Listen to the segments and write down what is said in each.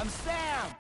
I'm Sam!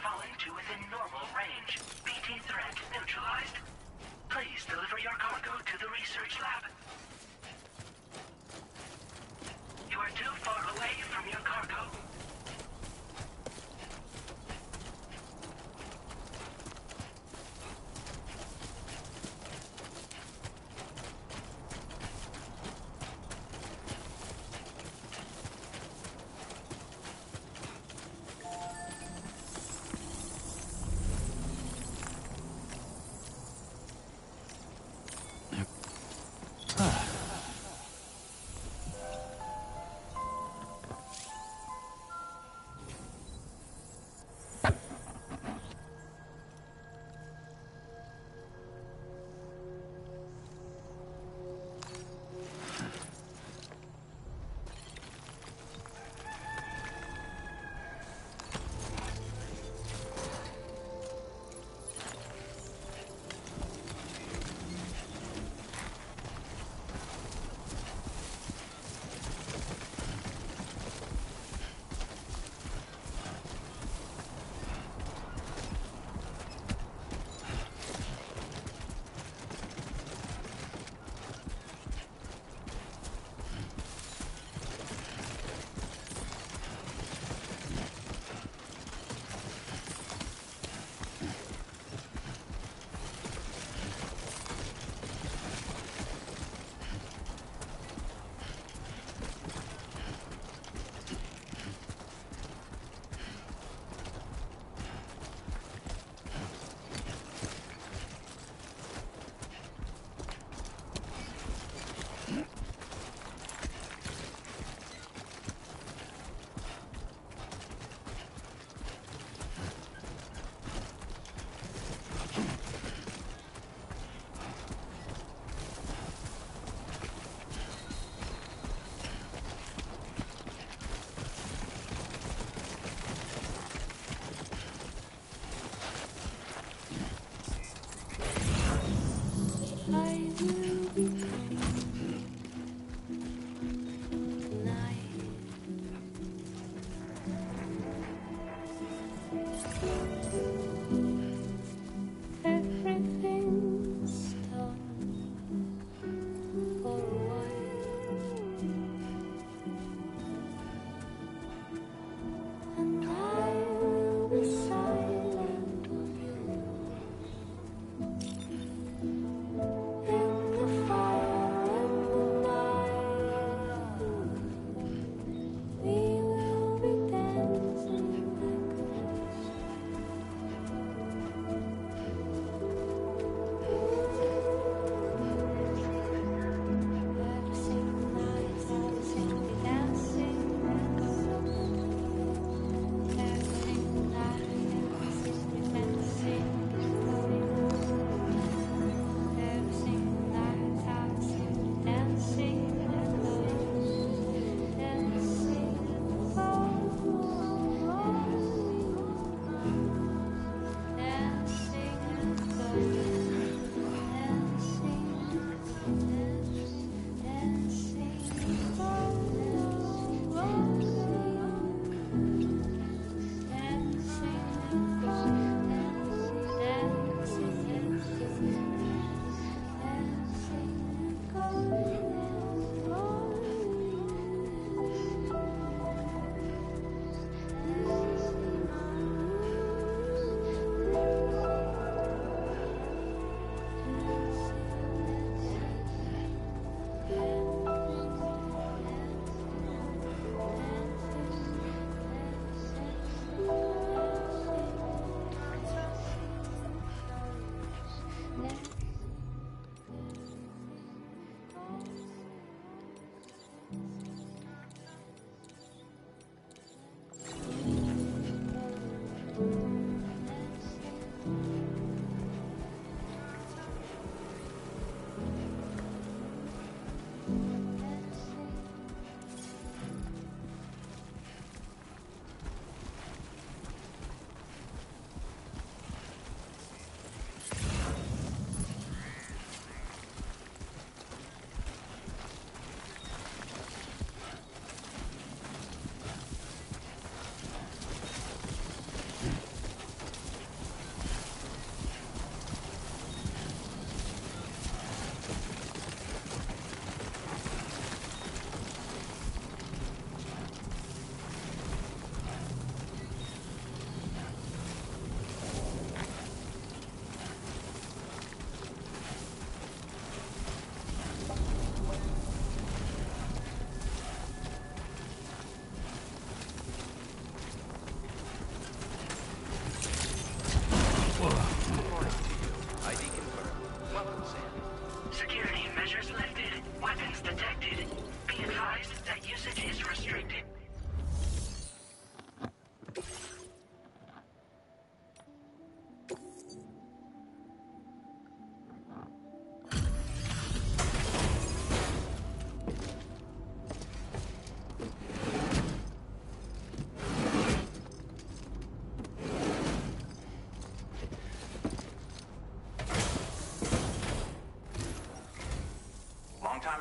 fallen to within normal range. BT threat neutralized. Please deliver your cargo to the research lab. You are too far away from your cargo. Fire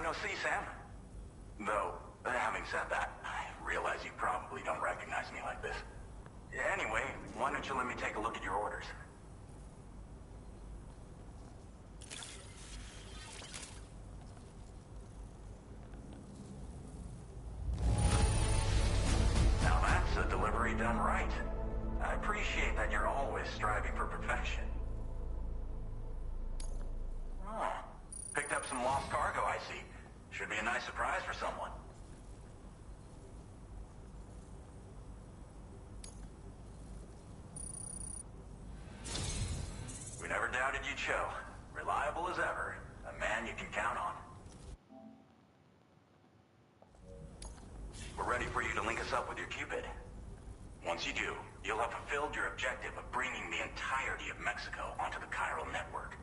no see, Sam. Though, having said that, I realize you probably don't recognize me like this. Anyway, why don't you let me take a look at your orders? Now that's a delivery done right. I appreciate that you're always striving for perfection. Oh, picked up some lost cargo, I see. Should be a nice surprise for someone. We never doubted you'd show. Reliable as ever. A man you can count on. We're ready for you to link us up with your Cupid. Once you do, you'll have fulfilled your objective of bringing the entirety of Mexico onto the chiral network.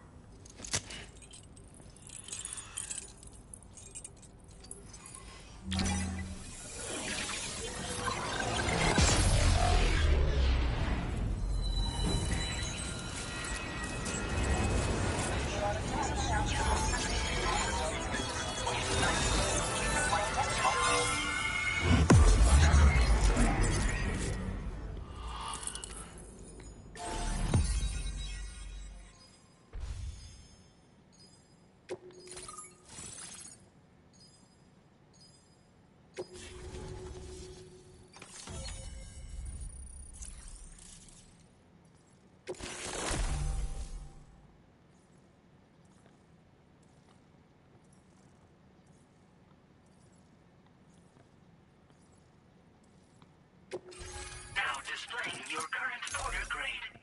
Now displaying your current order grade.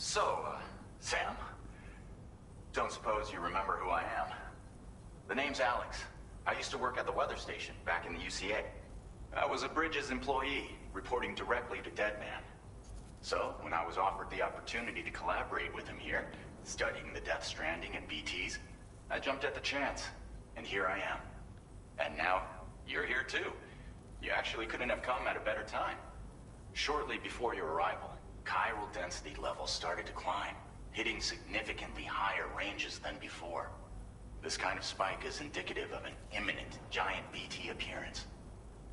So, Sam, don't suppose you remember who I am? The name's Alex. I used to work at the weather station back in the UCA. I was a Bridges employee, reporting directly to Deadman. So, when I was offered the opportunity to collaborate with him here, studying the Death Stranding and BTs, I jumped at the chance, and here I am. And now, you're here too. You actually couldn't have come at a better time. Shortly before your arrival, chiral density levels started to climb, hitting significantly higher ranges than before. This kind of spike is indicative of an imminent giant BT appearance.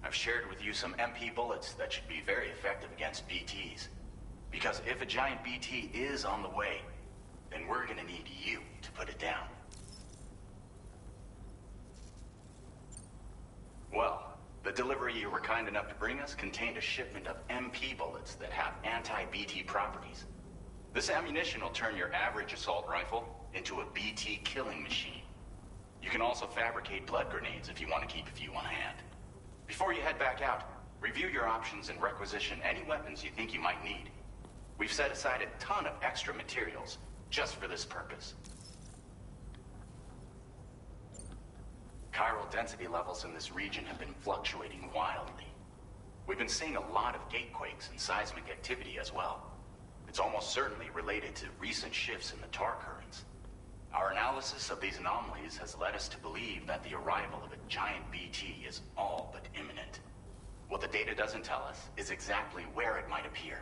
I've shared with you some MP bullets that should be very effective against BTs. Because if a giant BT is on the way, then we're gonna need you to put it down. Well, the delivery you were kind enough to bring us contained a shipment of MP bullets that have anti-BT properties. This ammunition will turn your average assault rifle into a BT killing machine. You can also fabricate blood grenades if you want to keep a few on hand. Before you head back out, review your options and requisition any weapons you think you might need. We've set aside a ton of extra materials just for this purpose. Chiral density levels in this region have been fluctuating wildly. We've been seeing a lot of gatequakes and seismic activity as well. It's almost certainly related to recent shifts in the tar currents. Our analysis of these anomalies has led us to believe that the arrival of a giant BT is all but imminent. What the data doesn't tell us is exactly where it might appear.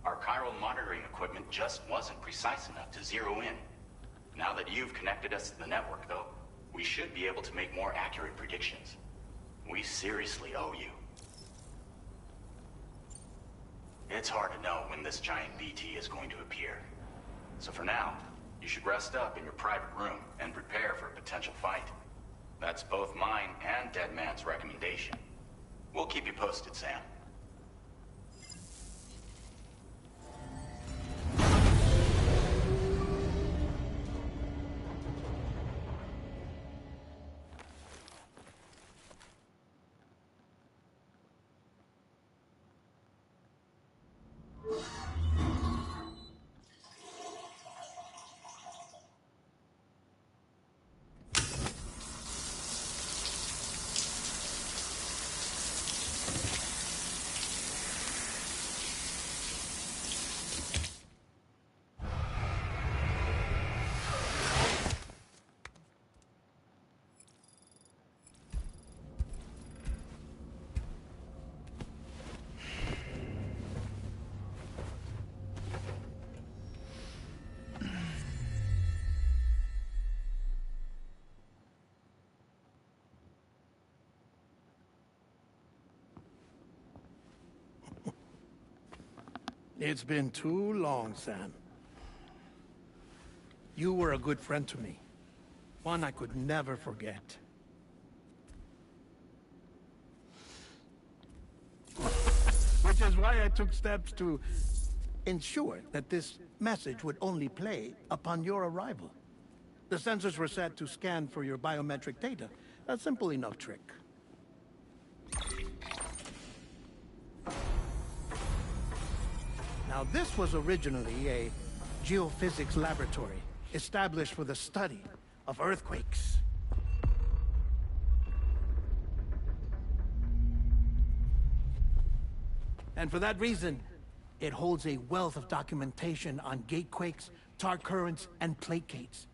Our chiral monitoring equipment just wasn't precise enough to zero in. Now that you've connected us to the network, though, we should be able to make more accurate predictions. We seriously owe you. It's hard to know when this giant BT is going to appear. So for now, you should rest up in your private room and prepare for a potential fight. That's both mine and Deadman's recommendation. We'll keep you posted, Sam. It's been too long, Sam. You were a good friend to me. One I could never forget. Which is why I took steps to ensure that this message would only play upon your arrival. The sensors were set to scan for your biometric data. A simple enough trick. Now, this was originally a geophysics laboratory established for the study of earthquakes. And for that reason, it holds a wealth of documentation on gatequakes, tar currents, and placates.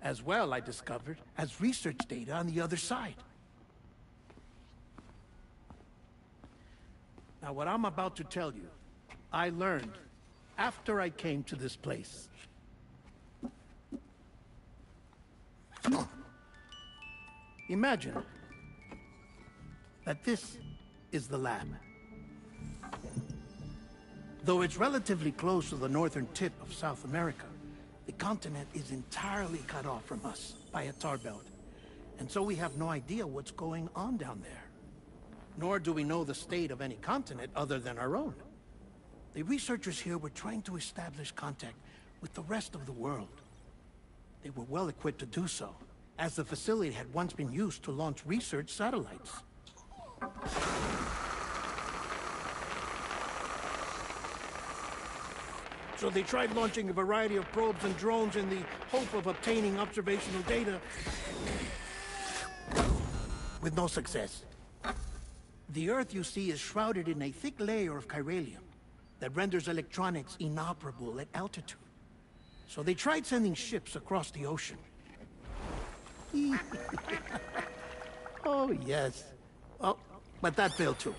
As well, I discovered, as research data on the other side. Now, what I'm about to tell you, I learned after I came to this place. Imagine that this is the lab. Though it's relatively close to the northern tip of South America, the continent is entirely cut off from us by a tar belt. And so we have no idea what's going on down there. Nor do we know the state of any continent other than our own. The researchers here were trying to establish contact with the rest of the world. They were well equipped to do so, as the facility had once been used to launch research satellites. So they tried launching a variety of probes and drones in the hope of obtaining observational data, with no success. The Earth, you see, is shrouded in a thick layer of chiralium that renders electronics inoperable at altitude. So they tried sending ships across the ocean. Oh, yes. Oh, but that failed too.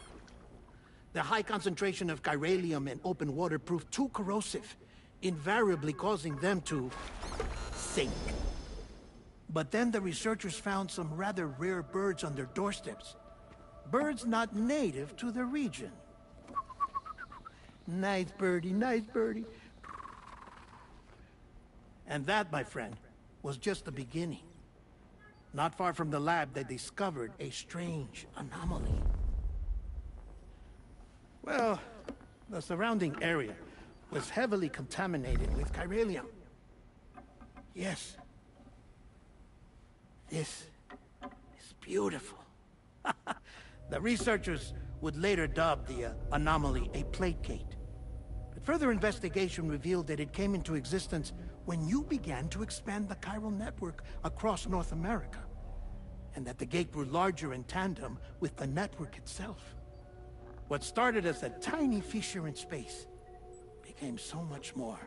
The high concentration of chiralium in open water proved too corrosive, invariably causing them to sink. But then the researchers found some rather rare birds on their doorsteps. Birds not native to the region. Nice birdie, nice birdie. And that, my friend, was just the beginning. Not far from the lab, they discovered a strange anomaly. Well, the surrounding area was heavily contaminated with chiralium. Yes. This is beautiful. The researchers would later dub the anomaly a plate gate. But further investigation revealed that it came into existence when you began to expand the chiral network across North America, and that the gate grew larger in tandem with the network itself. What started as a tiny fissure in space became so much more.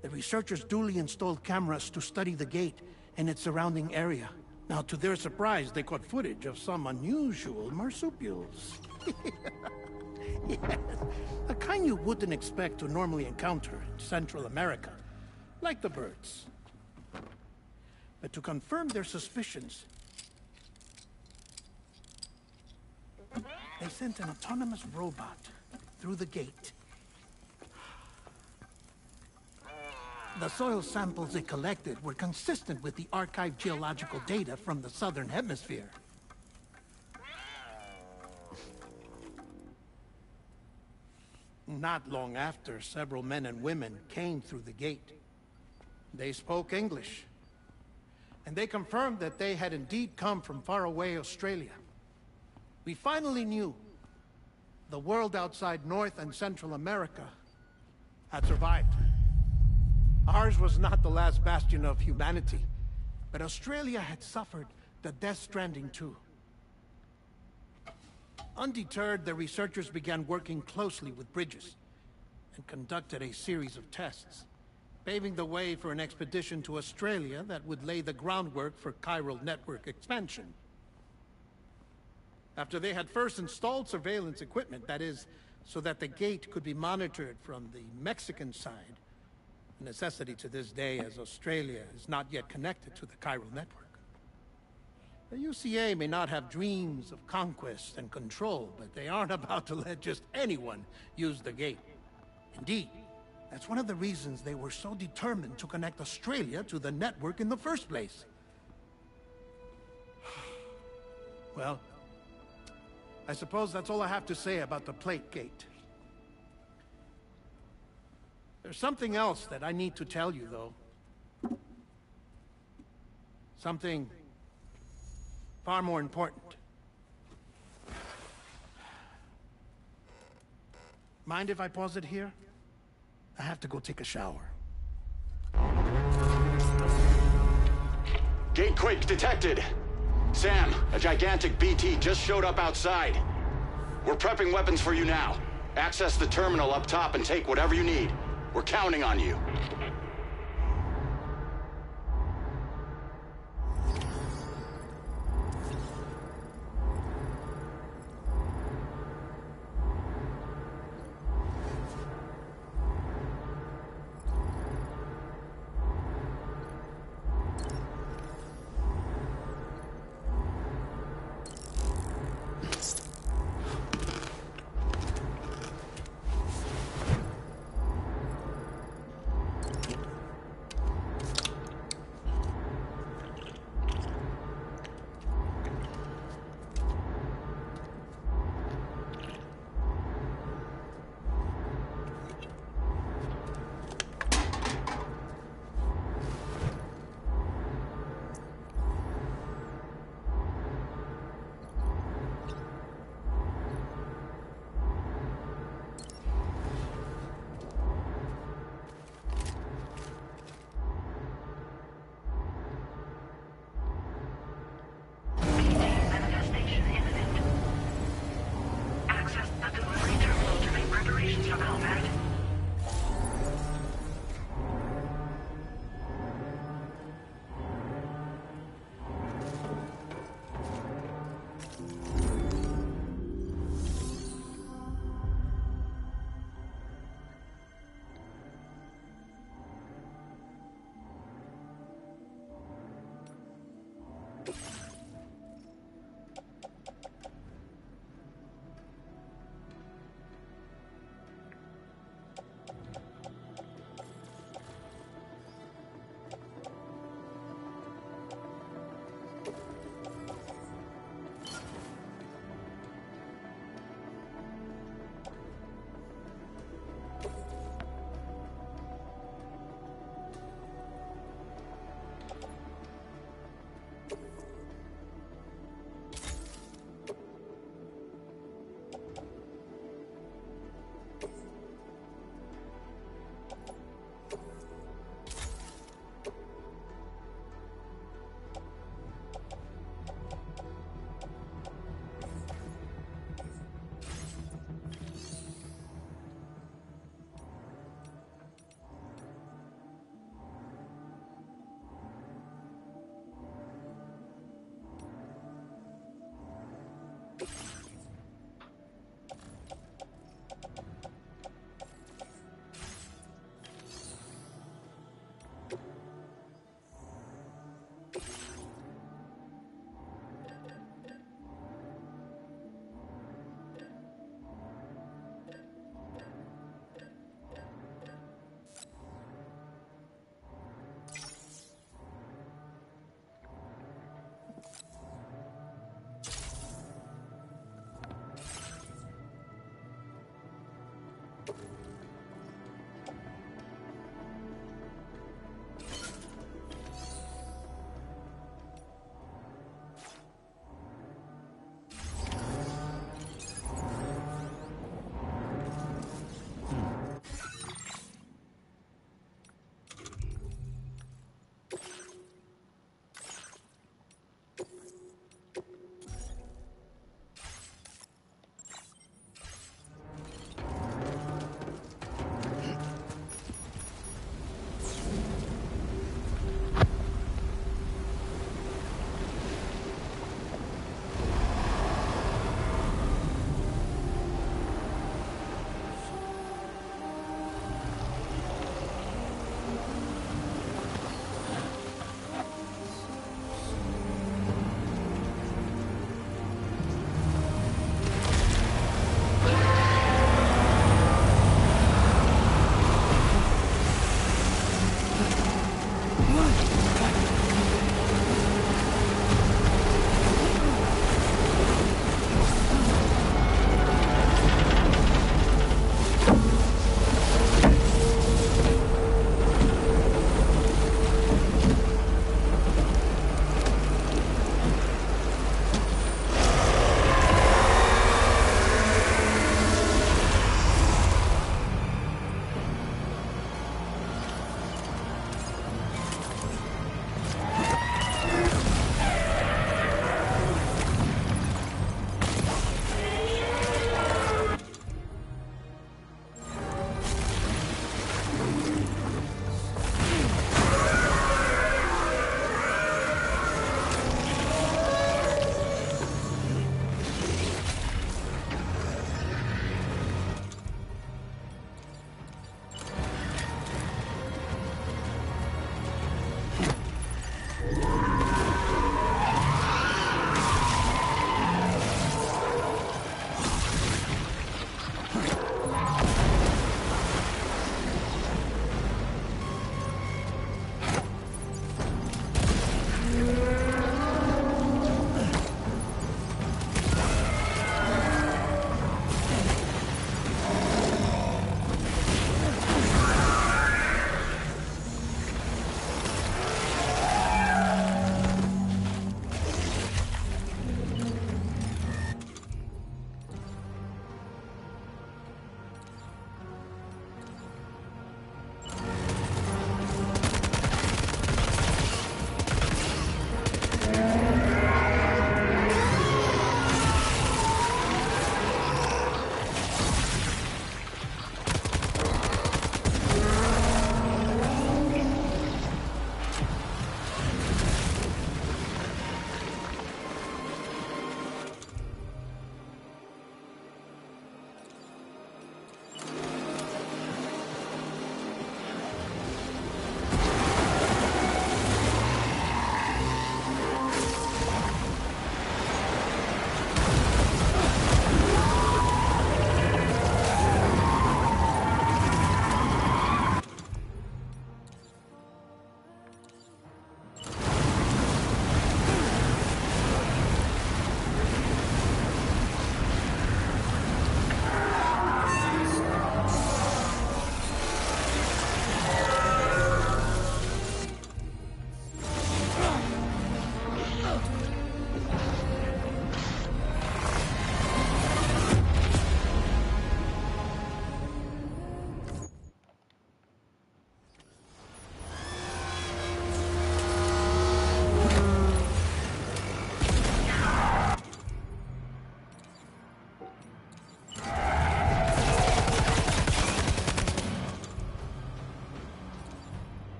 The researchers duly installed cameras to study the gate and its surrounding area. Now, to their surprise, they caught footage of some unusual marsupials. Yes, a kind you wouldn't expect to normally encounter in Central America, like the birds. But to confirm their suspicions, they sent an autonomous robot through the gate. The soil samples it collected were consistent with the archived geological data from the southern hemisphere. Not long after, several men and women came through the gate. They spoke English, and they confirmed that they had indeed come from faraway Australia. We finally knew the world outside North and Central America had survived. Ours was not the last bastion of humanity, but Australia had suffered the death stranding too. Undeterred, the researchers began working closely with Bridges and conducted a series of tests, paving the way for an expedition to Australia that would lay the groundwork for chiral network expansion. After they had first installed surveillance equipment, that is, so that the gate could be monitored from the Mexican side, a necessity to this day as Australia is not yet connected to the chiral network. The UCA may not have dreams of conquest and control, but they aren't about to let just anyone use the gate. Indeed. That's one of the reasons they were so determined to connect Australia to the network in the first place. Well, I suppose that's all I have to say about the Plate Gate. There's something else that I need to tell you, though. Something far more important. Mind if I pause it here? I have to go take a shower. Gate quake detected. Sam, a gigantic BT just showed up outside. We're prepping weapons for you now. Access the terminal up top and take whatever you need. We're counting on you.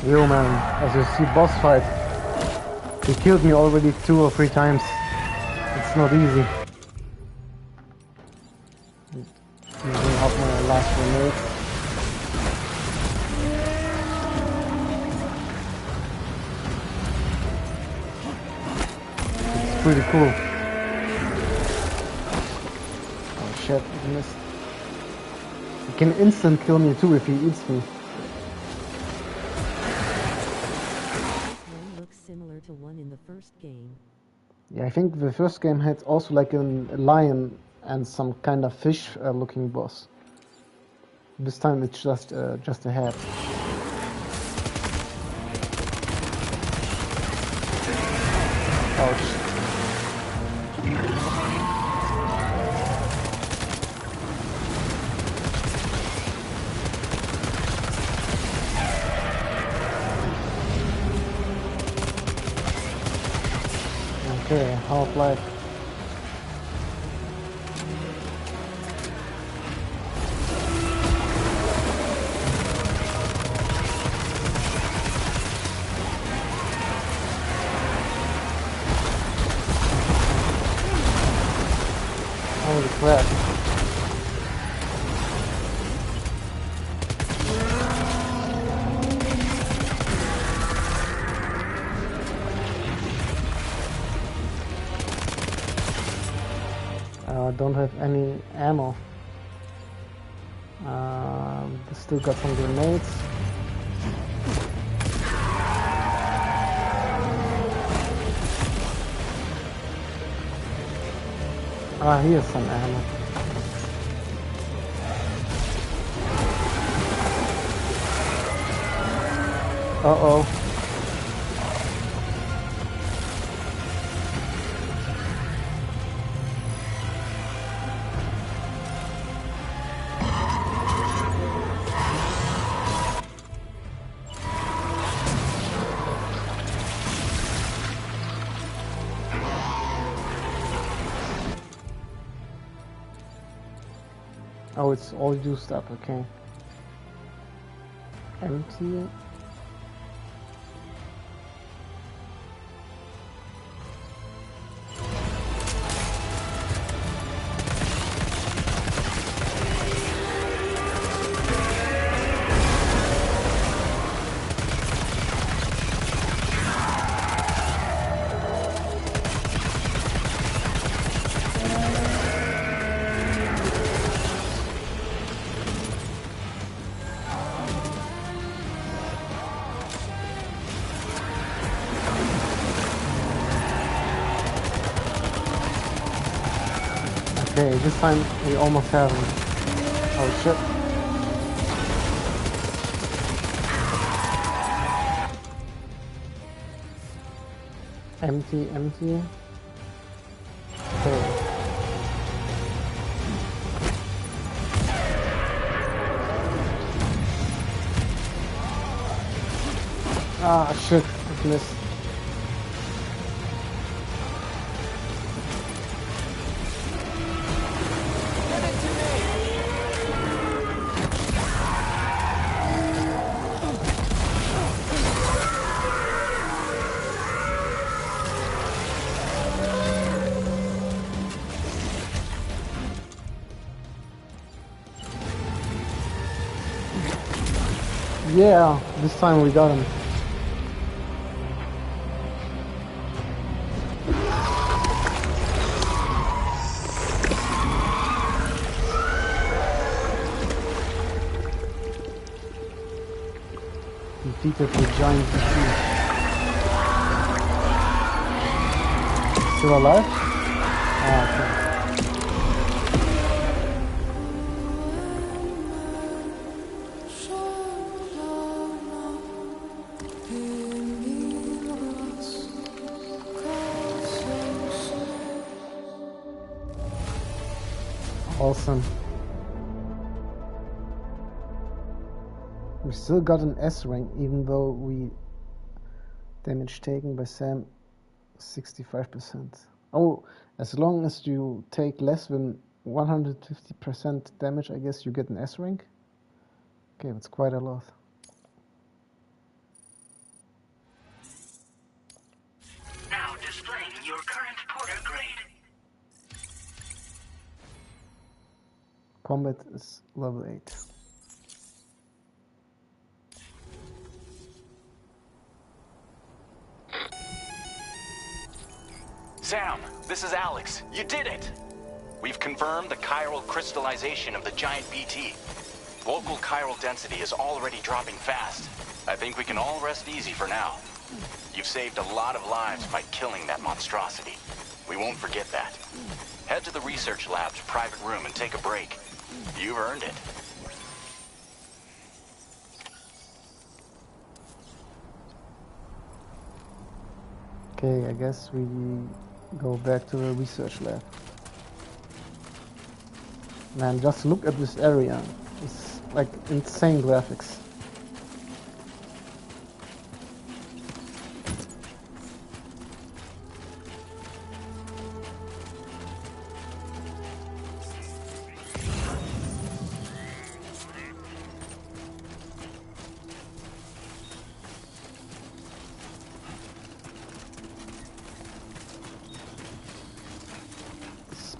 Yo man, as you see boss fight, he killed me already 2 or 3 times. It's not easy. Using up my last grenade. It's pretty cool. Oh shit, I missed. He can instant kill me too if he eats me. One looks similar to one in the first game. Yeah, I think the first game had also like a lion and some kind of fish looking boss. This time it's just a head. Ouch. Okay, Half-Life. Holy crap. Don't have any ammo. Still got some grenades. Here's some ammo. Uh-oh. Oh, it's all used up, okay. Empty. Okay, this time we almost have him. Oh shit. Empty, empty. Okay. Ah shit, I missed. Yeah, this time we got him. Defeated the giant machine. Still alive? Ah, okay. Awesome. We still got an S rank, even though we damage taken by Sam 65%. Oh, as long as you take less than 150% damage, I guess you get an S rank. Okay, that's quite a lot. your current porter grade. Combat is level 8. Sam, this is Alex. You did it! We've confirmed the chiral crystallization of the giant BT. Local chiral density is already dropping fast. I think we can all rest easy for now. You've saved a lot of lives by killing that monstrosity. We won't forget that. Head to the research lab's private room and take a break. You've earned it. Okay, I guess we go back to the research lab. Man, just look at this area. It's like insane graphics.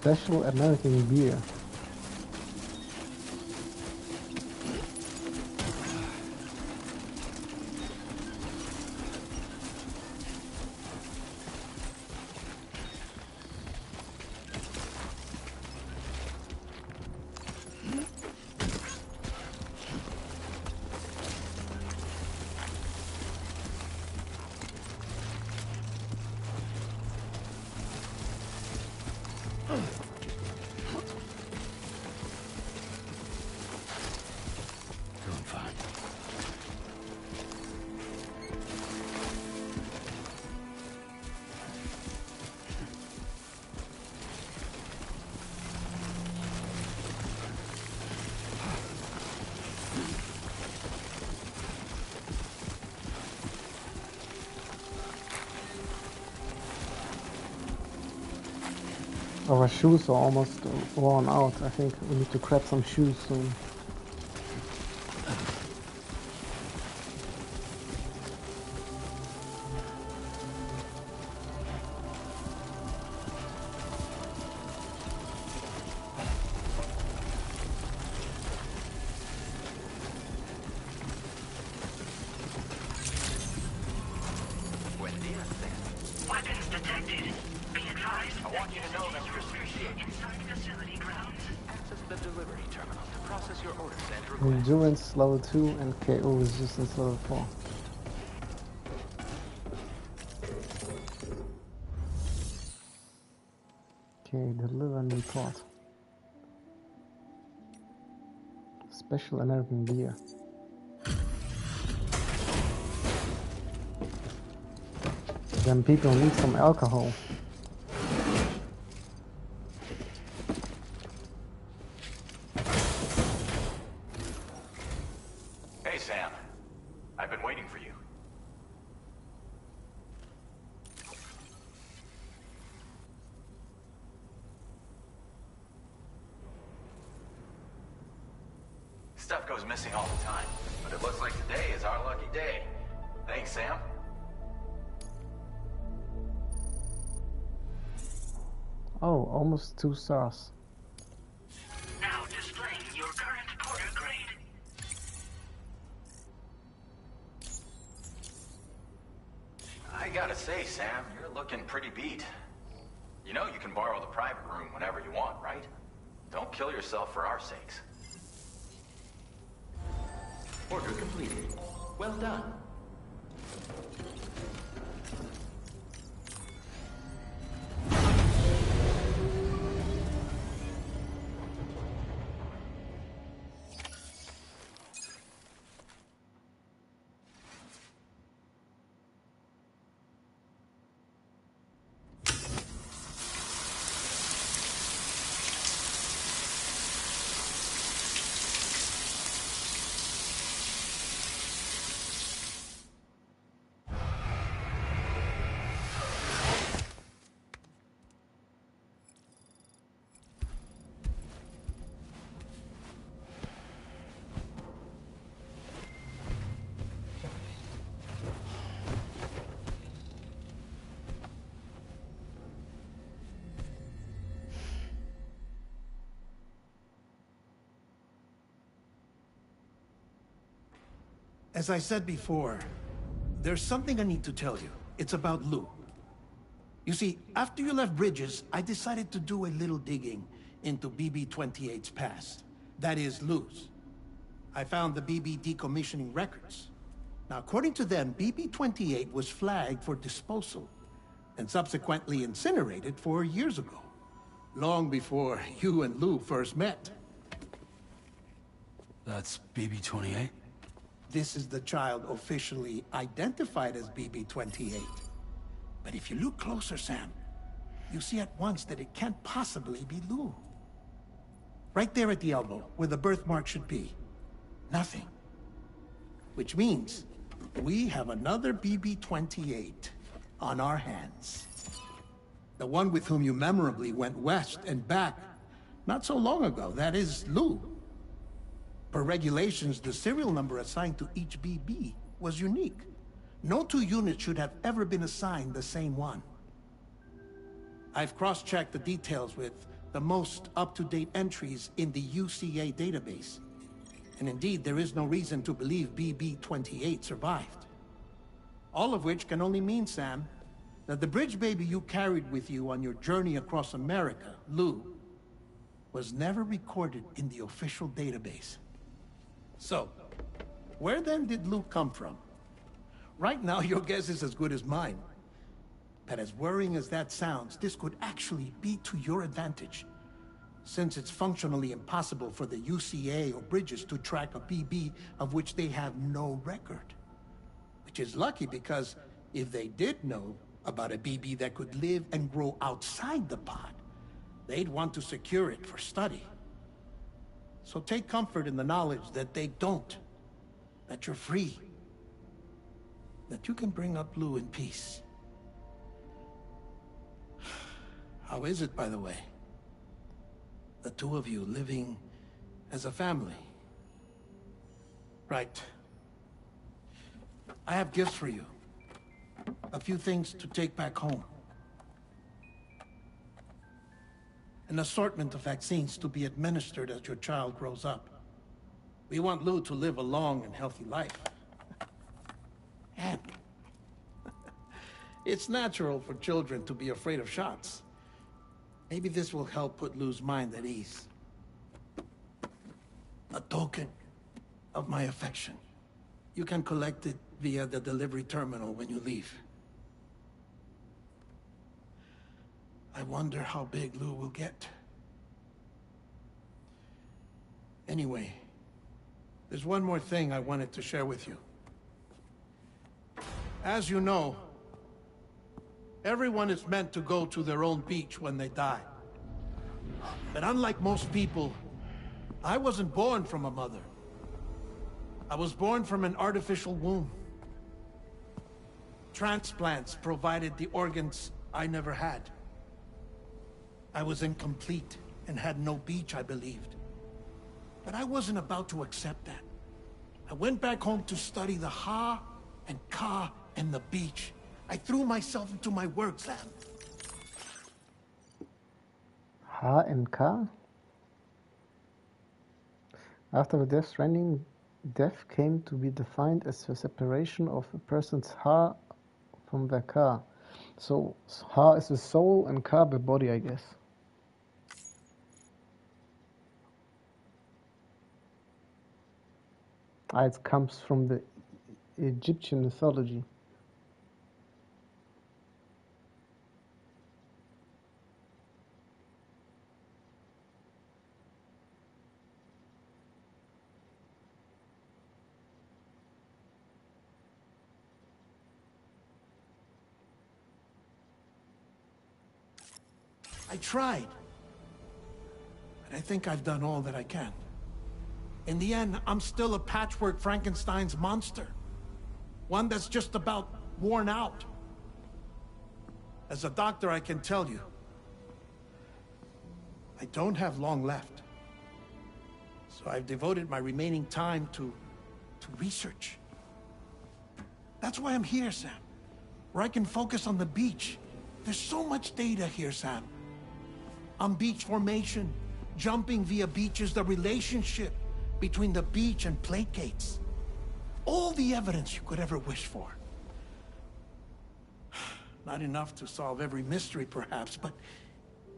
Special American beer. Our shoes are almost worn out. I think we need to grab some shoes soon. Weapons detected. Be advised. I want you to know that we appreciate inside facility grounds. Access the delivery terminal to process your orders and requests. Endurance level 2 and KO resistance level 4. Okay, deliver and report. Special American beer. Then people need some alcohol. Hey, Sam. I've been waiting for you. Stuff goes missing all the time, but it looks like today is our lucky day. Thanks, Sam. Oh, almost 2 stars. Now displaying your current porter grade. I gotta say, Sam, you're looking pretty beat. You know you can borrow the private room whenever you want, right? Don't kill yourself for our sakes. Order completed. Well done. As I said before, there's something I need to tell you. It's about Lou. You see, after you left Bridges, I decided to do a little digging into BB-28's past. That is, Lou's. I found the BB decommissioning records. Now, according to them, BB-28 was flagged for disposal and subsequently incinerated 4 years ago, long before you and Lou first met. That's BB-28? This is the child officially identified as BB-28. But if you look closer, Sam, you see at once that it can't possibly be Lou. Right there at the elbow, where the birthmark should be. Nothing. Which means we have another BB-28 on our hands. The one with whom you memorably went west and back not so long ago. That is Lou. Per regulations, the serial number assigned to each BB was unique. No two units should have ever been assigned the same one. I've cross-checked the details with the most up-to-date entries in the UCA database. And indeed, there is no reason to believe BB-28 survived. All of which can only mean, Sam, that the bridge baby you carried with you on your journey across America, Lou, was never recorded in the official database. So, where then did Lou come from? Right now, your guess is as good as mine. But as worrying as that sounds, this could actually be to your advantage, since it's functionally impossible for the UCA or Bridges to track a BB of which they have no record. Which is lucky, because if they did know about a BB that could live and grow outside the pod, they'd want to secure it for study. So take comfort in the knowledge that they don't, that you're free, that you can bring up Lou in peace. How is it, by the way? The two of you living as a family. Right. I have gifts for you. A few things to take back home. An assortment of vaccines to be administered as your child grows up. We want Lou to live a long and healthy life. And it's natural for children to be afraid of shots. Maybe this will help put Lou's mind at ease. A token of my affection. You can collect it via the delivery terminal when you leave. I wonder how big Lou will get. Anyway, there's one more thing I wanted to share with you. As you know, everyone is meant to go to their own beach when they die. But unlike most people, I wasn't born from a mother. I was born from an artificial womb. Transplants provided the organs I never had. I was incomplete and had no beach, I believed. But I wasn't about to accept that. I went back home to study the Ha and Ka and the beach. I threw myself into my work, Sam. Ha and Ka? After the Death Stranding, death came to be defined as the separation of a person's Ha from their Ka. So Ha is the soul and Ka the body, I guess. It comes from the Egyptian mythology. I tried. But I think I've done all that I can. In the end, I'm still a patchwork Frankenstein's monster. One that's just about worn out. As a doctor, I can tell you, I don't have long left. So I've devoted my remaining time to research. That's why I'm here, Sam. Where I can focus on the beach. There's so much data here, Sam. On beach formation, jumping via beaches, the relationship between the beach and placates. all the evidence you could ever wish for. Not enough to solve every mystery, perhaps, but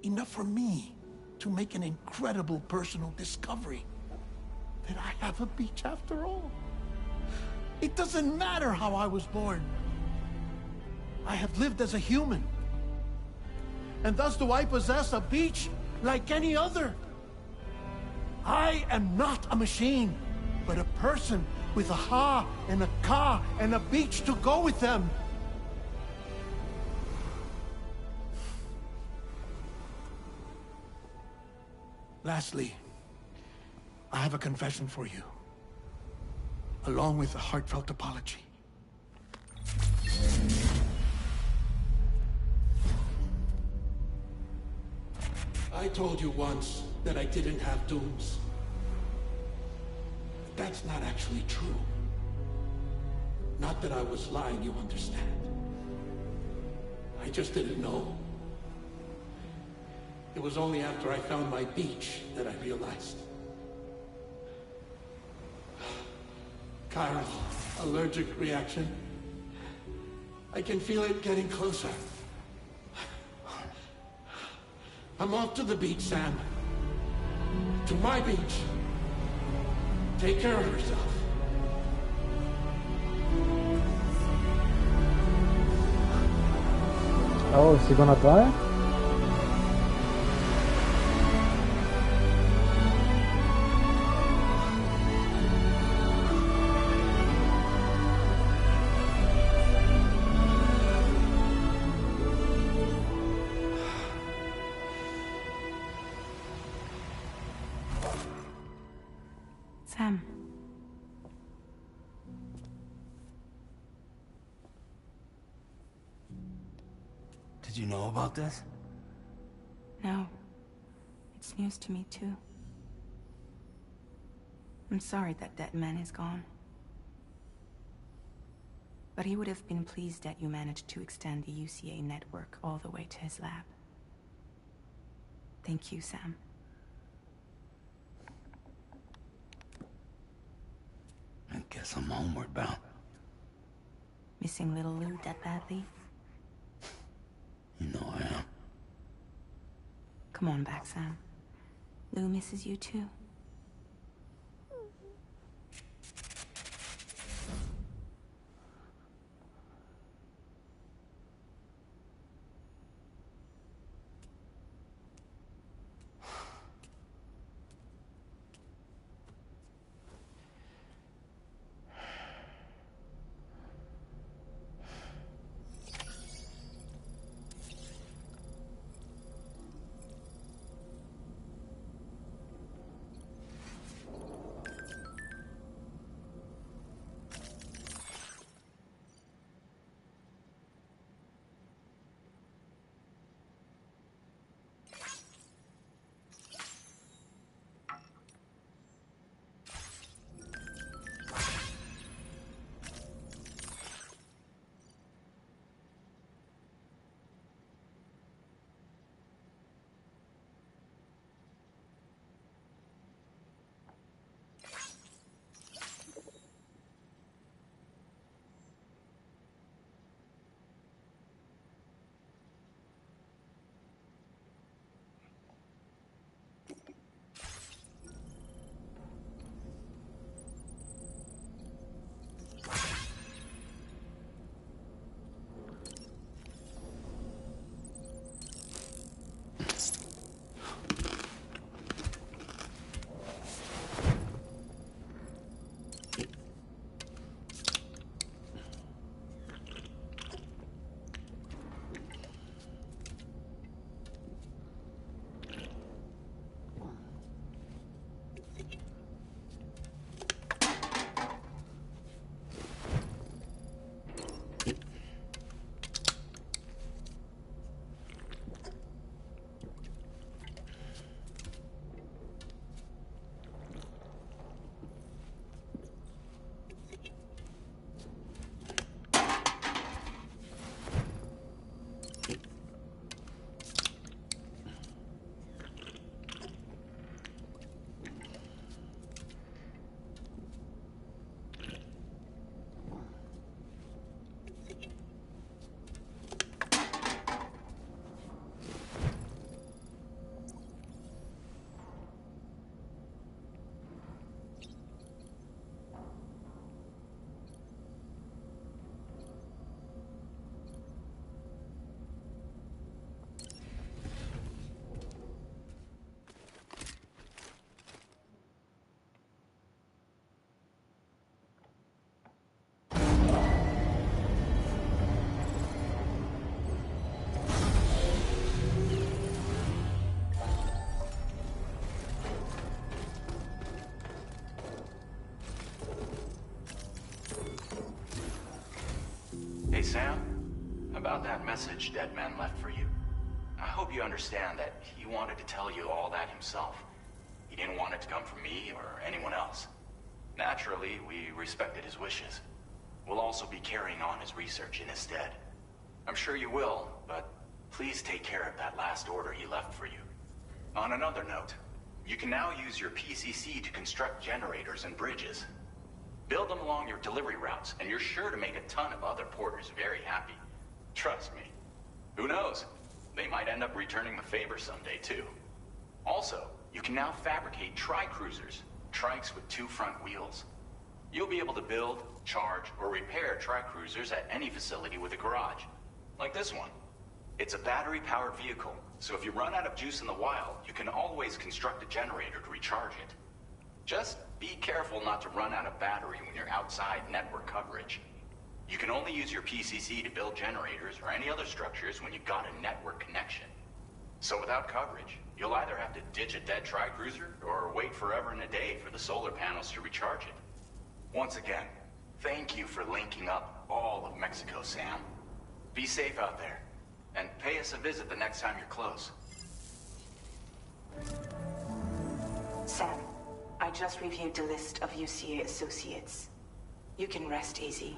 enough for me to make an incredible personal discovery. That I have a beach after all. It doesn't matter how I was born. I have lived as a human. And thus do I possess a beach like any other. I am not a machine, but a person with a ha and a ka and a beach to go with them. Lastly, I have a confession for you, along with a heartfelt apology. I told you once that I didn't have dooms. But that's not actually true. Not that I was lying, you understand. I just didn't know. It was only after I found my beach that I realized. Chiral allergic reaction. I can feel it getting closer. I'm off to the beach, Sam. To my beach. Take care of yourself. Oh, is he gonna die? Sam. Did you know about this? No. It's news to me, too. I'm sorry that man is gone. But he would have been pleased that you managed to extend the UCA network all the way to his lab. Thank you, Sam. I guess I'm homeward bound. Missing little Lou that badly? You know I am. Come on back, Sam. Lou misses you too. Hey, Sam. About that message Deadman left for you. I hope you understand that he wanted to tell you all that himself. He didn't want it to come from me or anyone else. Naturally, we respected his wishes. We'll also be carrying on his research in his stead. I'm sure you will, but please take care of that last order he left for you. On another note, you can now use your PCC to construct generators and bridges. Build them along your delivery routes, and you're sure to make a ton of other porters very happy. Trust me. Who knows? They might end up returning the favor someday, too. Also, you can now fabricate tri-cruisers, trikes with 2 front wheels. You'll be able to build, charge, or repair tri-cruisers at any facility with a garage. Like this one. It's a battery-powered vehicle, so if you run out of juice in the wild, you can always construct a generator to recharge it. Just be careful not to run out of battery when you're outside network coverage. You can only use your PCC to build generators or any other structures when you've got a network connection. So without coverage, you'll either have to ditch a dead tri-cruiser or wait forever and a day for the solar panels to recharge it. Once again, thank you for linking up all of Mexico, Sam. Be safe out there, and pay us a visit the next time you're close. Sam, I just reviewed the list of UCA associates. You can rest easy.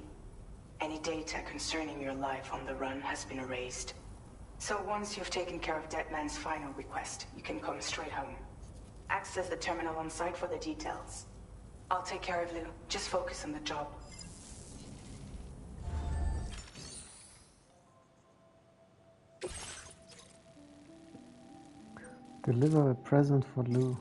Any data concerning your life on the run has been erased. So once you've taken care of Deadman's final request, you can come straight home. Access the terminal on site for the details. I'll take care of Lou. Just focus on the job. Deliver a present for Lou.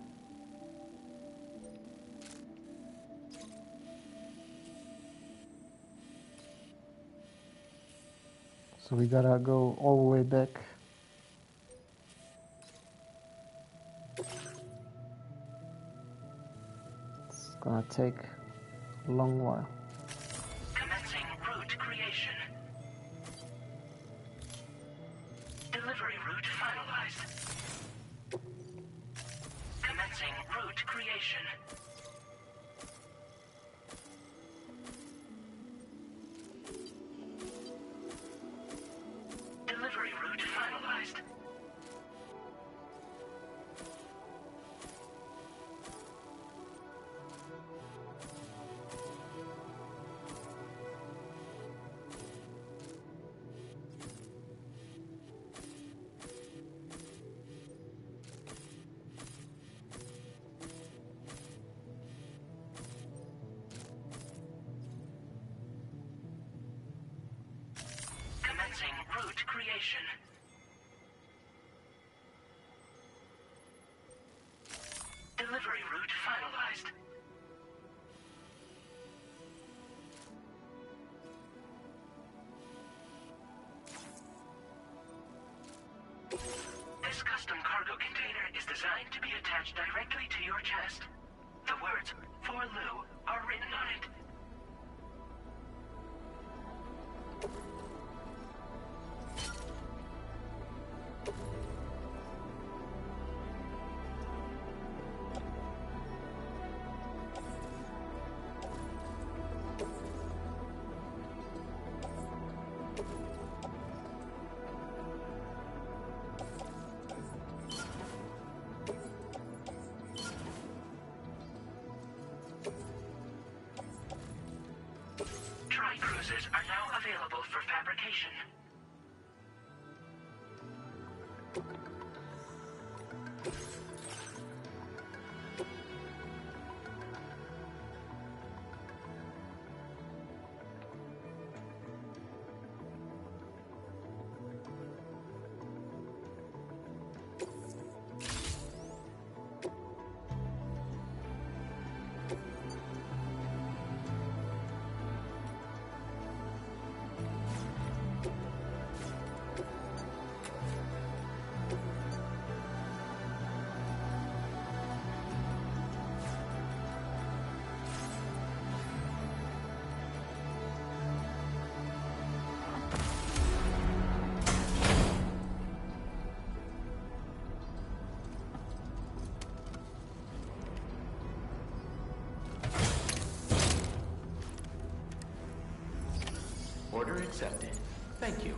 So we gotta go all the way back. It's gonna take a long while. Commencing route creation. Delivery route finalized. Commencing route creation. Delivery route finalized. Commencing route creation. Delivery route finalized. This custom cargo container is designed to be attached directly to your chest. The words, "For Lou," are written on it. Tri-cruisers are now available for fabrication. accepted. Thank you.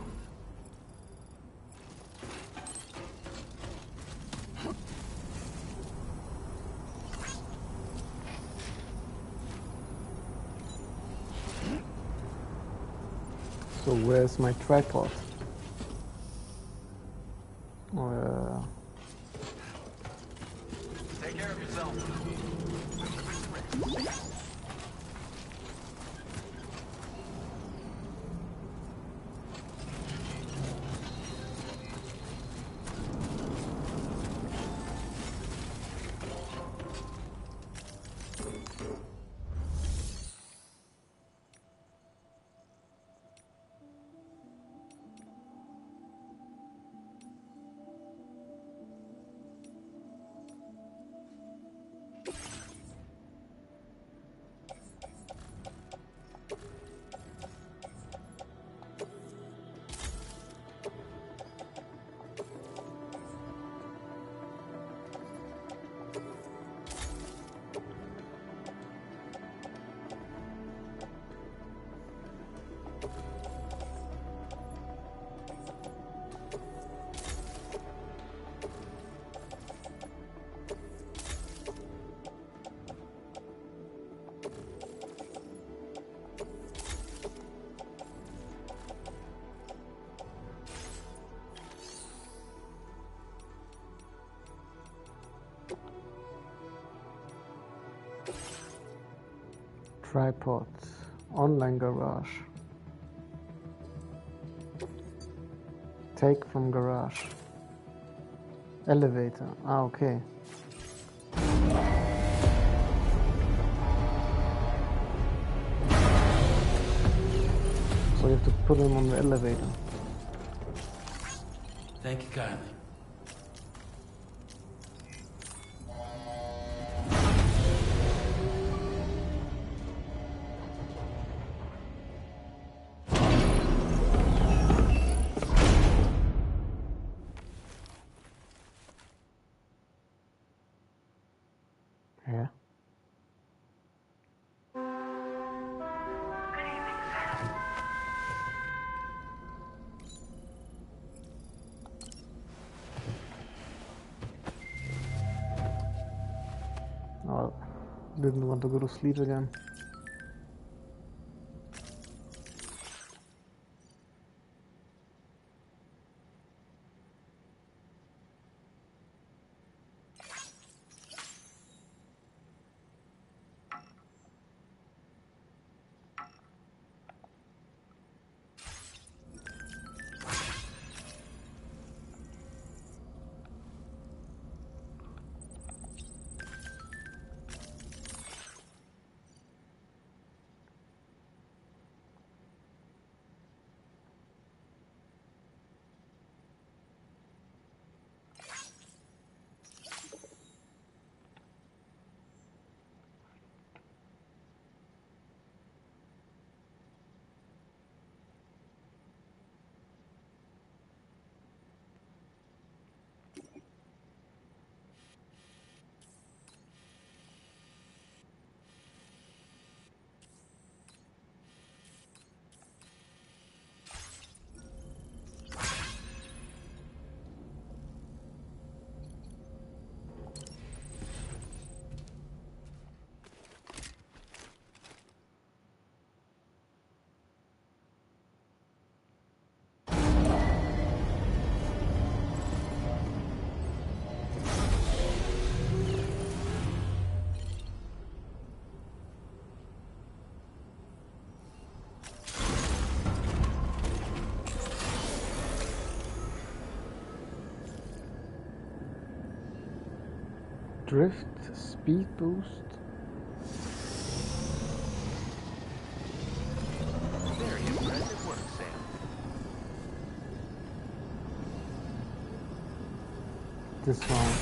So where's my tripod? Take care of yourself. Tripod. Online garage. Take from garage. Elevator. Ah, okay. So you have to put him on the elevator. Thank you kindly. Yeah. Oh, didn't want to go to sleep again. Drift, speed boost. Very impressive work, Sam. This one.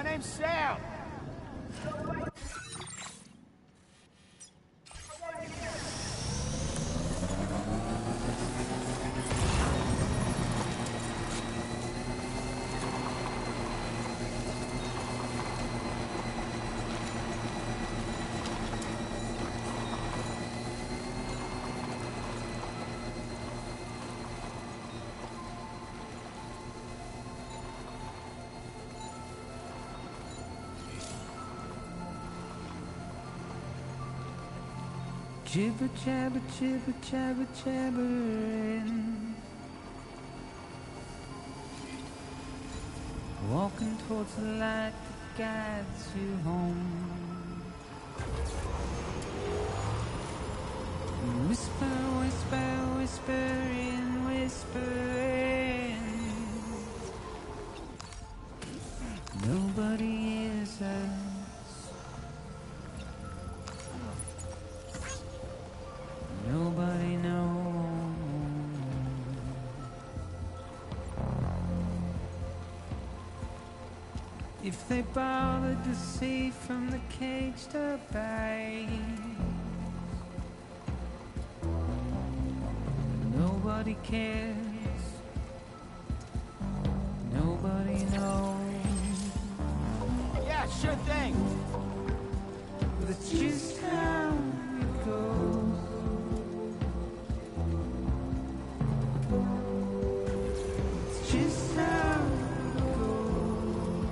My name's Sam. Jibber jabber, jibber jabber, jabbering. Walking towards the light that guides you home. Whisper, whisper, whispering, whispering. Nobody hears us. Nobody knows. If they bothered to see from the cage to bay, nobody cares. Nobody knows. Yeah, sure thing. But it's just how it goes. Just how it goes.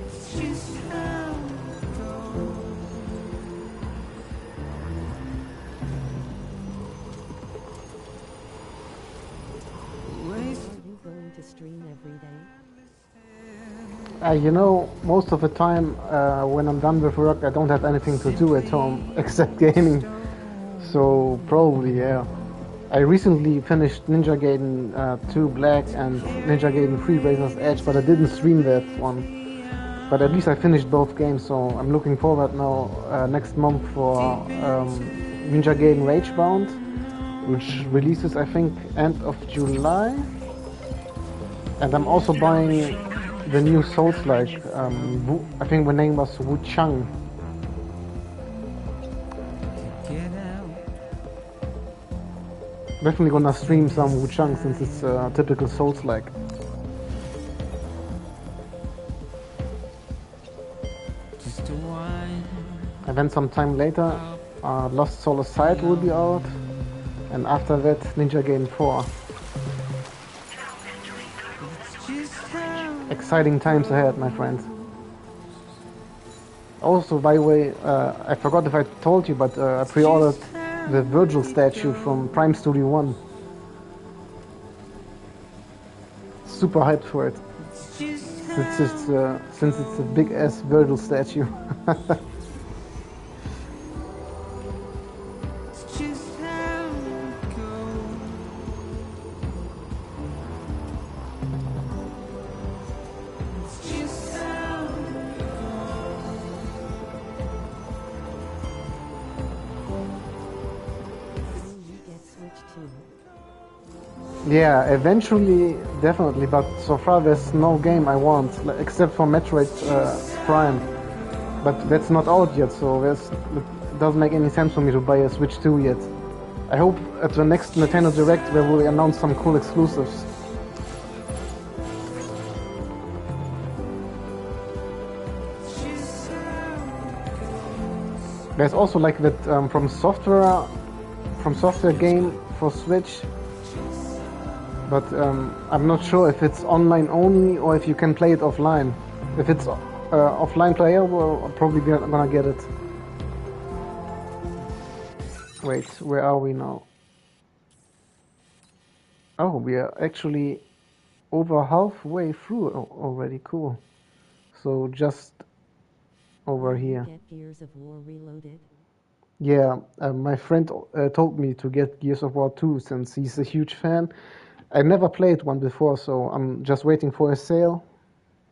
It's just how it goes. Are you going to stream every day? You know, most of the time when I'm done with work, I don't have anything to do at home except gaming. So probably, yeah. I recently finished Ninja Gaiden 2 Black and Ninja Gaiden 3 Razor's Edge, but I didn't stream that one. But at least I finished both games, so I'm looking forward now next month for Ninja Gaiden Ragebound, which releases I think end of July. And I'm also buying the new Souls-like, I think the name was Wu Chang. Get out. Definitely gonna stream some Wu Chang since it's typical Souls-like. Just a wine. And then some time later, Lost Soul Aside will be out, and after that, Ninja Gaiden 4. Just how. Exciting times ahead, my friends. Also, by the way, I forgot if I told you, but I pre-ordered the Virgil statue from Prime Studio 1. Super hyped for it. Since it's a big ass Virgil statue. It's just how it goes. It's just how it goes. Will you get Switch too? Yeah, eventually, definitely, but so far there's no game I want, except for Metroid Prime. But that's not out yet, so it doesn't make any sense for me to buy a Switch 2 yet. I hope at the next Nintendo Direct they will announce some cool exclusives. There's also like that from software game for Switch, but I'm not sure if it's online only or if you can play it offline. If it's offline playable, I'm probably gonna get it. Wait, where are we now? Oh, we are actually over halfway through already. Cool. So just over here. Get Gears of War Reloaded. Yeah, my friend told me to get Gears of War 2 since he's a huge fan. I never played one before, so I'm just waiting for a sale,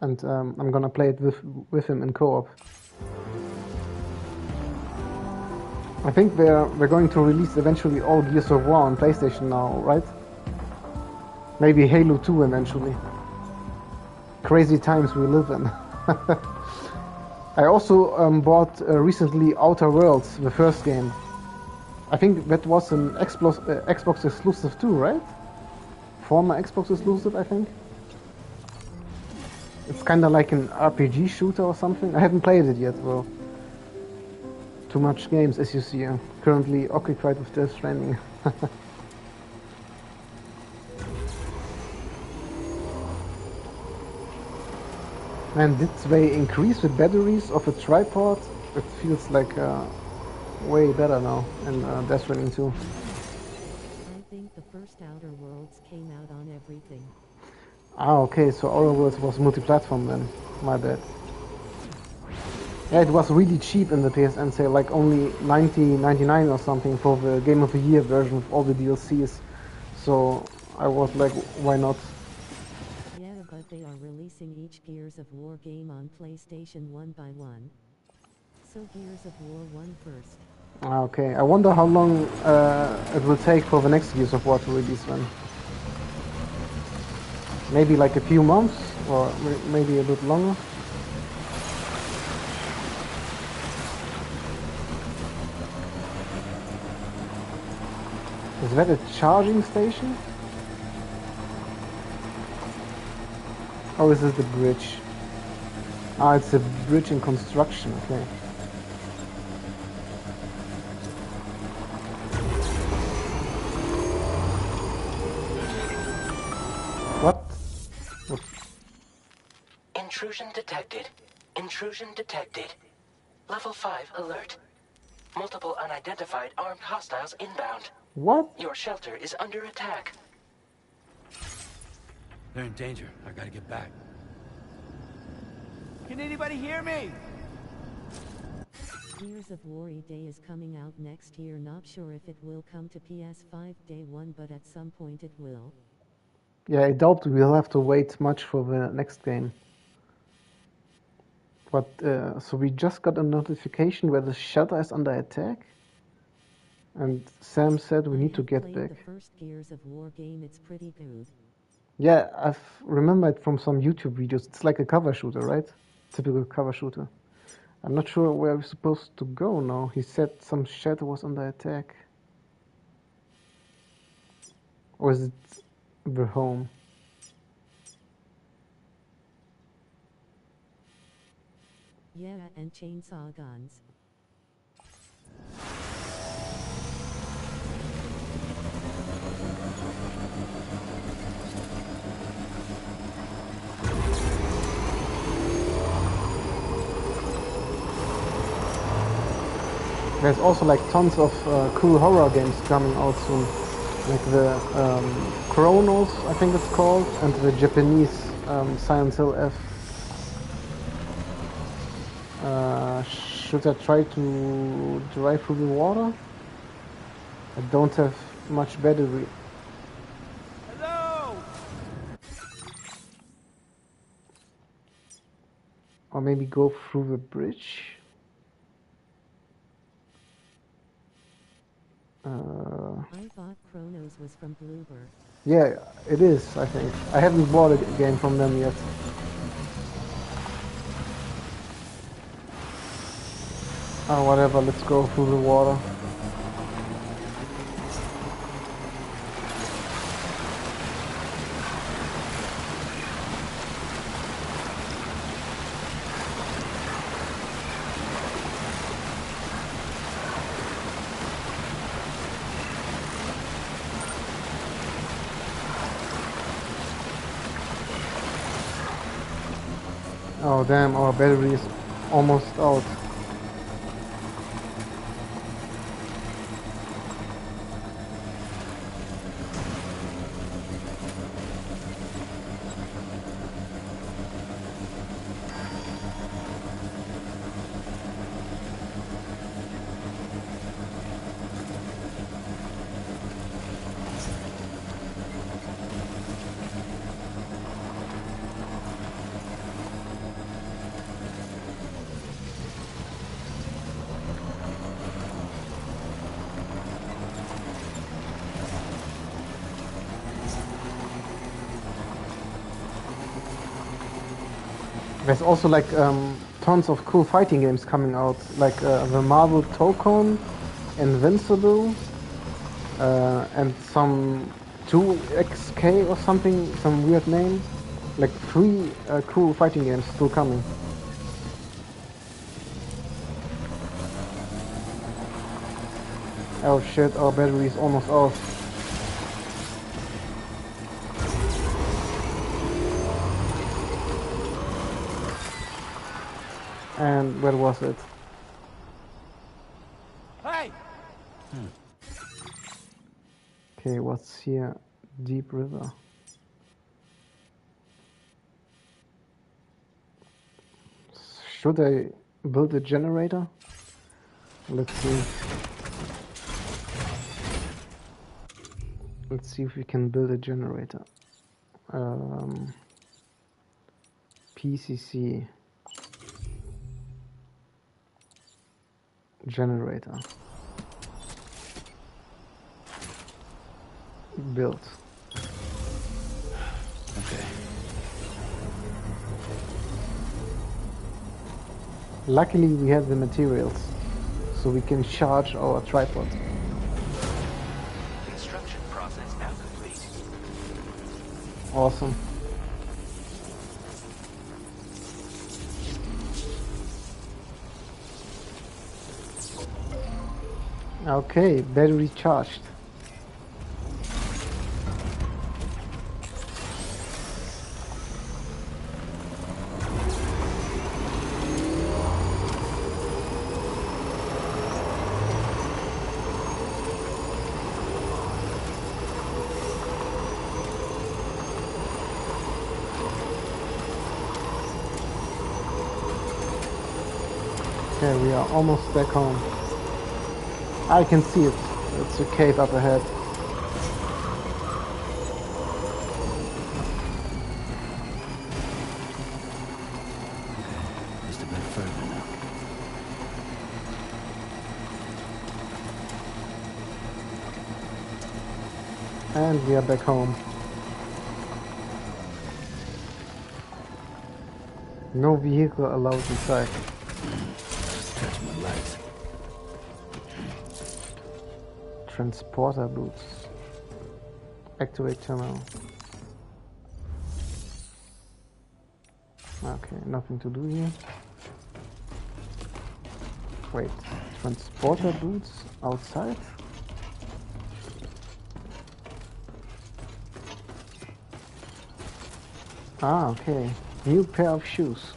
and I'm gonna play it with him in co-op. I think we're going to release eventually all Gears of War on PlayStation now, right? Maybe Halo 2 eventually. Crazy times we live in. I also bought recently Outer Worlds, the first game. I think that was an Xbox exclusive too, right? Former Xbox exclusive, I think. It's kind of like an RPG shooter or something. I haven't played it yet, though. Too much games, as you see. I'm currently occupied with Death Stranding. Man, did they increase the batteries of a tripod? It feels like way better now in Death Stranding 2. I think the first Outer Worlds came out on everything. Ah, okay, so Outer Worlds was multi-platform then. My bad. Yeah, it was really cheap in the PSN sale, like only $90.99 or something for the Game of the Year version with all the DLCs. So I was like, why not? Yeah, but they are releasing each Gears of War game on PlayStation one by one. So Gears of War 1 first. Ah, okay, I wonder how long it will take for the next Gears of War to release then. Maybe like a few months, or maybe a bit longer. Is that a charging station? Or is it a bridge? Ah, it's a bridge in construction, okay. What? Intrusion detected. Intrusion detected. Level 5 alert. Multiple unidentified armed hostiles inbound. What? Your shelter is under attack. They're in danger. I gotta get back. Can anybody hear me? Gears of War Day is coming out next year. Not sure if it will come to PS5 day one, but at some point it will. Yeah, I doubt we'll have to wait much for the next game. But, so we just got a notification where the shelter is under attack? And Sam said we need to get back. The first Gears of War game, it's pretty good. Yeah, I've remembered from some YouTube videos. It's like a cover shooter, right? Typical cover shooter. I'm not sure where we're supposed to go now. He said some shelter was under attack. Or is it the home? Yeah, and chainsaw guns. There's also like tons of cool horror games coming out soon. Like the Chronos, I think it's called, and the Japanese Silent Hill F. Should I try to drive through the water? I don't have much battery. Hello! Or maybe go through the bridge? I thought Chronos was from Bloober. Yeah, it is, I think. I haven't bought a game from them yet. Oh, whatever, let's go through the water. Oh damn, our battery is almost out. There's also like tons of cool fighting games coming out, like the Marvel Tokon, Invincible, and some 2XK or something, some weird name. Like 3 cool fighting games still coming. Oh shit, our battery is almost off. And where was it? Hey! Okay, what's here? Deep River. Should I build a generator? Let's see. Let's see if we can build a generator. PCC generator. Built. Okay. Luckily we have the materials, so we can charge our tripod. Construction process now complete. Awesome. Okay, battery charged. Okay, we are almost back home. I can see it. It's a cave up ahead. Just a bit further now. And we are back home. No vehicle allowed inside. Just touch my legs. Transporter boots. Activate terminal. Okay, nothing to do here. Wait, transporter boots outside? Ah, okay. New pair of shoes.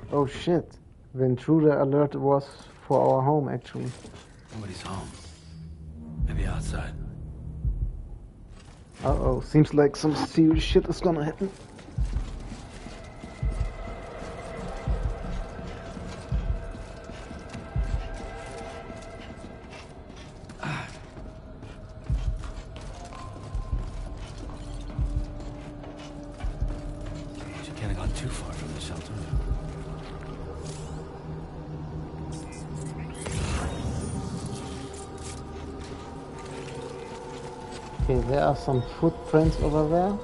Oh shit. The intruder alert was for our home actually. Nobody's home. Maybe outside. Uh-oh, seems like some serious shit is gonna happen. She can't have gone too far from the shelter. Okay, there are some footprints over there.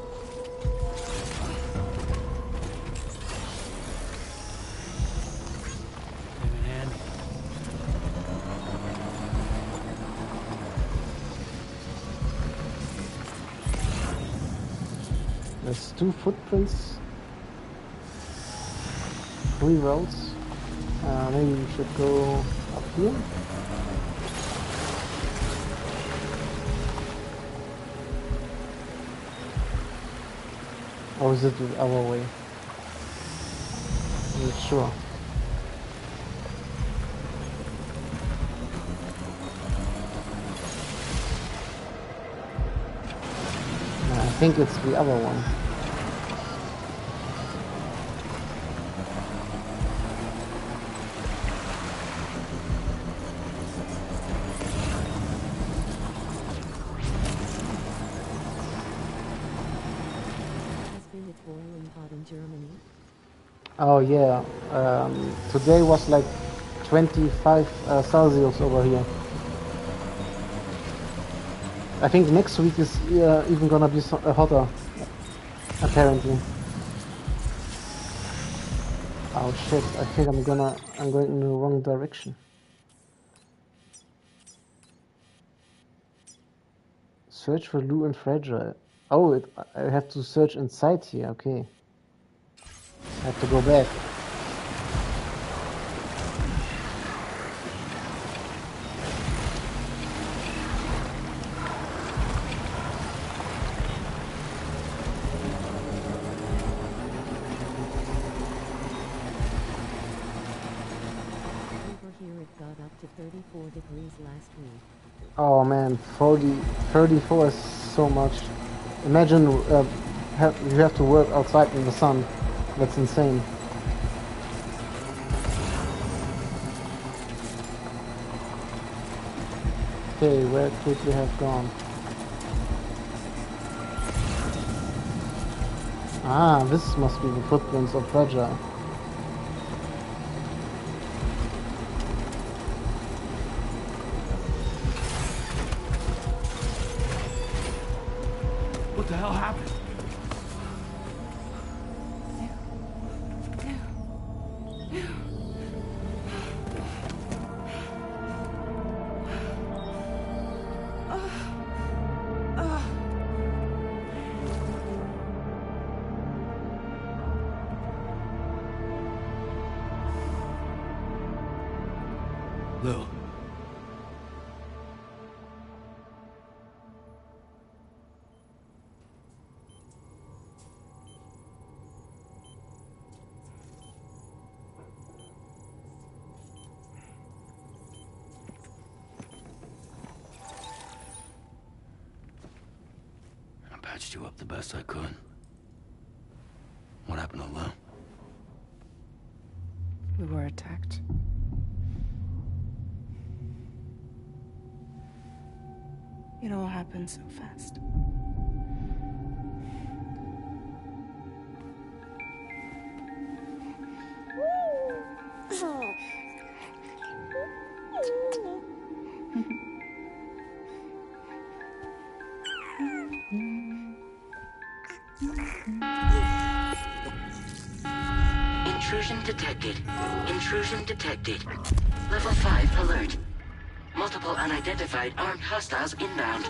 Give me a hand. There's 2 footprints. 3 roads. Maybe we should go up here. Or is it the other way? I'm not sure. I think it's the other one. boiling hot in Germany? Oh yeah, today was like 25 Celsius over here. I think next week is even gonna be hotter, apparently. Oh shit, I think I'm going in the wrong direction. Search for Lou and Fragile. Oh, I have to search inside here, okay. I have to go back. It got up to 34 degrees last week. Oh man, 34 is so much. Imagine you have to work outside in the sun. That's insane. Okay, where could we have gone? Ah, this must be the footprints of Fragile. What the hell happened? Lou. I patched you up the best I could. What happened to Lou? We were attacked. It all happened so fast. Intrusion detected. Intrusion detected. Level 5 alert. Multiple unidentified armed hostiles inbound.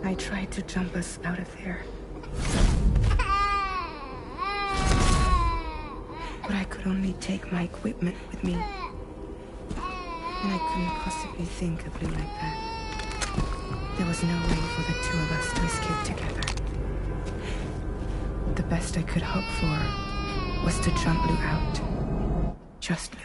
I tried to jump us out of there. But I could only take my equipment with me. And I couldn't possibly think of Lou like that. There was no way for the two of us to escape together. The best I could hope for was to jump Lou out. Just Lou.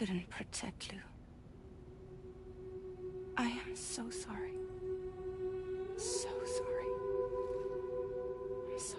couldn't protect Lou. I am so sorry. So sorry. I'm sorry.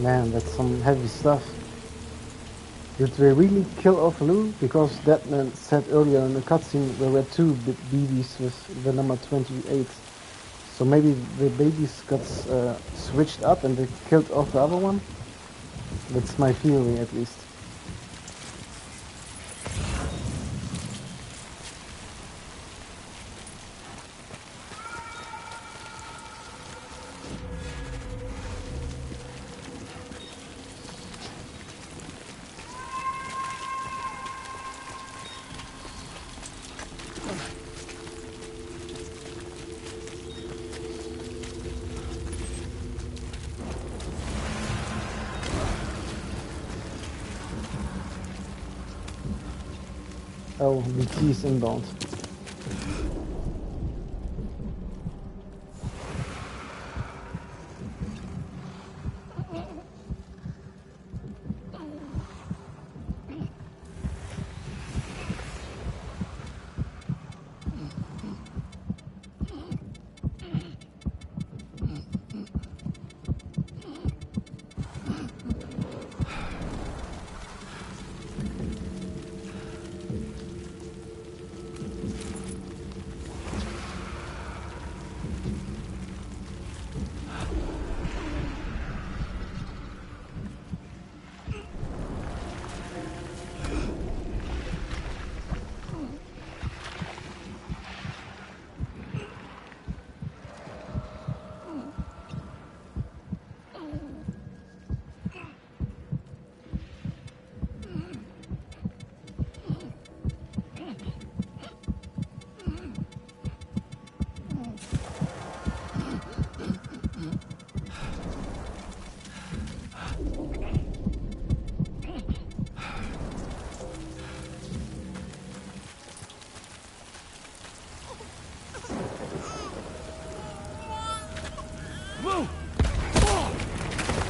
Man, that's some heavy stuff. Did they really kill off Lou? Because Deadman said earlier in the cutscene there were two BBs with the number 28. So maybe the babies got switched up and they killed off the other one? That's my theory at least. Oh, BT is inbound.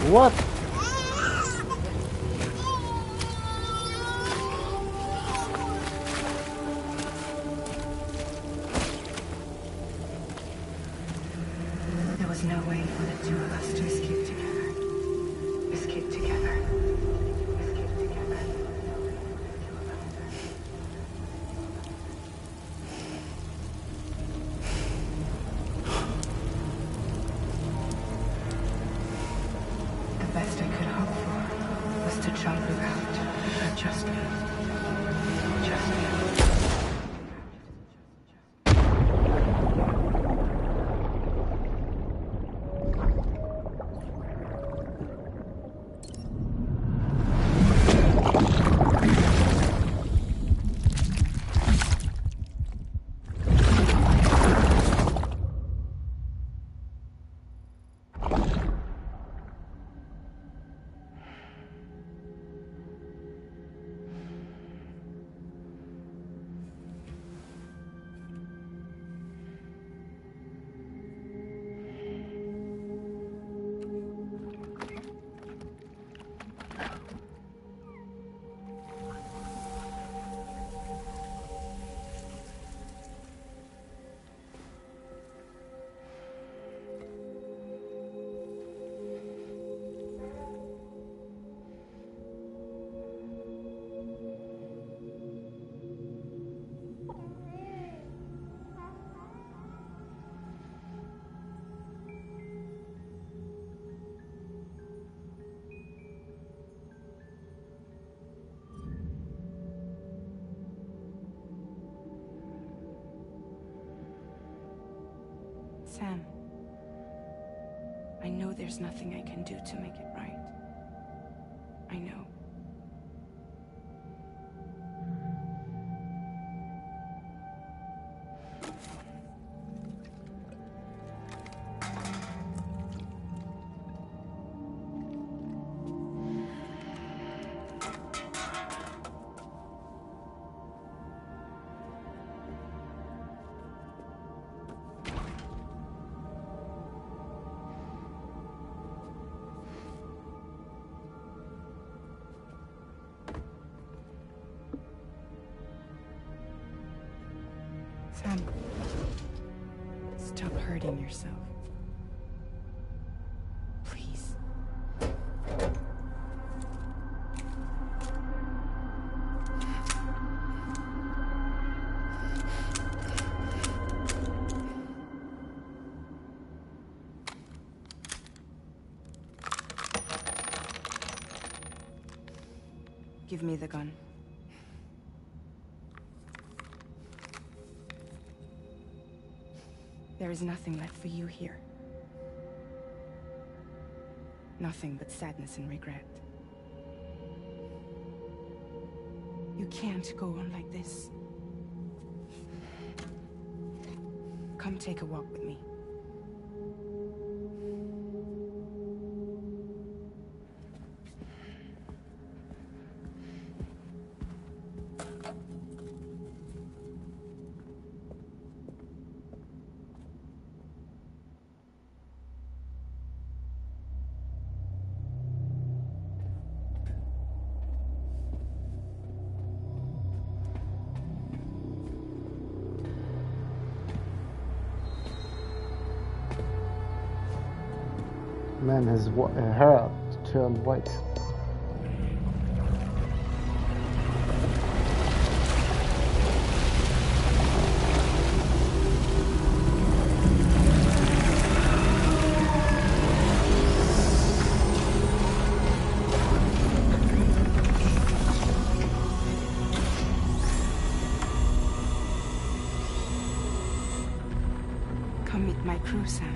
What? to jump you out. But just me. Just me. Sam, I know there's nothing I can do to make it right. I know. Sam, stop hurting yourself. Please. Give me the gun. There is nothing left for you here. Nothing but sadness and regret. You can't go on like this. Come take a walk with me. Man, his hair turned white. Come meet my crew, Sam.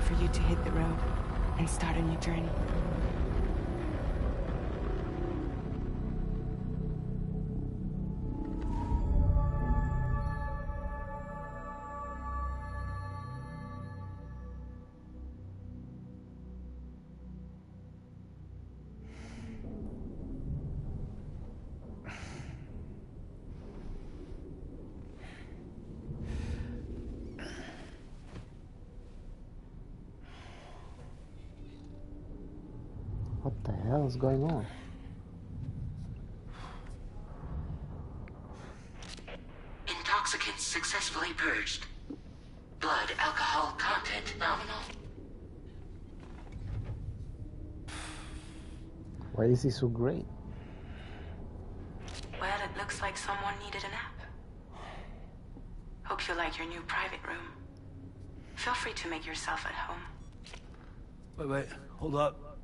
For you to hit the road and start a new journey. What the hell is going on? Intoxicants successfully purged. Blood alcohol content nominal. Why is he so great? Well, it looks like someone needed a nap. Hope you like your new private room. Feel free to make yourself at home. Wait, hold up.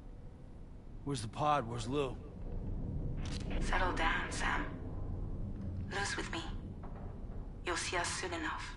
Where's the pod? Where's Lou? Settle down, Sam. Lou's with me. You'll see us soon enough.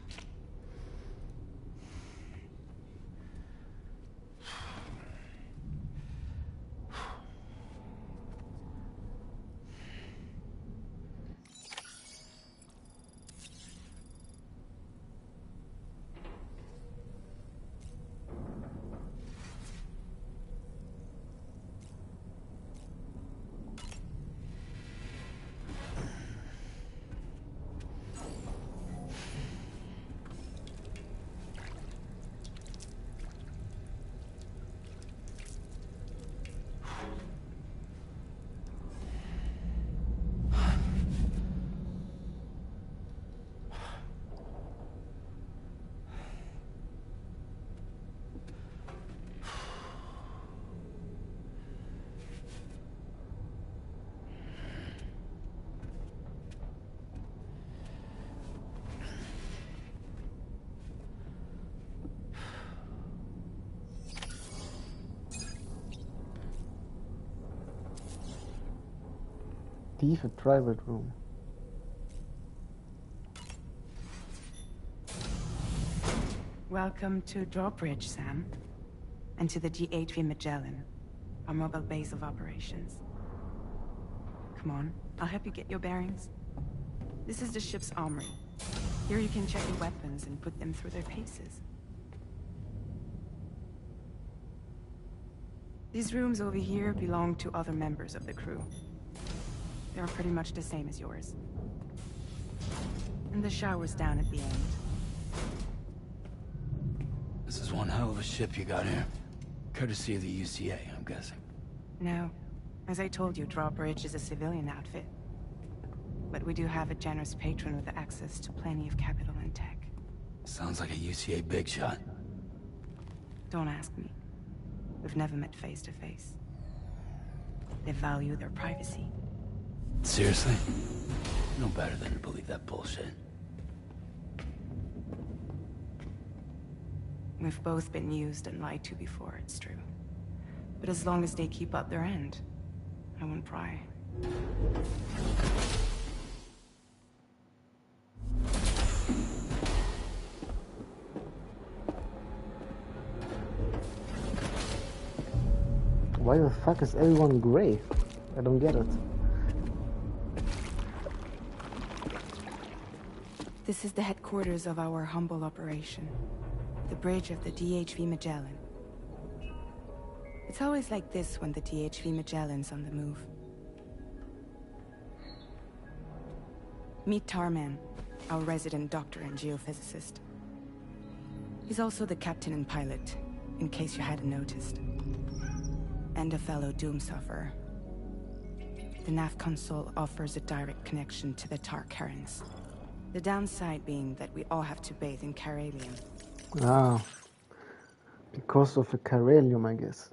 A private room. Welcome to Drawbridge, Sam. And to the GHV Magellan, our mobile base of operations. Come on, I'll help you get your bearings. This is the ship's armory. Here you can check your weapons and put them through their paces. These rooms over here belong to other members of the crew. They're pretty much the same as yours. And the shower's down at the end. This is one hell of a ship you got here. Courtesy of the UCA, I'm guessing. No. As I told you, Drawbridge is a civilian outfit. But we do have a generous patron with access to plenty of capital and tech. Sounds like a UCA big shot. Don't ask me. We've never met face to face. They value their privacy. Seriously? No better than to believe that bullshit. We've both been used and lied to before, it's true. But as long as they keep up their end, I won't pry. Why the fuck is everyone gray? I don't get it. This is the headquarters of our humble operation. The bridge of the DHV Magellan. It's always like this when the DHV Magellan's on the move. Meet Tarman, our resident doctor and geophysicist. He's also the captain and pilot, in case you hadn't noticed. And a fellow doom sufferer. The nav console offers a direct connection to the Tar currents. The downside being that we all have to bathe in Caralium. Ah, because of the Caralium, I guess.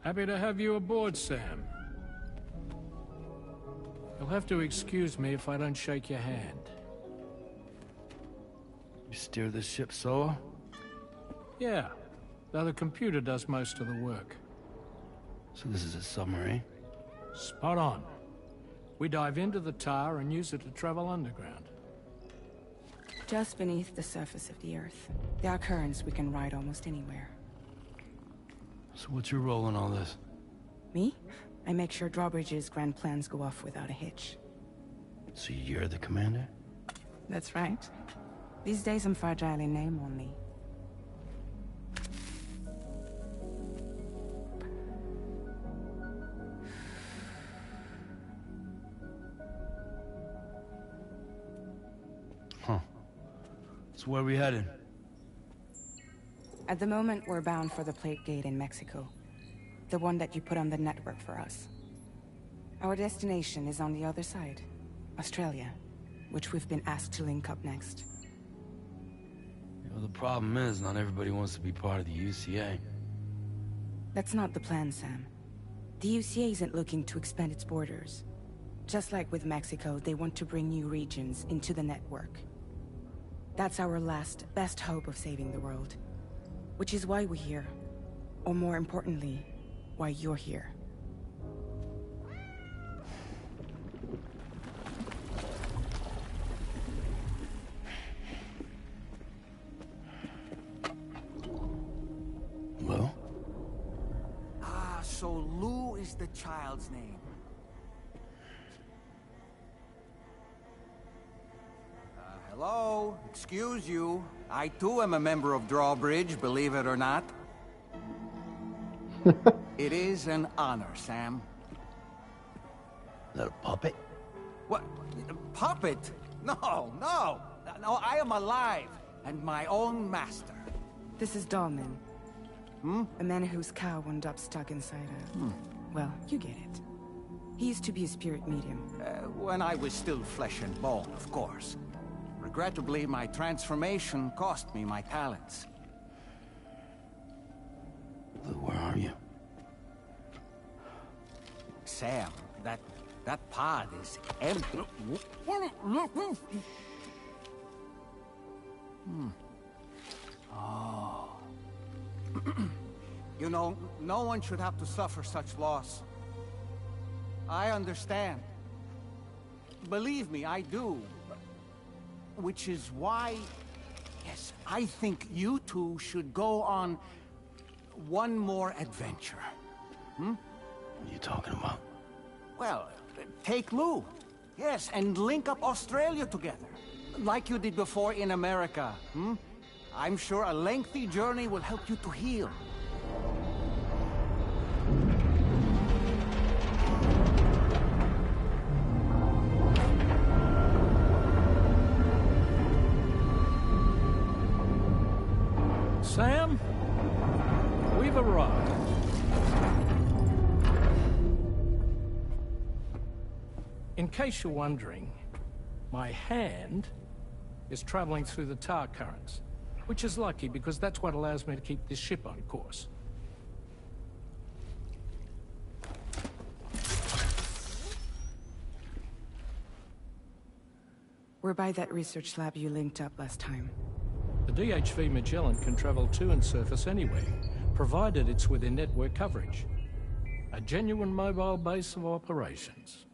Happy to have you aboard, Sam. You'll have to excuse me if I don't shake your hand. You steer this ship solo? Yeah, though the computer does most of the work. So this is a submarine? Spot on. We dive into the tar and use it to travel underground. Just beneath the surface of the Earth. There are currents we can ride almost anywhere. So what's your role in all this? Me? I make sure Drawbridge's grand plans go off without a hitch. So you're the commander? That's right. These days I'm fragile in name only. So where are we headed? At the moment, we're bound for the Plate Gate in Mexico. The one that you put on the network for us. Our destination is on the other side, Australia, which we've been asked to link up next. You know, the problem is, not everybody wants to be part of the UCA. That's not the plan, Sam. The UCA isn't looking to expand its borders. Just like with Mexico, they want to bring new regions into the network. That's our last, best hope of saving the world. Which is why we're here. Or more importantly, why you're here. Lou? Ah, so Lou is the child's name. Hello? Excuse you. I too am a member of Drawbridge, believe it or not. It is an honor, Sam. Is that a puppet? What? Puppet? No, no! No, I am alive, and my own master. This is Dahlman. A man whose cow wound up stuck inside a... Well, you get it. He used to be a spirit medium. When I was still flesh and bone, of course. Regrettably, my transformation cost me my talents. Lou, where are you? Sam, that pod is empty. Oh. You know, no one should have to suffer such loss. I understand. Believe me, I do. Which is why, yes, I think you two should go on one more adventure. What are you talking about? Well, take Lou. Yes, and link up Australia together. Like you did before in America. I'm sure a lengthy journey will help you to heal. Sam, we've arrived. In case you're wondering, my hand is traveling through the tar currents, which is lucky because that's what allows me to keep this ship on course. We're by that research lab you linked up last time. The DHV Magellan can travel to and surface anywhere, provided it's within network coverage. A genuine mobile base of operations.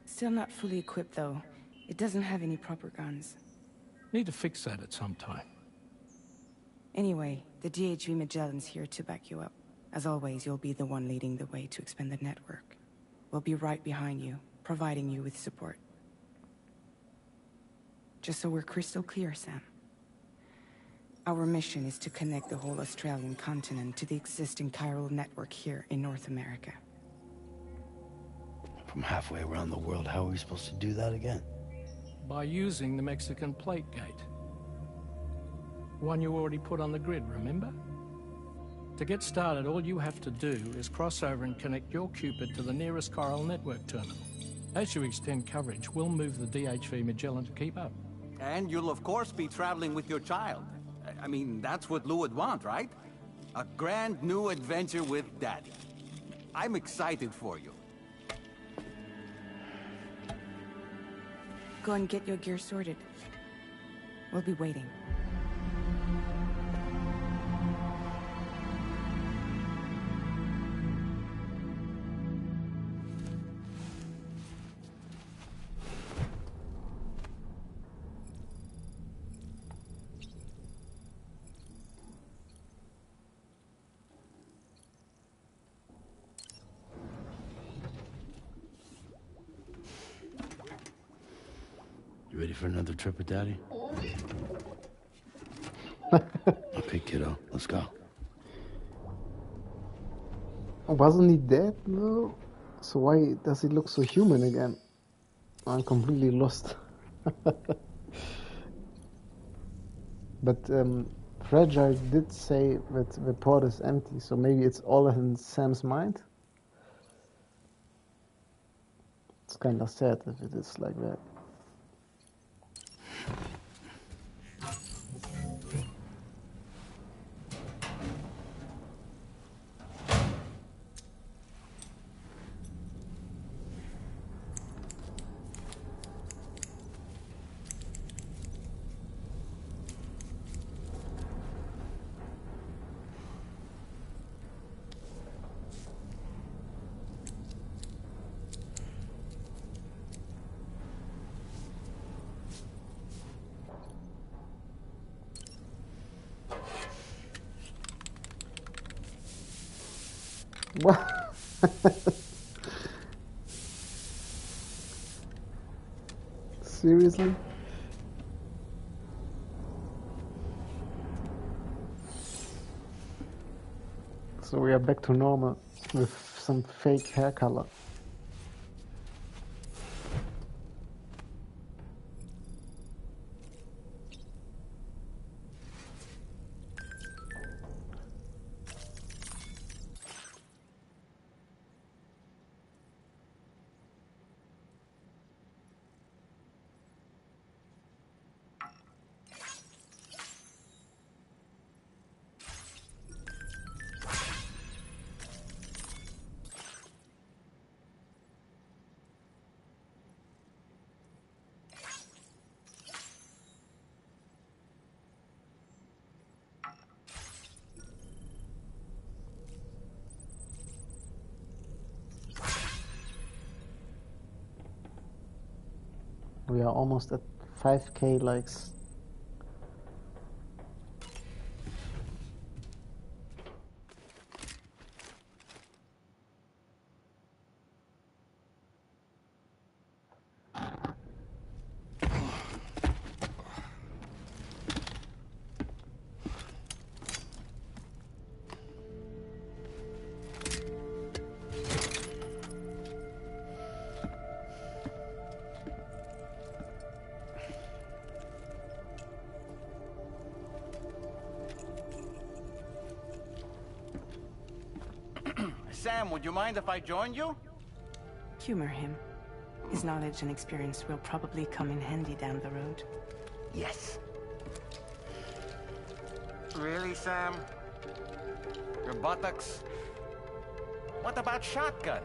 Still not fully equipped, though. It doesn't have any proper guns. Need to fix that at some time. Anyway, the DHV Magellan's here to back you up. As always, you'll be the one leading the way to expand the network. We'll be right behind you, providing you with support. Just so we're crystal clear, Sam. Our mission is to connect the whole Australian continent to the existing chiral network here in North America. From halfway around the world, how are we supposed to do that again? By using the Mexican Plate Gate. One you already put on the grid, remember? To get started, all you have to do is cross over and connect your Cupid to the nearest chiral network terminal. As you extend coverage, we'll move the DHV Magellan to keep up. And you'll of course be traveling with your child. I mean, that's what Lou would want, right? A grand new adventure with Daddy. I'm excited for you. Go and get your gear sorted. We'll be waiting. You ready for another trip with Daddy? Okay, kiddo, let's go. Wasn't he dead? No. So why does he look so human again? I'm completely lost. But Fragile did say that the port is empty, so maybe it's all in Sam's mind. It's kind of sad if it is like that. What? Seriously? So we are back to normal with some fake hair color. We are almost at 5K likes. Sam, would you mind if I joined you? Humor him. His knowledge and experience will probably come in handy down the road. Yes. Really, Sam? Your buttocks? What about shotgun?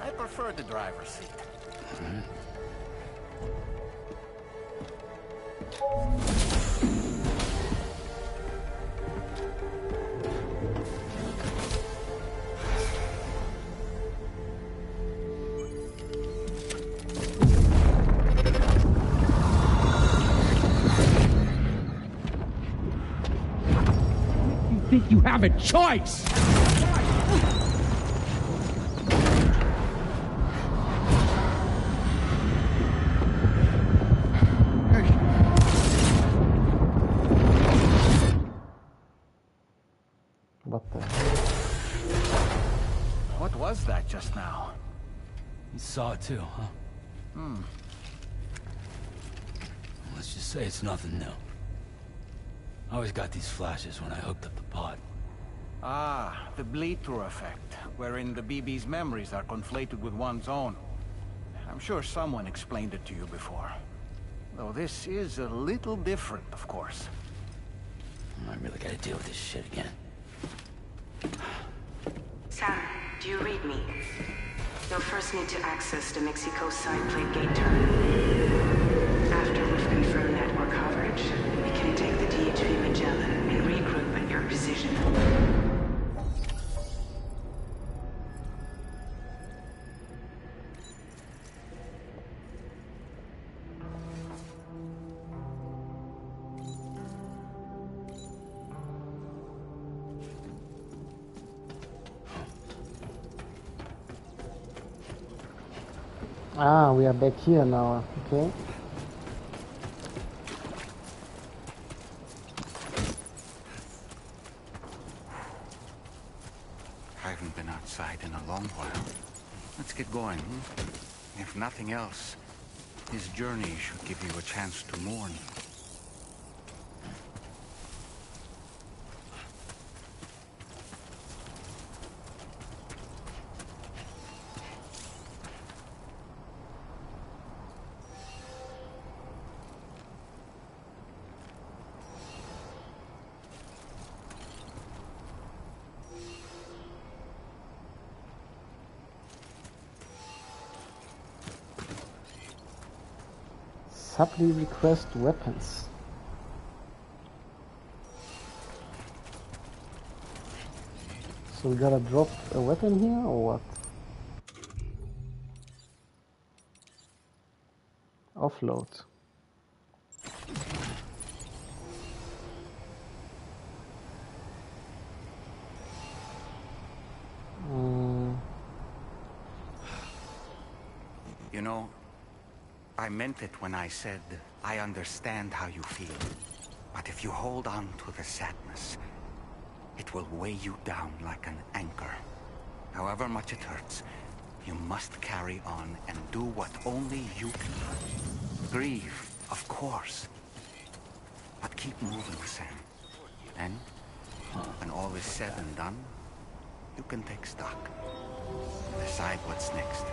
I prefer the driver's seat. Think you have a choice? What the? What was that just now? You saw it too, huh? Let's just say it's nothing new. I always got these flashes when I hooked up the pod. Ah, the bleed-through effect, wherein the BB's memories are conflated with one's own. I'm sure someone explained it to you before. Though this is a little different, of course. I really gotta deal with this shit again. Sam, do you read me? You'll first need to access the Mexico side plate gate terminal. After we've confirmed network coverage, we can take the DHV Magellan and regroup at your position. Ah, we are back here now, okay. I haven't been outside in a long while. Let's get going, If nothing else, this journey should give you a chance to mourn. Supply request weapons. So we gotta drop a weapon here or what? Offload. You know, I meant it when I said I understand how you feel. But if you hold on to the sadness, it will weigh you down like an anchor. However much it hurts, you must carry on and do what only you can do. Grieve, of course. But keep moving, Sam. And when all is said and done, you can take stock. Decide what's next.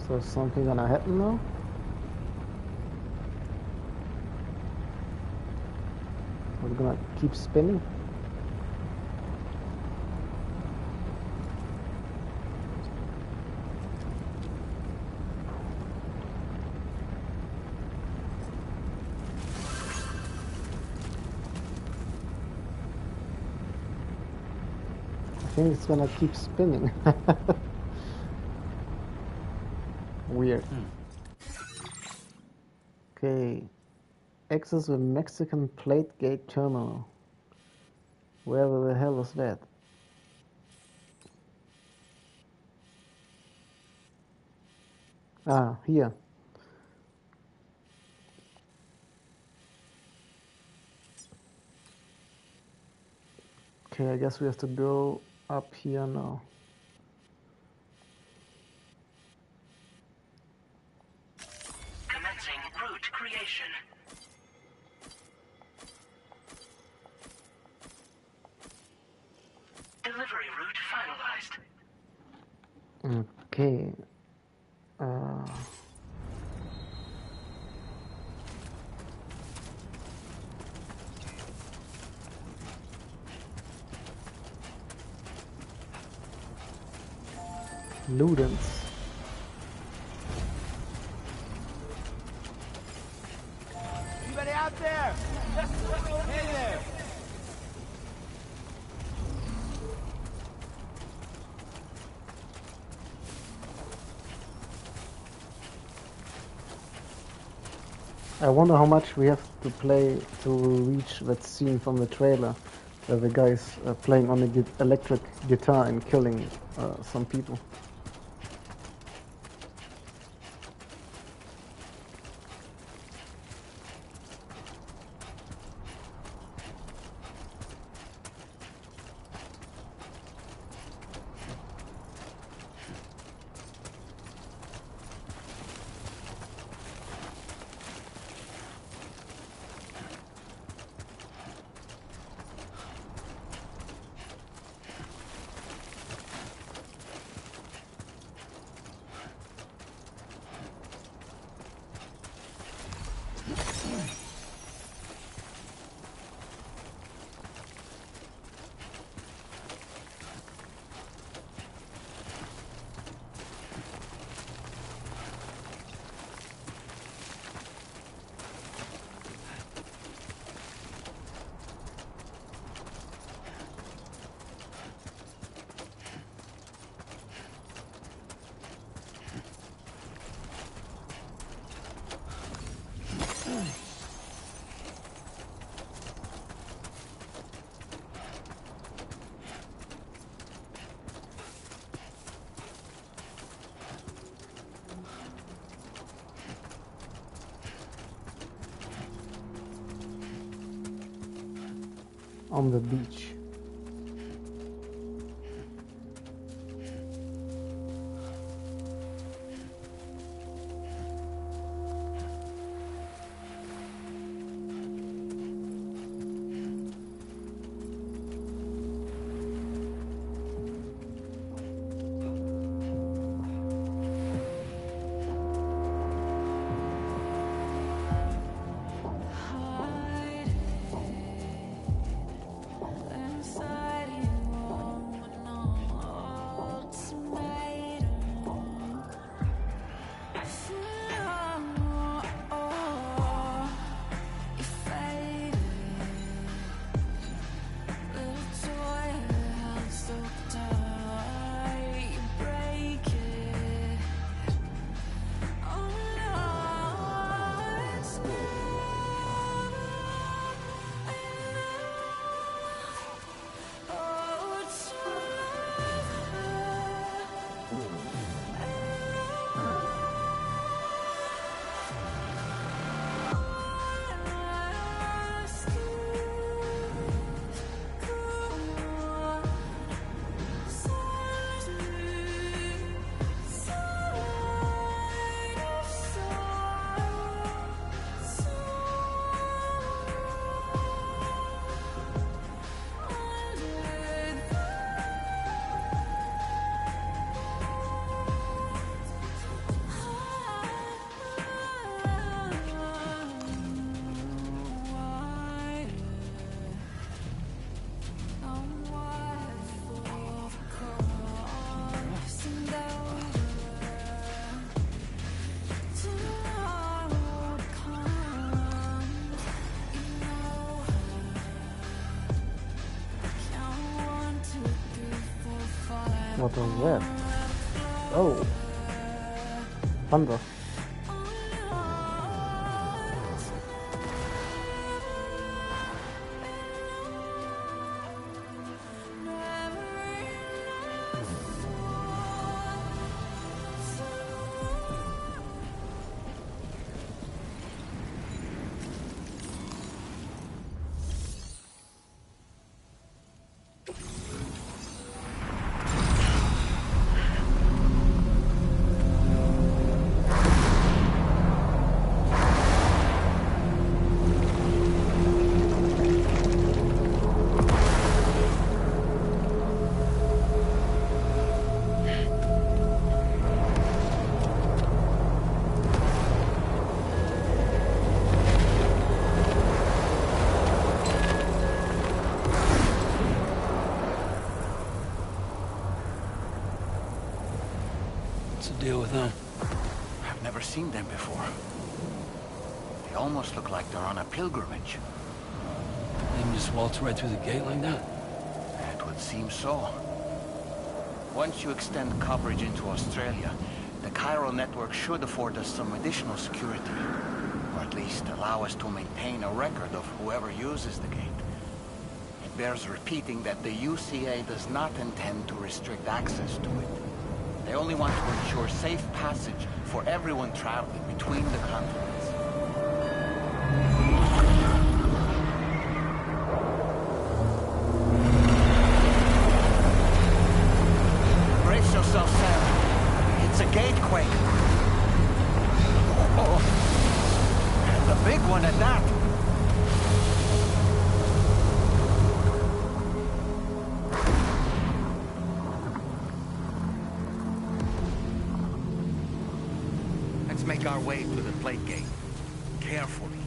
So is something gonna happen now? We're gonna keep spinning. I think it's gonna keep spinning. Weird. Okay. Access the Mexican Plate Gate Terminal. Where the hell was that? Ah, here. Okay, I guess we have to go up here now. Commencing route creation. Delivery route finalized. Okay. Ludens. Anybody out there? Hey there! I wonder how much we have to play to reach that scene from the trailer where the guy's playing on the electric guitar and killing some people. on the beach. What was that? Oh, thunder. Deal with them. I've never seen them before. They almost look like they're on a pilgrimage. They can just waltz right through the gate like that? It would seem so. Once you extend coverage into Australia, the Chiral network should afford us some additional security. Or at least allow us to maintain a record of whoever uses the gate. It bears repeating that the UCA does not intend to restrict access to it. They only want to ensure safe passage for everyone traveling between the continents. Brace yourself, Sam. It's a gatequake. Oh, and a big one at that. Make our way to the plate gate. Carefully.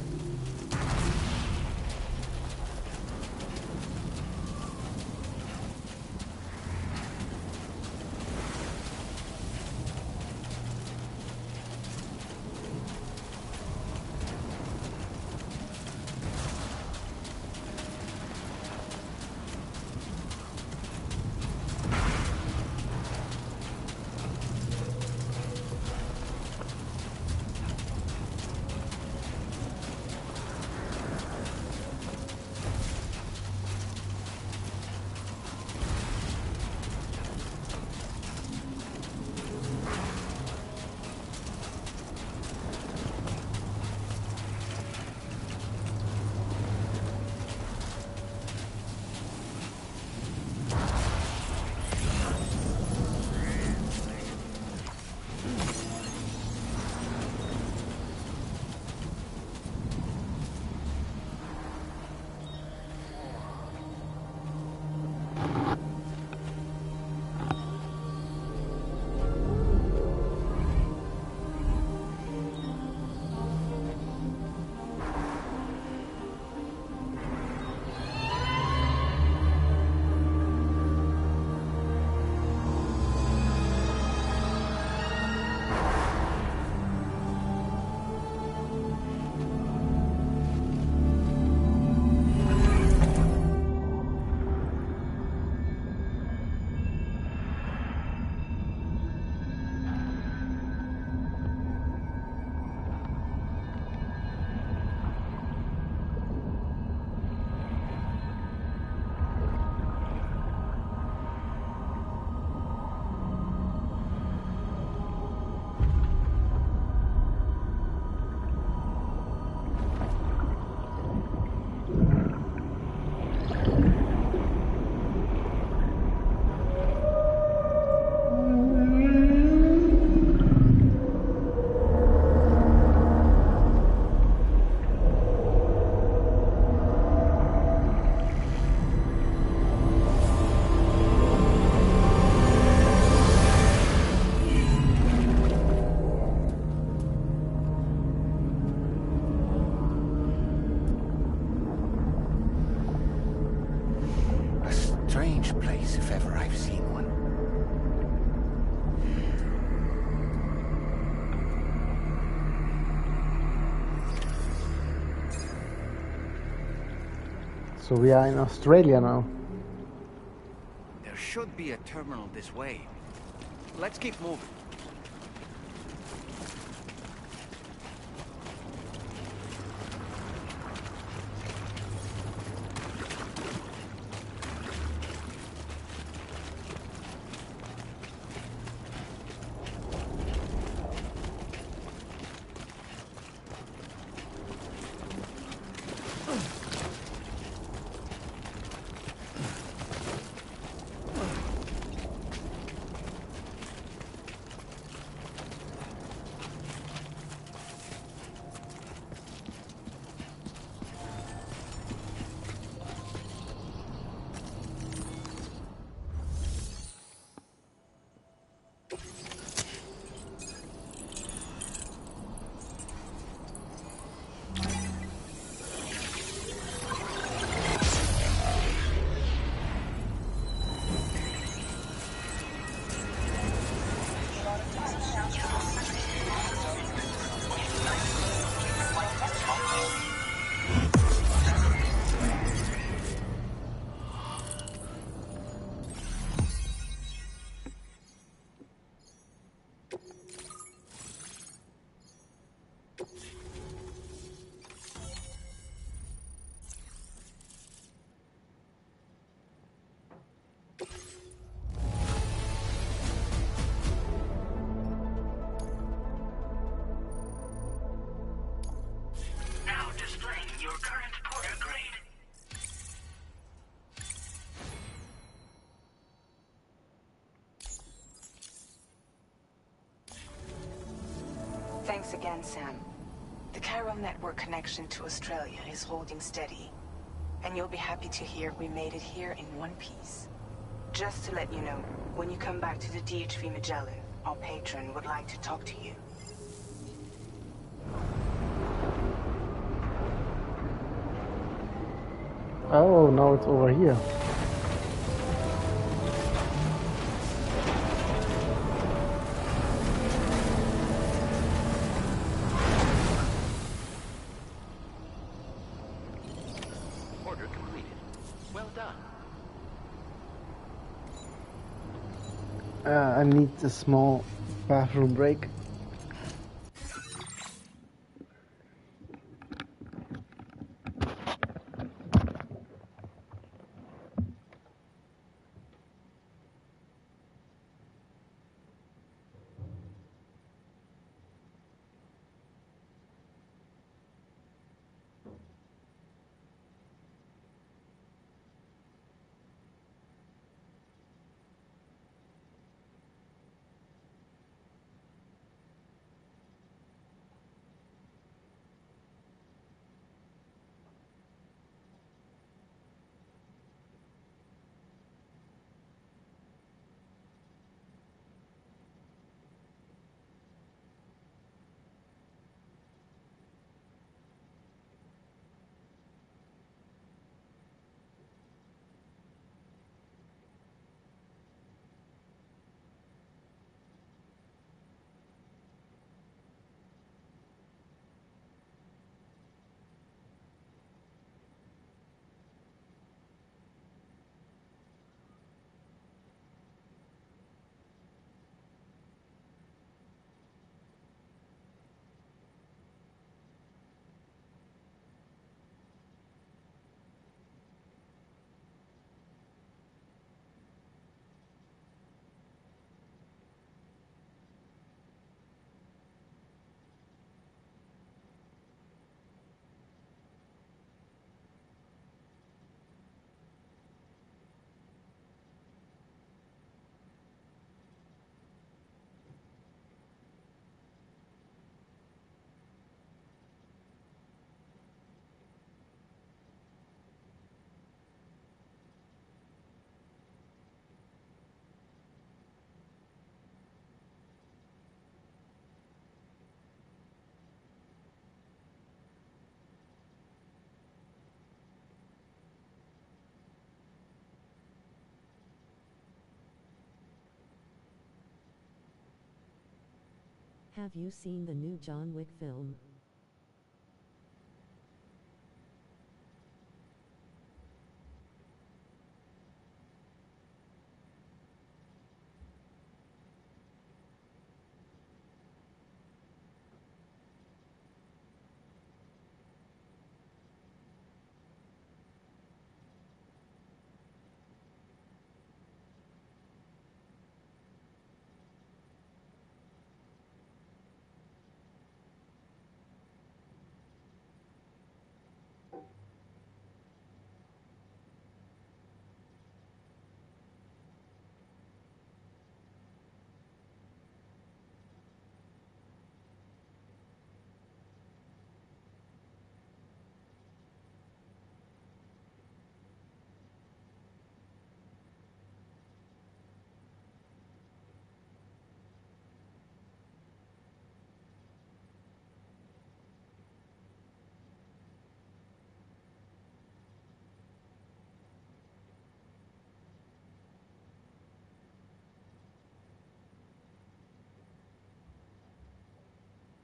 place if ever I've seen one. So we are in Australia now. There should be a terminal this way. Let's keep moving. Now displaying your current porter grade. Thanks again, Sam. The chiral network connection to Australia is holding steady. And you'll be happy to hear we made it here in one piece. Just to let you know, when you come back to the DHV Magellan, our patron would like to talk to you. Oh, now it's over here. Order completed. Well done. I need a small bathroom break. Have you seen the new John Wick film?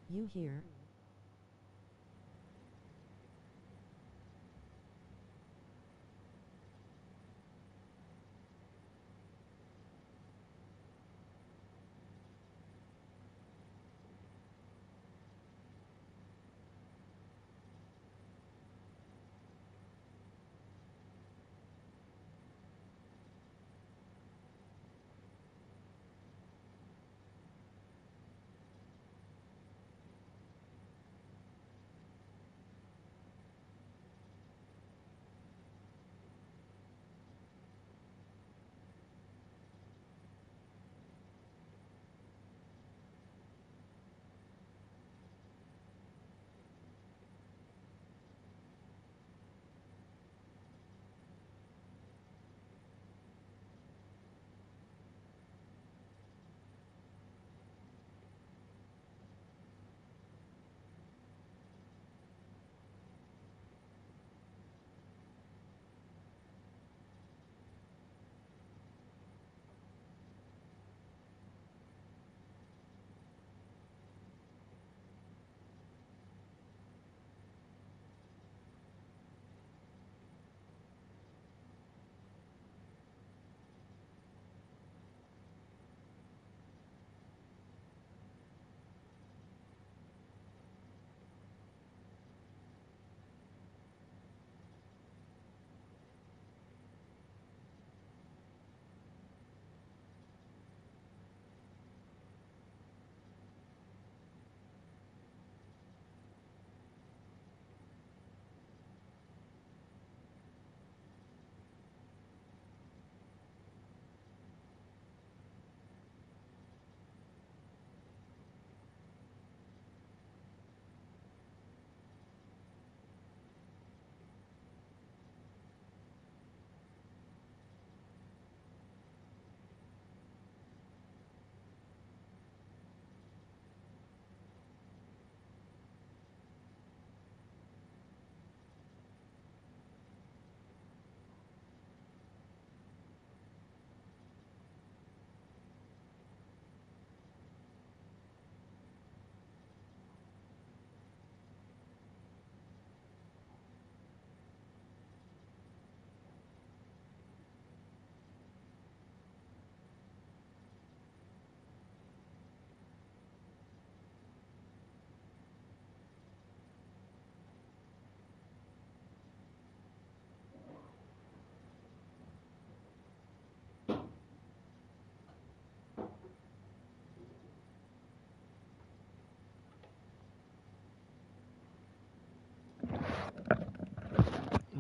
You here?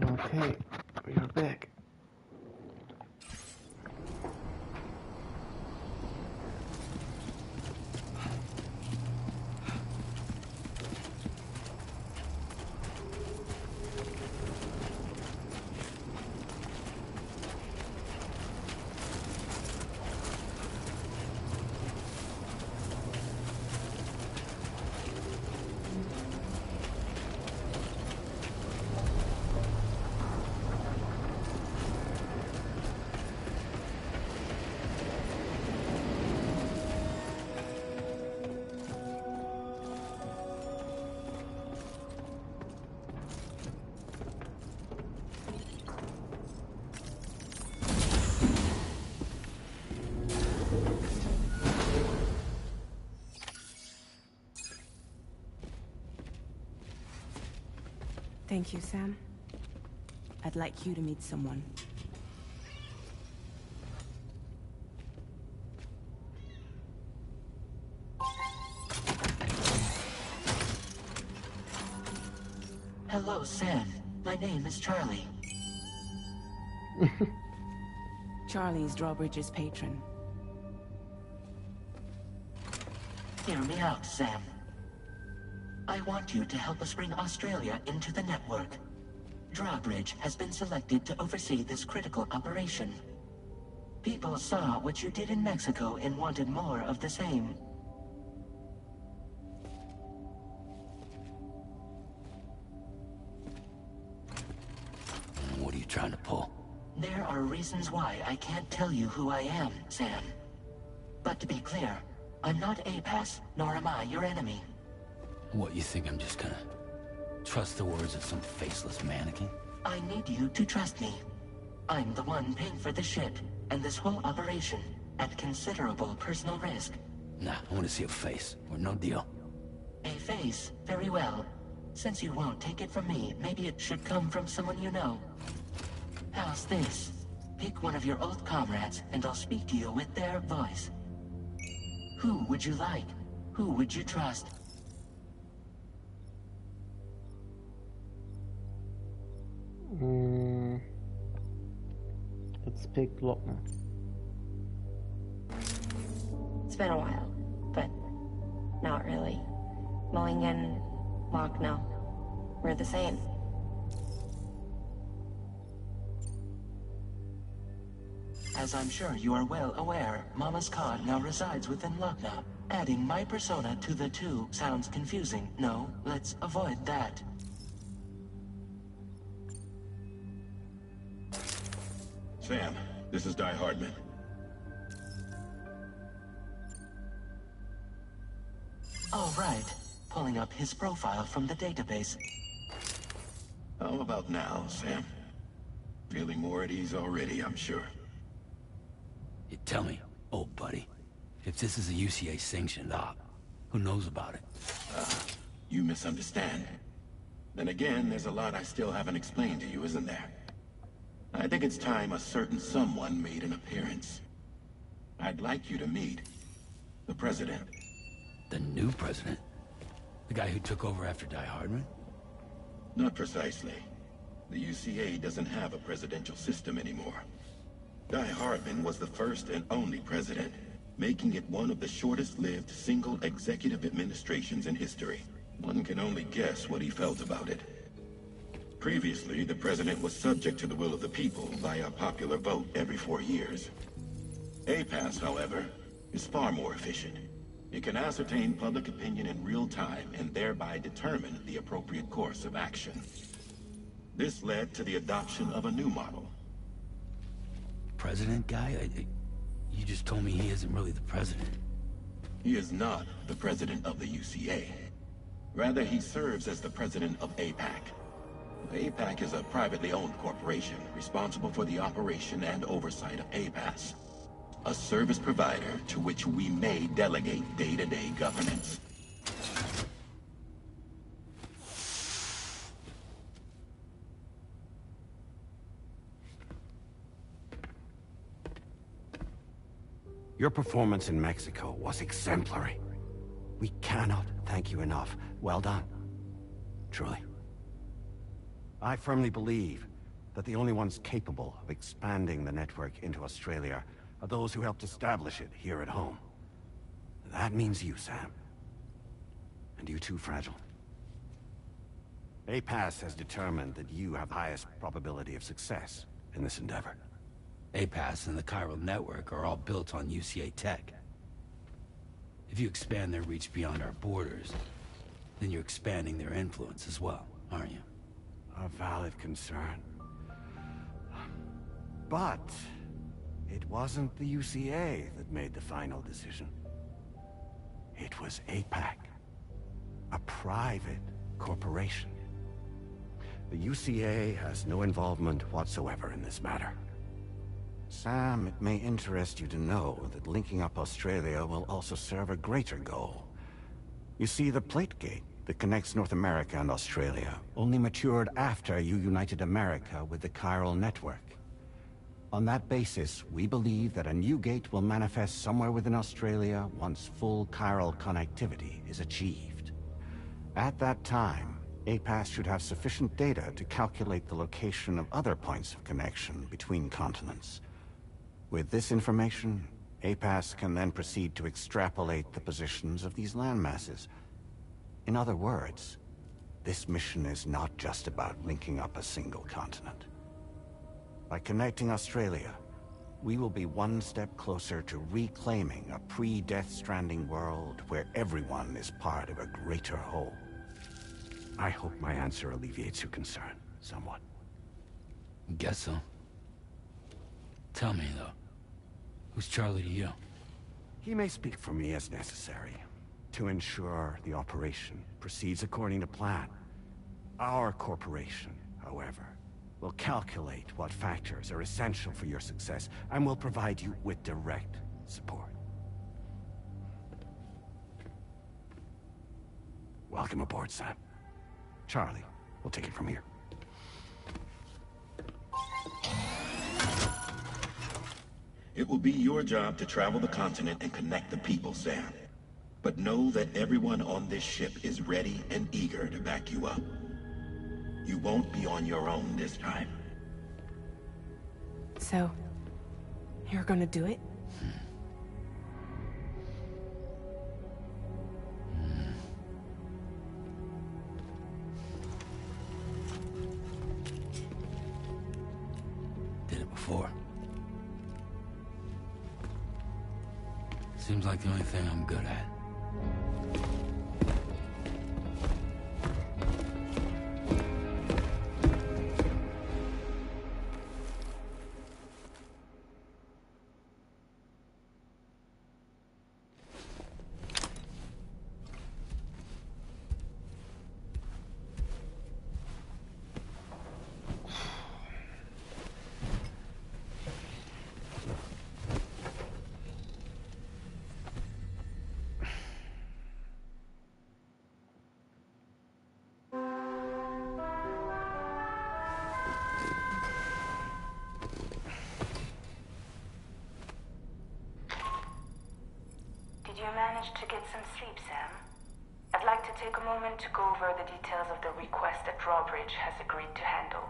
Okay, we are back. Thank you, Sam. I'd like you to meet someone. Hello, Sam. My name is Charlie. Charlie's Drawbridge's patron. Hear me out, Sam. I want you to help us bring Australia into the network. Drawbridge has been selected to oversee this critical operation. People saw what you did in Mexico and wanted more of the same. What are you trying to pull? There are reasons why I can't tell you who I am, Sam. But to be clear, I'm not APAS, nor am I your enemy. What, you think I'm just gonna trust the words of some faceless mannequin? I need you to trust me. I'm the one paying for the ship, and this whole operation, at considerable personal risk. Nah, I want to see a face, or no deal. A face? Very well. Since you won't take it from me, maybe it should come from someone you know. How's this? Pick one of your old comrades, and I'll speak to you with their voice. Who would you like? Who would you trust? Let's pick Lochner. It's been a while, but not really. Mulligan, Locke, no. We're the same. As I'm sure you are well aware, Mama's Cod now resides within Lochna. Adding my persona to the two sounds confusing. No, let's avoid that. Sam, this is Di Hardman. All right. Pulling up his profile from the database. How about now, Sam? Feeling more at ease already, I'm sure. You tell me, old buddy, if this is a UCA-sanctioned op, who knows about it? You misunderstand. Then again, there's a lot I still haven't explained to you, isn't there? I think it's time a certain someone made an appearance. I'd like you to meet the President. The new president? The guy who took over after Di Hardman? Not precisely. The UCA doesn't have a presidential system anymore. Di Hardman was the first and only president, making it one of the shortest-lived single executive administrations in history. One can only guess what he felt about it. Previously, the president was subject to the will of the people via popular vote every 4 years. APAS, however, is far more efficient. It can ascertain public opinion in real time and thereby determine the appropriate course of action. This led to the adoption of a new model. President guy? You just told me he isn't really the president. He is not the president of the UCA. Rather, he serves as the president of APAC. APAC is a privately owned corporation responsible for the operation and oversight of APAS, a service provider to which we may delegate day-to-day governance. Your performance in Mexico was exemplary. We cannot thank you enough. Well done. Truly. I firmly believe that the only ones capable of expanding the network into Australia are those who helped establish it here at home. That means you, Sam. And you too, Fragile. APAS has determined that you have the highest probability of success in this endeavor. APAS and the chiral network are all built on UCA tech. If you expand their reach beyond our borders, then you're expanding their influence as well, aren't you? A valid concern. But it wasn't the UCA that made the final decision. It was APAC, a private corporation. The UCA has no involvement whatsoever in this matter. Sam, it may interest you to know that linking up Australia will also serve a greater goal. You see, the Plate Gate that connects North America and Australia only matured after you united America with the chiral network. On that basis, we believe that a new gate will manifest somewhere within Australia once full chiral connectivity is achieved. At that time, APAS should have sufficient data to calculate the location of other points of connection between continents. With this information, APAS can then proceed to extrapolate the positions of these landmasses. In other words, this mission is not just about linking up a single continent. By connecting Australia, we will be one step closer to reclaiming a pre-Death Stranding world where everyone is part of a greater whole. I hope my answer alleviates your concern somewhat. Guess so. Tell me, though, who's Charlie to you? He may speak for me as necessary, to ensure the operation proceeds according to plan. Our corporation, however, will calculate what factors are essential for your success and will provide you with direct support. Welcome aboard, Sam. Charlie, we'll take it from here. It will be your job to travel the continent and connect the people, Sam. But know that everyone on this ship is ready and eager to back you up. You won't be on your own this time. So, you're gonna do it? Did it before. Seems like the only thing I'm good at. Did you manage to get some sleep, Sam? I'd like to take a moment to go over the details of the request that Drawbridge has agreed to handle.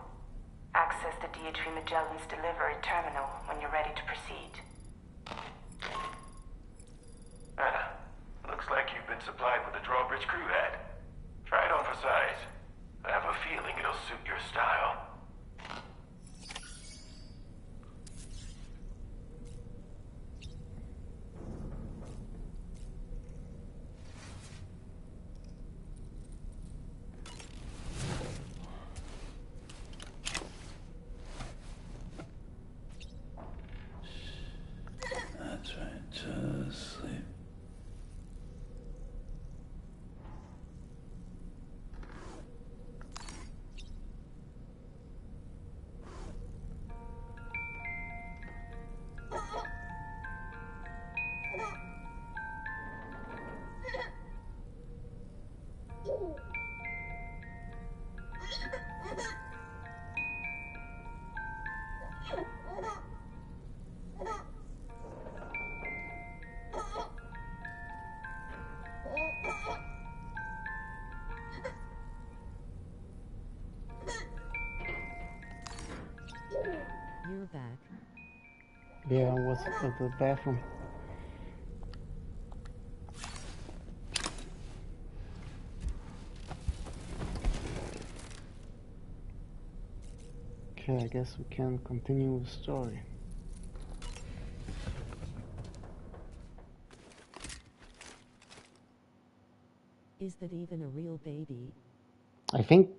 Access the DH3 Magellan's delivery terminal when you're ready to proceed. Looks like you've been supplied with the Drawbridge crew hat. Try it on for size. I have a feeling it'll suit your style. That's right, just sleep. You're back. Yeah, I was at the bathroom. Okay, I guess we can continue the story. Is that even a real baby? I think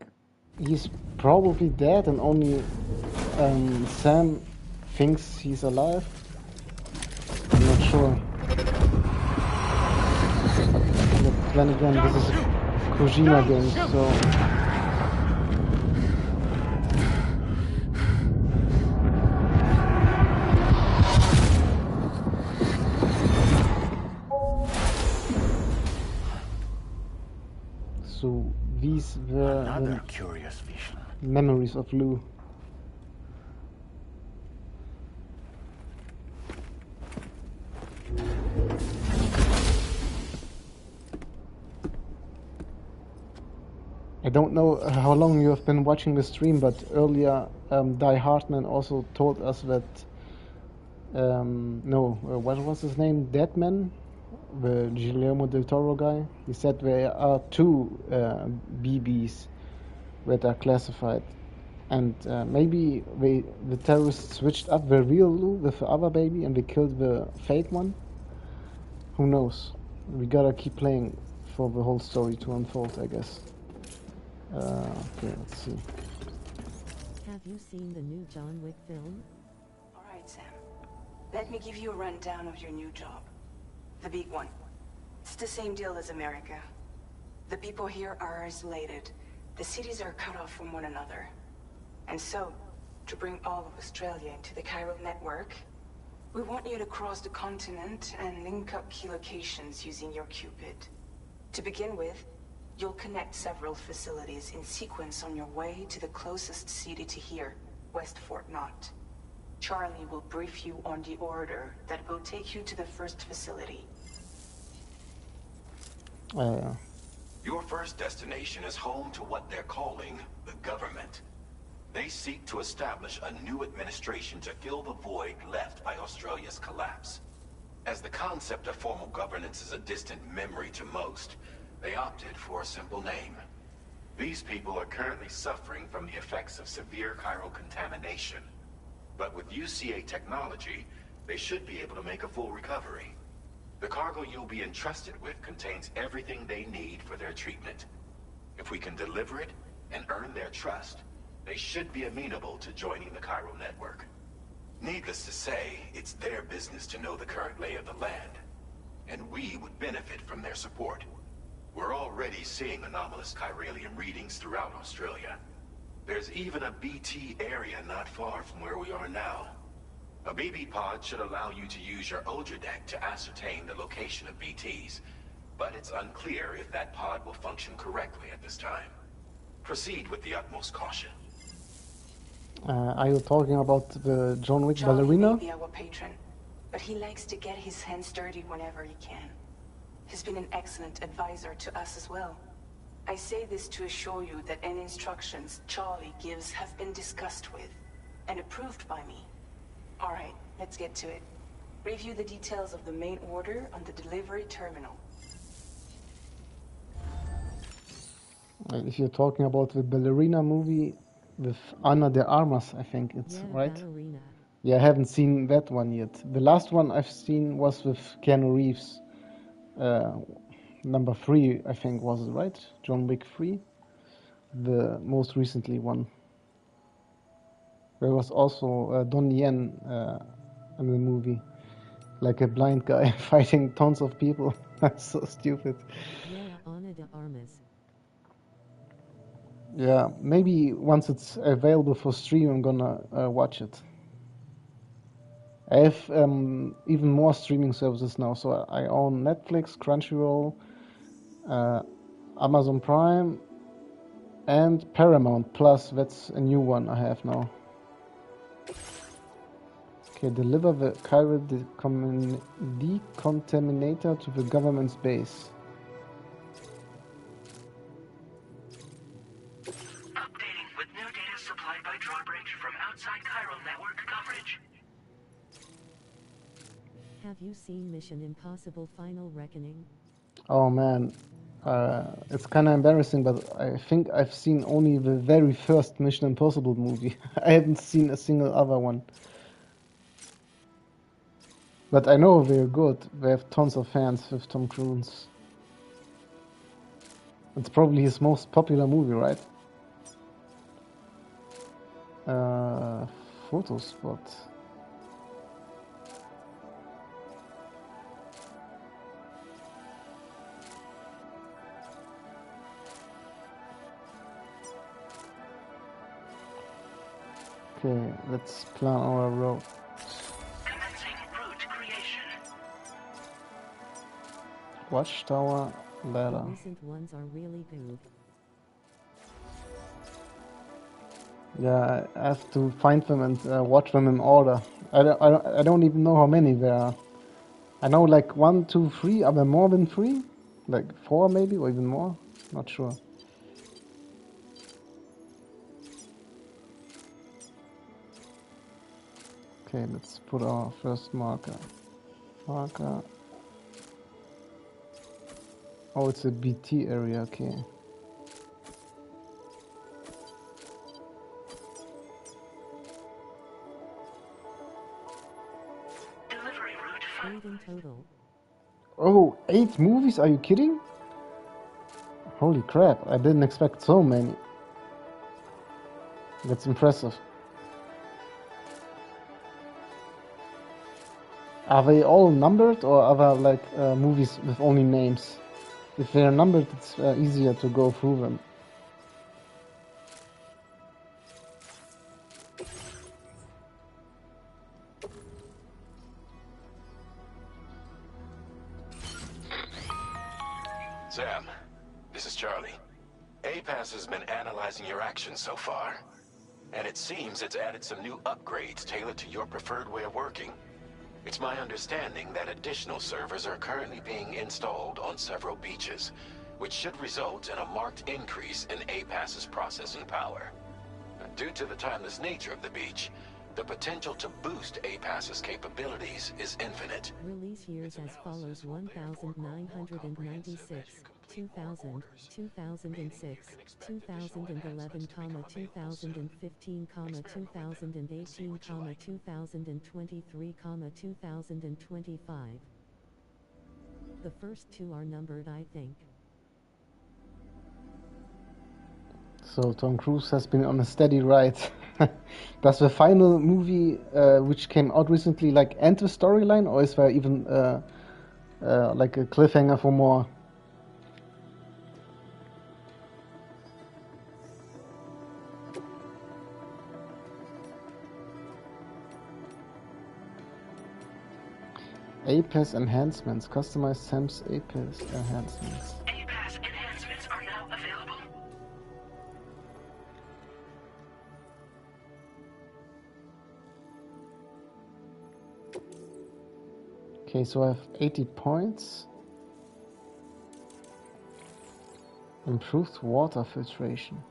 he's probably dead and only Sam thinks he's alive. I'm not sure. But then again, this is a Kojima game, so... So Glorious vision. Memories of Lou. I don't know how long you have been watching the stream, but earlier Die Hartman also told us that what was his name? Deadman, the Guillermo del Toro guy. He said there are two BBs that are classified, and maybe the terrorists switched up the real Lou with the other baby and they killed the fake one. Who knows? We gotta keep playing for the whole story to unfold, I guess. Okay, let's see. Have you seen the new John Wick film? All right, Sam. Let me give you a rundown of your new job. The big one. It's the same deal as America. The people here are isolated. The cities are cut off from one another. And so, to bring all of Australia into the chiral network, we want you to cross the continent and link up key locations using your Cupid. To begin with, you'll connect several facilities in sequence on your way to the closest city to here, West Fort Knott. Charlie will brief you on the order that will take you to the first facility. Your first destination is home to what they're calling the government. They seek to establish a new administration to fill the void left by Australia's collapse. As the concept of formal governance is a distant memory to most, they opted for a simple name. These people are currently suffering from the effects of severe chiral contamination. But with UCA technology, they should be able to make a full recovery. The cargo you'll be entrusted with contains everything they need for their treatment. If we can deliver it and earn their trust, they should be amenable to joining the chiral network. Needless to say, it's their business to know the current lay of the land, and we would benefit from their support. We're already seeing anomalous chiralium readings throughout Australia. There's even a BT area not far from where we are now. A BB pod should allow you to use your Ultradeck to ascertain the location of BTs, but it's unclear if that pod will function correctly at this time. Proceed with the utmost caution. Are you talking about the John Wick Charlie ballerina? may be our patron, but he likes to get his hands dirty whenever he can. He's been an excellent advisor to us as well. I say this to assure you that any instructions Charlie gives have been discussed with and approved by me. All right, let's get to it. Review the details of the main order on the delivery terminal. If you're talking about the ballerina movie with Ana de Armas, I think it's right. Ballerina. Yeah, I haven't seen that one yet. The last one I've seen was with Keanu Reeves. Number 3, I think, was it, right? John Wick 3, the most recently one. There was also Don Yen in the movie, like a blind guy fighting tons of people. That's so stupid. Yeah, Ana de Armas. Yeah, maybe once it's available for stream, I'm gonna watch it. I have even more streaming services now, so I own Netflix, Crunchyroll, Amazon Prime, and Paramount Plus. That's a new one I have now. Okay, deliver the chiral decontaminator to the government's base. Updating with new data supplied by Drawbridge from outside chiral network coverage. Have you seen Mission Impossible Final Reckoning? Oh man, it's kind of embarrassing, but I think I've seen only the very first Mission Impossible movie. I haven't seen a single other one. But I know they're good. They have tons of fans with Tom Cruise. It's probably his most popular movie, right? Photo spot. Okay, let's plan our route. Commencing route creation. Watchtower, ladder. The recent ones are really good. Yeah, I have to find them and watch them in order. I don't even know how many there are. I know like 1, 2, 3. Are there more than 3? Like 4 maybe, or even more? Not sure. Okay, let's put our first marker. Marker. Oh, it's a BT area, okay. Delivery route 8 in total. Oh, 8 movies? Are you kidding? Holy crap, I didn't expect so many. That's impressive. Are they all numbered, or are there like movies with only names? If they are numbered, it's easier to go through them. Sam, this is Charlie. APAS has been analyzing your actions so far, and it seems it's added some new upgrades tailored to your preferred way of working. It's my understanding that additional servers are currently being installed on several beaches, which should result in a marked increase in APAS's processing power. Due to the timeless nature of the beach, the potential to boost APAS's capabilities is infinite. Release years as follows: 1996, 2000, 2006, 2011, 2015, 2018, 2023, 2025. The first 2 are numbered, I think. So Tom Cruise has been on a steady ride. Does the final movie, which came out recently, like end the storyline, or is there even like a cliffhanger for more? APAS enhancements. Customize Sam's APAS enhancements. APAS enhancements are now available. Okay, so I have 80 points. Improved water filtration.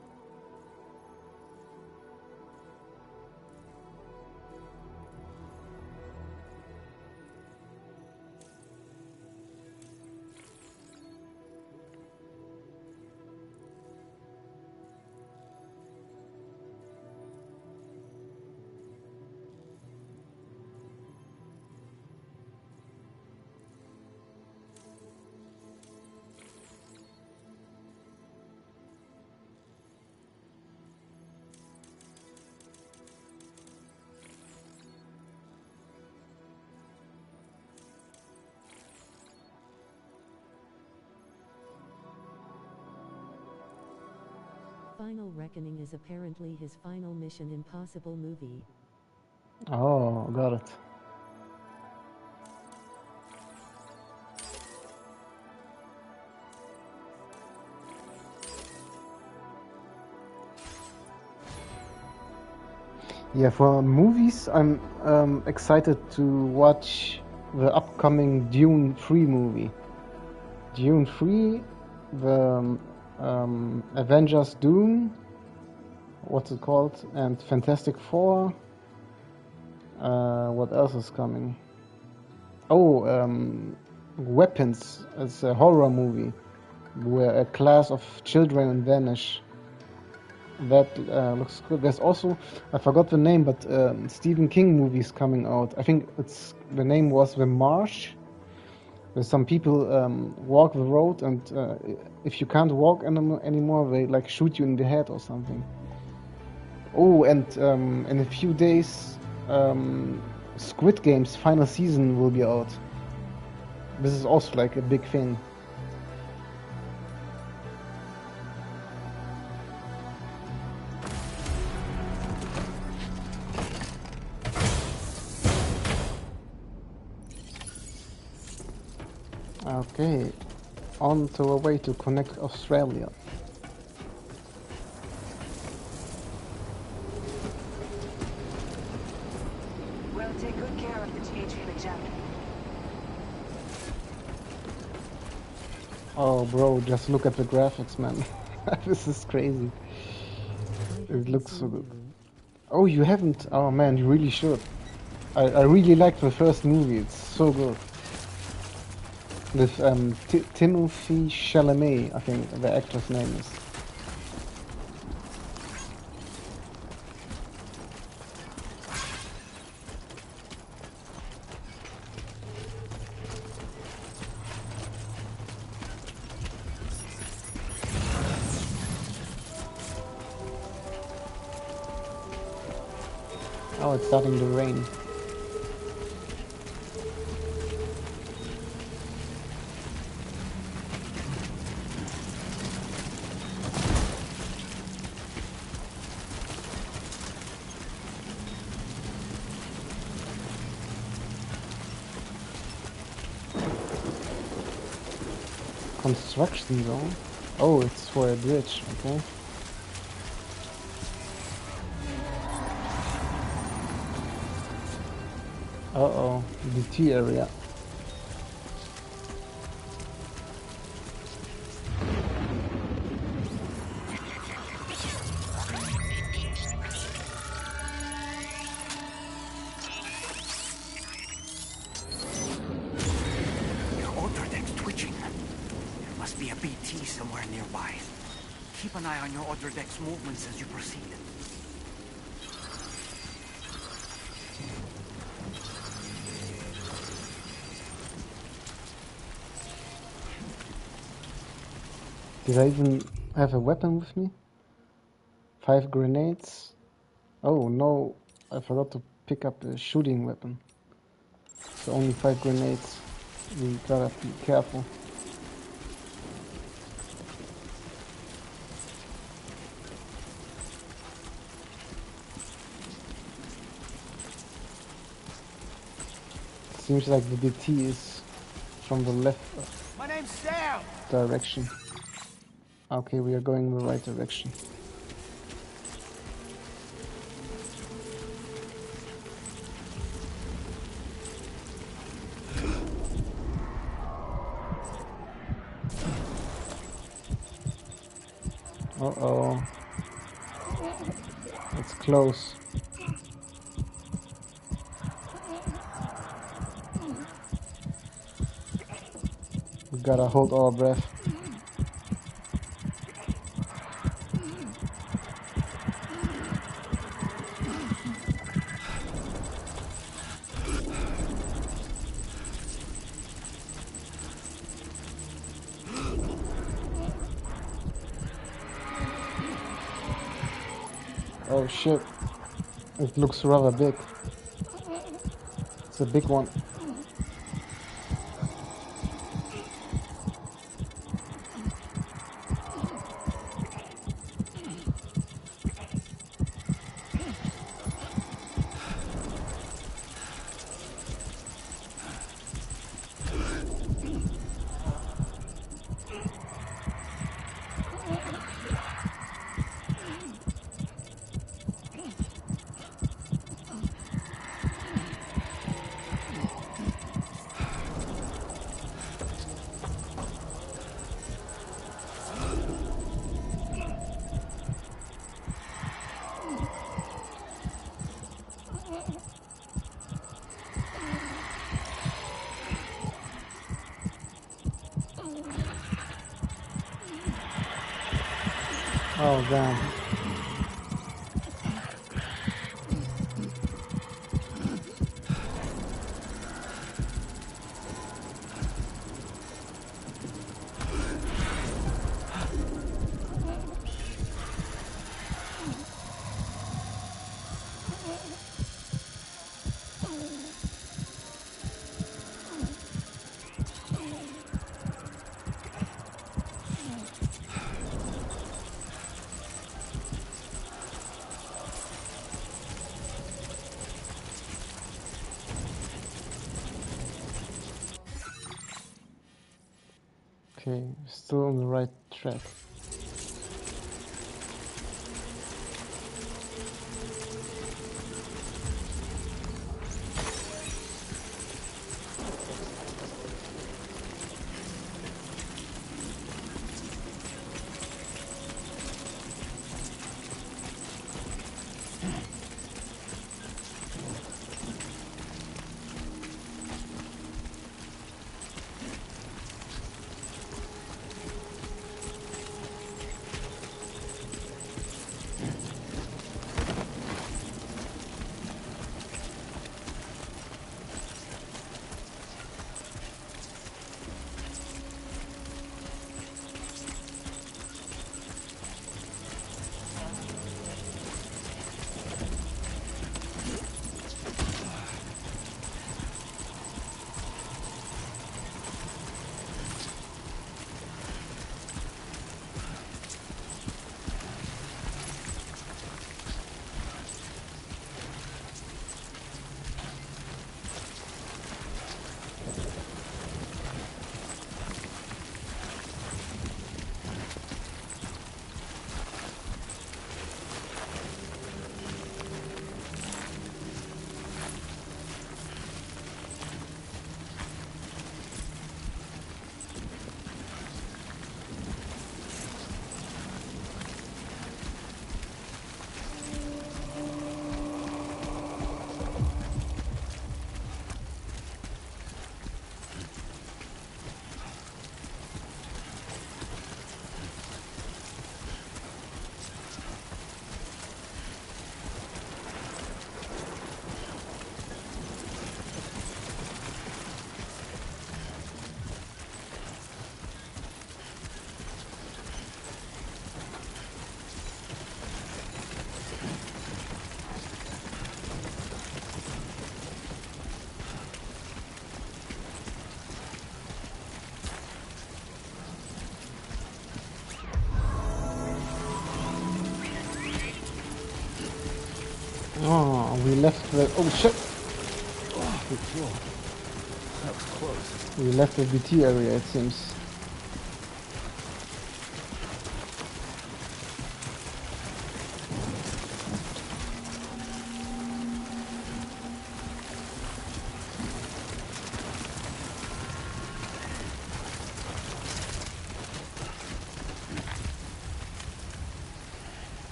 Final Reckoning is apparently his final Mission Impossible movie. Oh, got it. Yeah, for movies, I'm excited to watch the upcoming Dune 3 movie. Dune 3, the Avengers Dune, what's it called, and Fantastic Four. What else is coming? Oh, Weapons. It's a horror movie where a class of children vanish. That looks good. There's also, I forgot the name, but Stephen King movies coming out. I think the name was The Marsh. Where some people walk the road, and if you can't walk anymore, they like shoot you in the head or something. Oh, and in a few days, Squid Game's final season will be out. This is also like a big thing. Okay, on to our way to connect Australia. Well, take good care of the GH examiner. Oh, bro, just look at the graphics, man. This is crazy. It looks so good. Oh, you haven't? Oh, man, you really should. I really liked the first movie. It's so good. With Timothy Chalamet, I think the actor's name is. Oh, it's starting to rain. Construction zone? Oh, it's for a bridge, okay. Uh-oh, the T area. Your order deck's twitching. There must be a BT somewhere nearby. Keep an eye on your order deck's movements as you proceed. Did I even have a weapon with me? 5 grenades. Oh no, I forgot to pick up a shooting weapon. So only 5 grenades. We gotta be careful. Seems like the BT is from the left My name's Sam. direction. Okay, we are going in the right direction. Uh-oh. It's close. We gotta hold our breath. Oh shit. It looks rather big. It's a big one. Oh damn. Okay, still on the right track. Oh, we left the... Oh, shit! Oh, good floor. That was close. We left the BT area, it seems.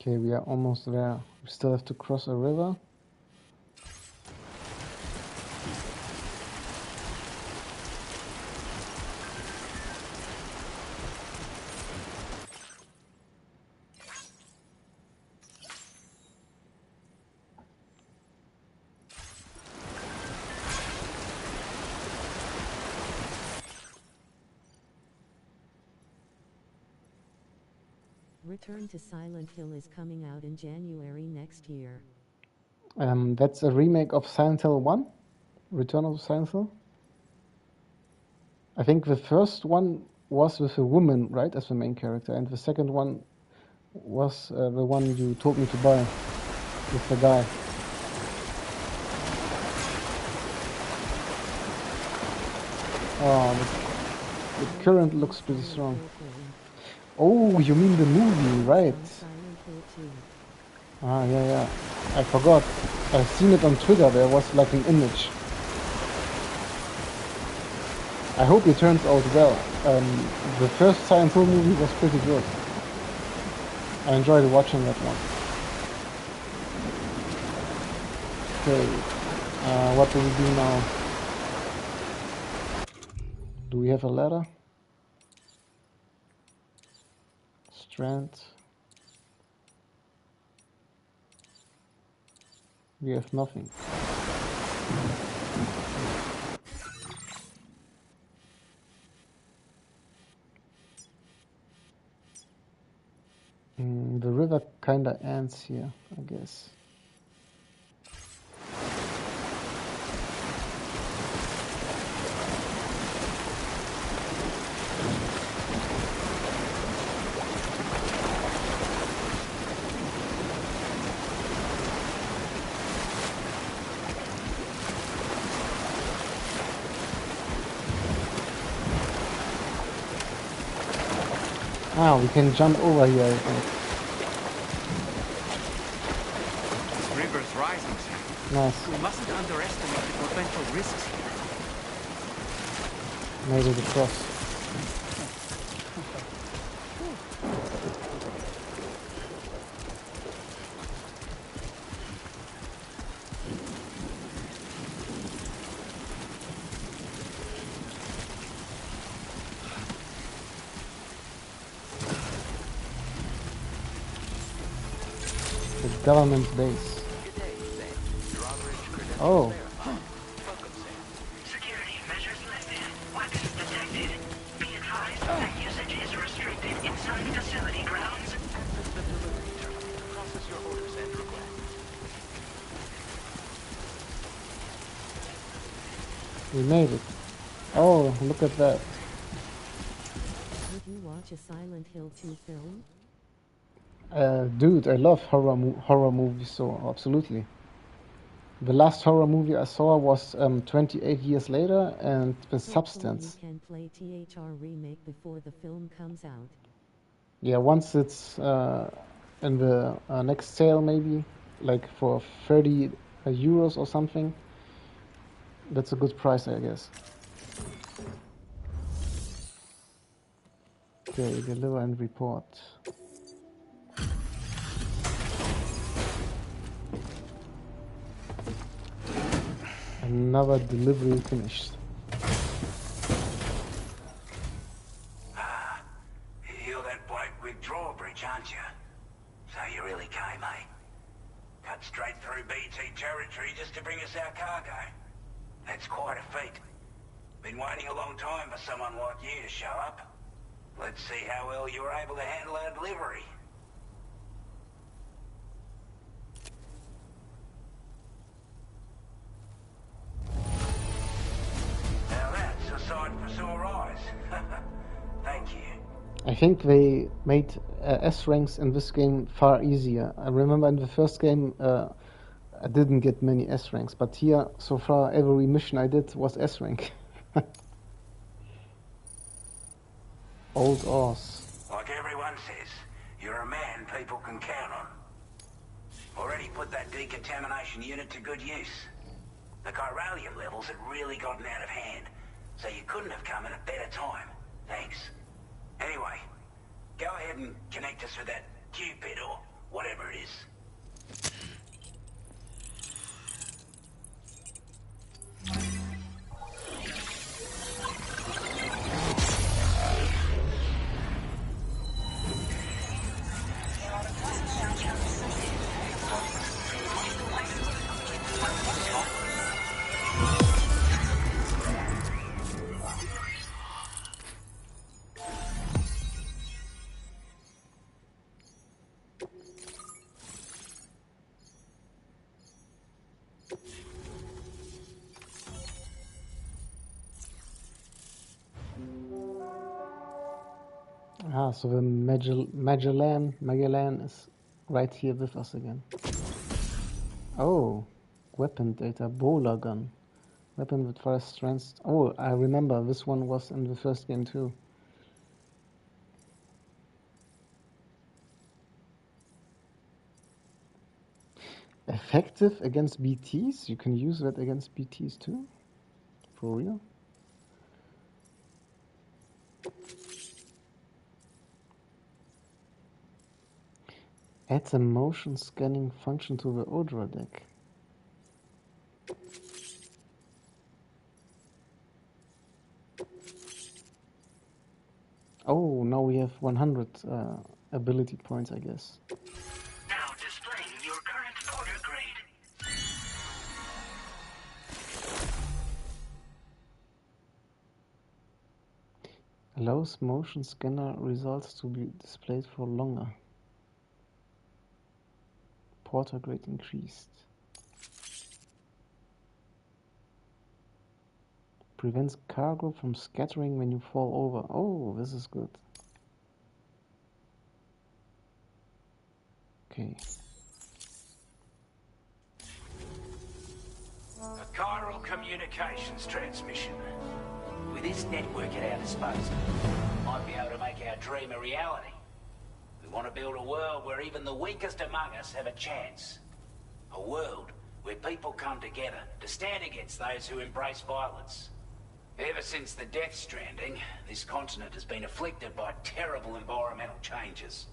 Okay, we are almost there. We still have to cross a river. Return to Silent Hill is coming out in January next year. That's a remake of Silent Hill 1? Return of Silent Hill? I think the first one was with a woman, right, as the main character, and the second one was the one you told me to buy with the guy. Oh, the current looks pretty strong. Oh, you mean the movie, right? Ah, yeah. I forgot. I've seen it on Twitter. There was like an image. I hope it turns out well. The first Silent Hill movie was pretty good. I enjoyed watching that one. Okay, what do we do now? Do we have a ladder? Strand. We have nothing. The river kinda ends here, I guess. Ah, we can jump over here, I think. This river's rising, Sam. Nice. We mustn't underestimate the potential risks here. Made it across. The government base. Oh. Security measures lifted. Weapons detected. Be advised that usage is restricted inside facility grounds. Access the delivery terminal to process your orders and requests. We made it. Oh, look at that. Would you watch a Silent Hill 2 film? Dude, I love horror movies, so absolutely. The last horror movie I saw was 28 years later, and The Substance. You can play THR remake before the film comes out. Yeah, once it's in the next sale, maybe like for 30 euros or something. That's a good price, I guess. Okay, deliver and report. Another delivery finished. You're that bloke with drawbridge, aren't you? So you You really came, eh? Cut straight through BT territory just to bring us our cargo. That's quite a feat. Been waiting a long time for someone like you to show up. Let's see how well you were able to handle our delivery. Now that's a sight for sore eyes. Thank you. I think they made S ranks in this game far easier. I remember in the first game I didn't get many S ranks, but here so far every mission I did was S rank. Old Oz. Like everyone says, you're a man people can count on. Already put that decontamination unit to good use. The chiralium levels had really gotten out of hand, so you couldn't have come at a better time. Thanks. Anyway, go ahead and connect us with that Cupid or whatever it is. Ah, so the Magellan is right here with us again. Oh, weapon data, bowler gun. Weapon with 5 strengths. Oh, I remember this one was in the first game too. Effective against BTs? You can use that against BTs too? For real? Adds a motion scanning function to the Odra deck. Oh, now we have 100 ability points, I guess. Now displaying your current order grade. Allows motion scanner results to be displayed for longer. Porter grade increased. Prevents cargo from scattering when you fall over. Oh, this is good. Okay. A chiral communications transmission. With this network at our disposal, we might be able to make our dream a reality. We want to build a world where even the weakest among us have a chance. A world where people come together to stand against those who embrace violence. Ever since the Death Stranding, this continent has been afflicted by terrible environmental changes.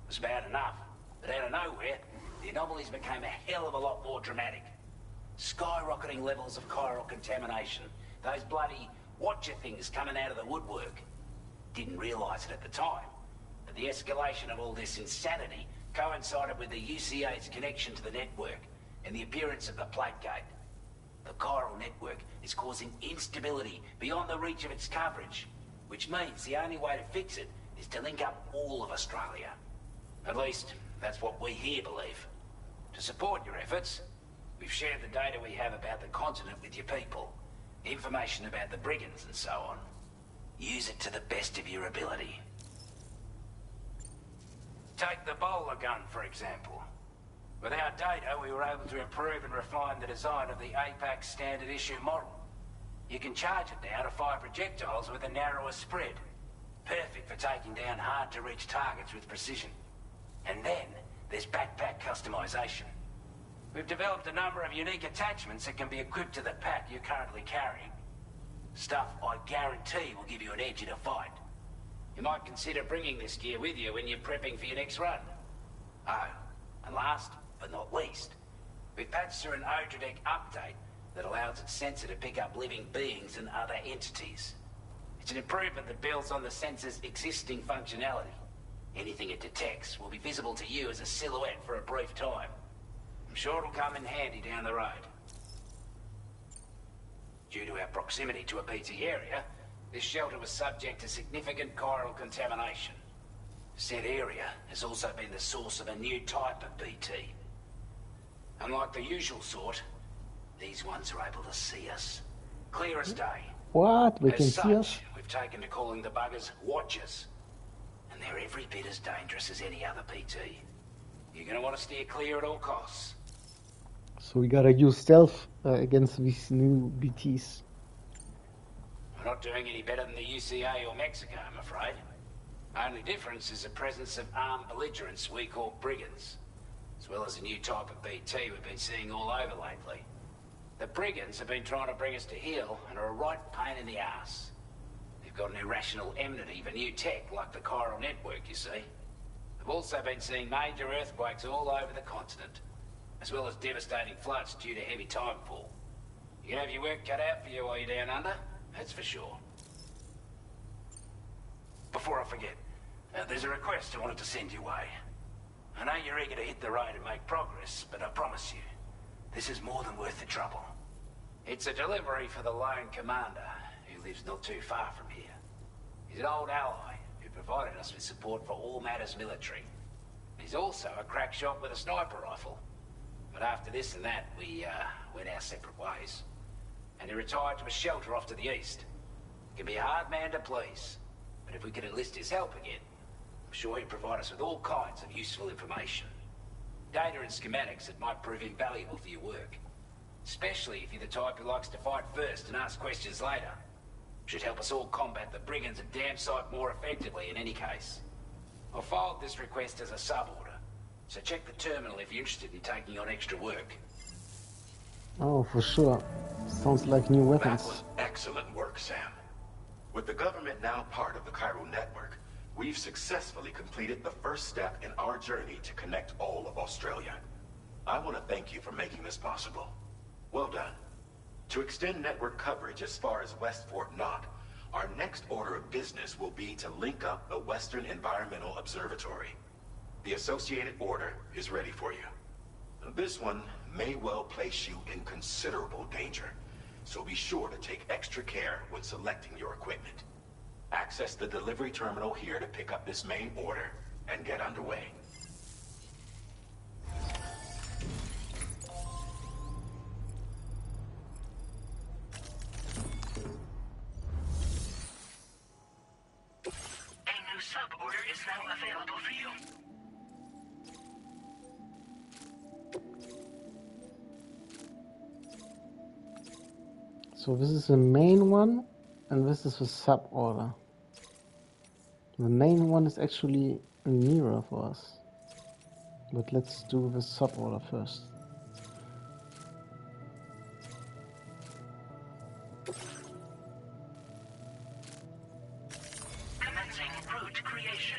It was bad enough, but out of nowhere, the anomalies became a hell of a lot more dramatic. Skyrocketing levels of chiral contamination, those bloody watcher things coming out of the woodwork. Didn't realise it at the time, but the escalation of all this insanity coincided with the UCA's connection to the network and the appearance of the Plate Gate. The chiral network is causing instability beyond the reach of its coverage, which means the only way to fix it is to link up all of Australia. At least, that's what we here believe. To support your efforts, we've shared the data we have about the continent with your people, information about the brigands and so on. Use it to the best of your ability. Take the bowler gun, for example. With our data, we were able to improve and refine the design of the APAC standard issue model. You can charge it now to fire projectiles with a narrower spread. Perfect for taking down hard-to-reach targets with precision. And then, there's backpack customization. We've developed a number of unique attachments that can be equipped to the pack you're currently carrying. Stuff I guarantee will give you an edge in a fight. You might consider bringing this gear with you when you're prepping for your next run. Oh, and last but not least, we've patched through an Odradek update that allows its sensor to pick up living beings and other entities. It's an improvement that builds on the sensor's existing functionality. Anything it detects will be visible to you as a silhouette for a brief time. I'm sure it'll come in handy down the road. Due to our proximity to a PT area, this shelter was subject to significant chiral contamination. Said area has also been the source of a new type of BT. Unlike the usual sort, these ones are able to see us. Clear as day. What? We As can such, see us? we've taken to calling the buggers Watchers. And they're every bit as dangerous as any other PT. You're gonna want to steer clear at all costs. So we gotta use stealth against these new BTs. We're not doing any better than the UCA or Mexico, I'm afraid. Only difference is the presence of armed belligerents we call brigands, as well as a new type of BT we've been seeing all over lately. The brigands have been trying to bring us to heel and are a right pain in the ass. They've got an irrational enmity for new tech like the chiral network, you see. They've also been seeing major earthquakes all over the continent, as well as devastating floods due to heavy timefall. You can have your work cut out for you while you're down under, that's for sure. Before I forget, there's a request I wanted to send your way. I know you're eager to hit the road and make progress, but I promise you, this is more than worth the trouble. It's a delivery for the lone commander, who lives not too far from here. He's an old ally who provided us with support for all matters military. He's also a crack shot with a sniper rifle. But after this and that, we went our separate ways. And he retired to a shelter off to the east. He can be a hard man to please, but if we could enlist his help again, I'm sure he'd provide us with all kinds of useful information. Data and schematics that might prove invaluable for your work. Especially if you're the type who likes to fight first and ask questions later. Should help us all combat the brigands a damn sight more effectively in any case. I'll filed this request as a sub-order, so check the terminal if you're interested in taking on extra work. Oh, for sure. Sounds like new weapons. That was excellent work, Sam. With the government now part of the chiral network, we've successfully completed the first step in our journey to connect all of Australia. I want to thank you for making this possible. Well done. To extend network coverage as far as West Fort Knott, our next order of business will be to link up the Western Environmental Observatory. The associated order is ready for you. This one may well place you in considerable danger, so be sure to take extra care when selecting your equipment. Access the delivery terminal here to pick up this main order and get underway. A new sub-order is now available for you. So this is the main one, and this is the sub-order. The main one is actually nearer for us. But let's do the sub-order first. Commencing route creation.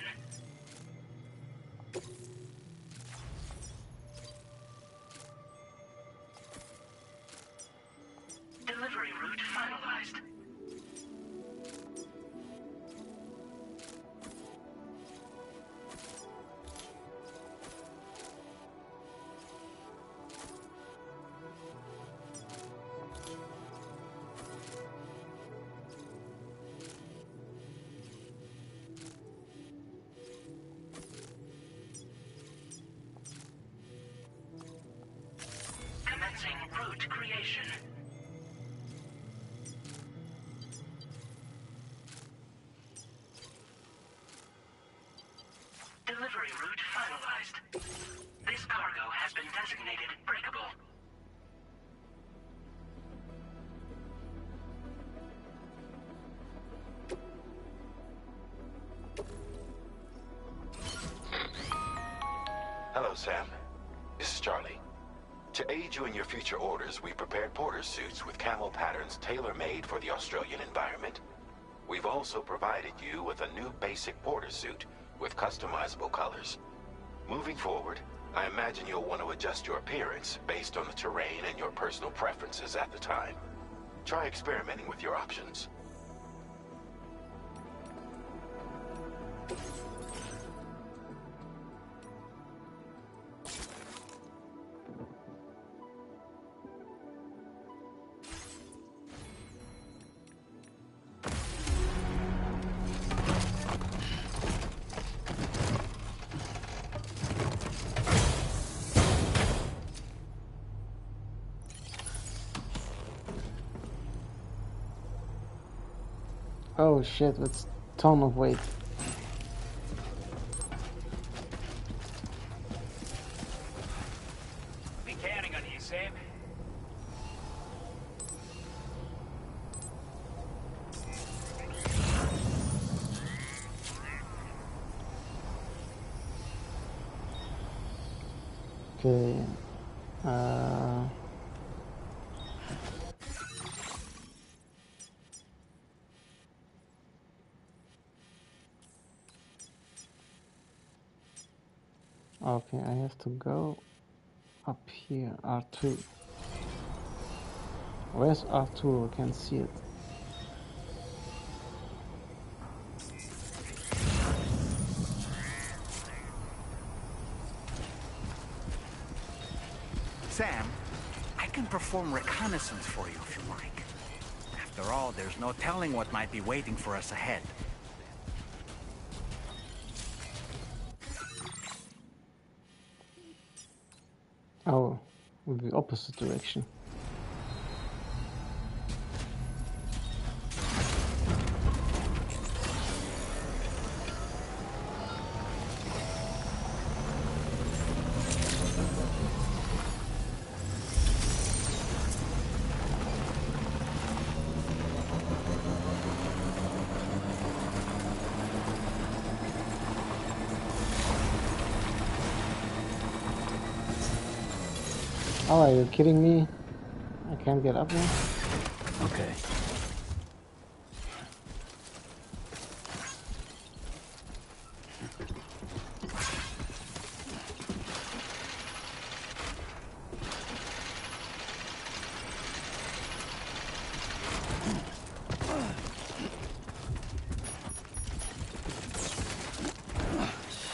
Delivery route finalized. Commencing route creation. Delivery route finalized. This cargo has been designated breakable. Hello, Sam. This is Charlie. To aid you in your future orders, we prepared porter suits with camo patterns tailor-made for the Australian environment. We've also provided you with a new basic porter suit with customizable colors. Moving forward, I imagine you'll want to adjust your appearance based on the terrain and your personal preferences at the time. Try experimenting with your options. Oh shit, that's a ton of weight. Be counting on you, Sam. Okay. Okay, I have to go up here. R2. Where's R2? I can't see it. Sam, I can perform reconnaissance for you if you like. After all, there's no telling what might be waiting for us ahead. Oh, with the opposite direction. Oh, are you kidding me? I can't get up there? Okay.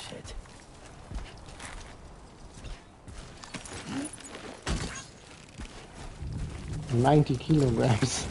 Shit. 90 kilograms.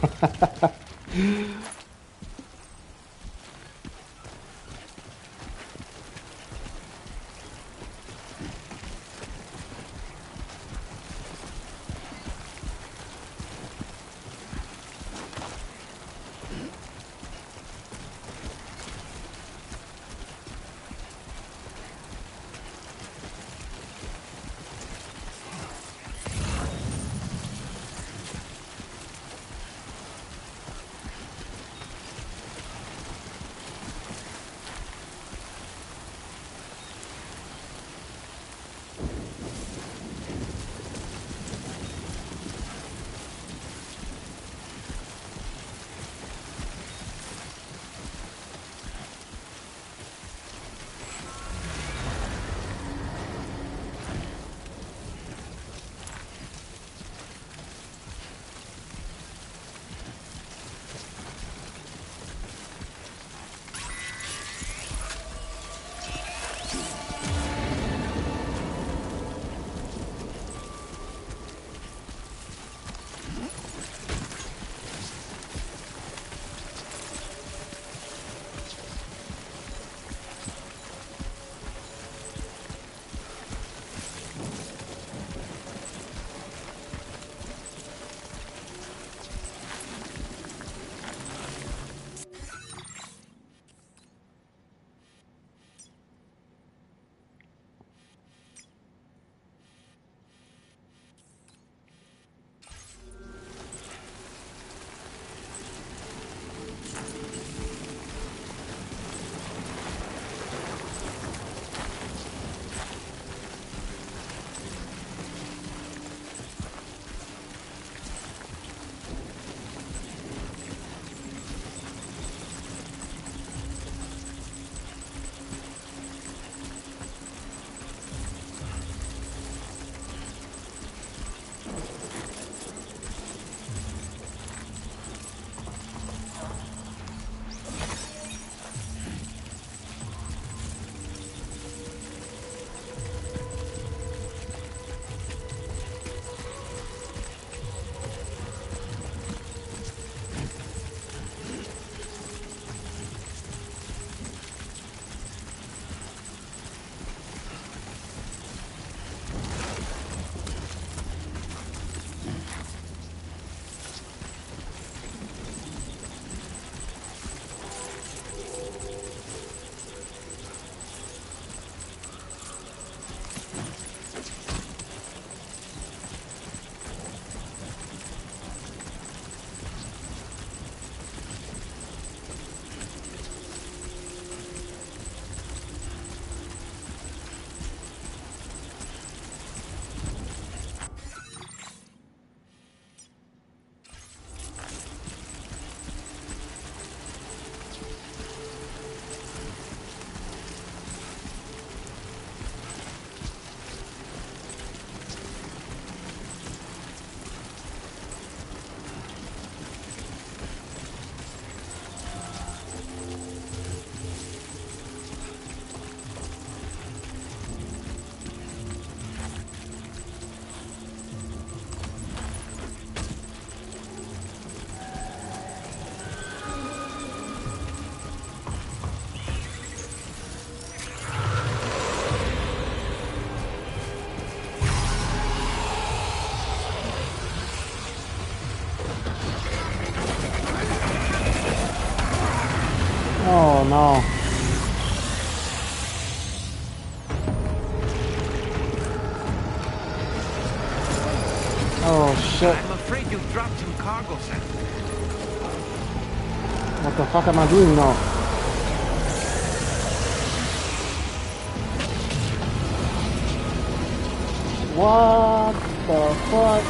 no. Oh shit. I'm afraid you dropped some cargo, Sam. What the fuck am I doing now? What the fuck?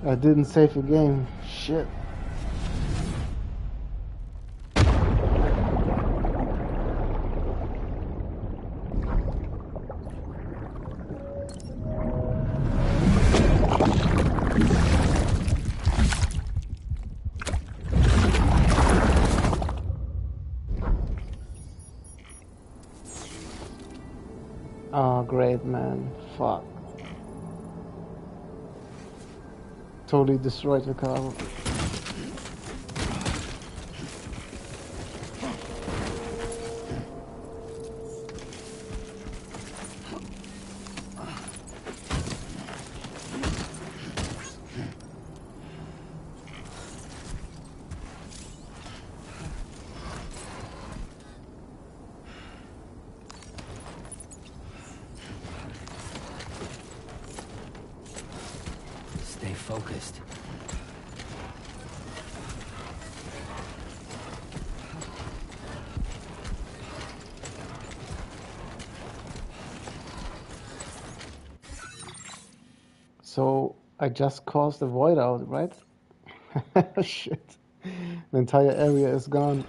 I didn't save the game. Shit. Oh, great, man. Fuck. Totally destroyed the car. Stay focused. So I just caused a void out, right? Shit. The entire area is gone.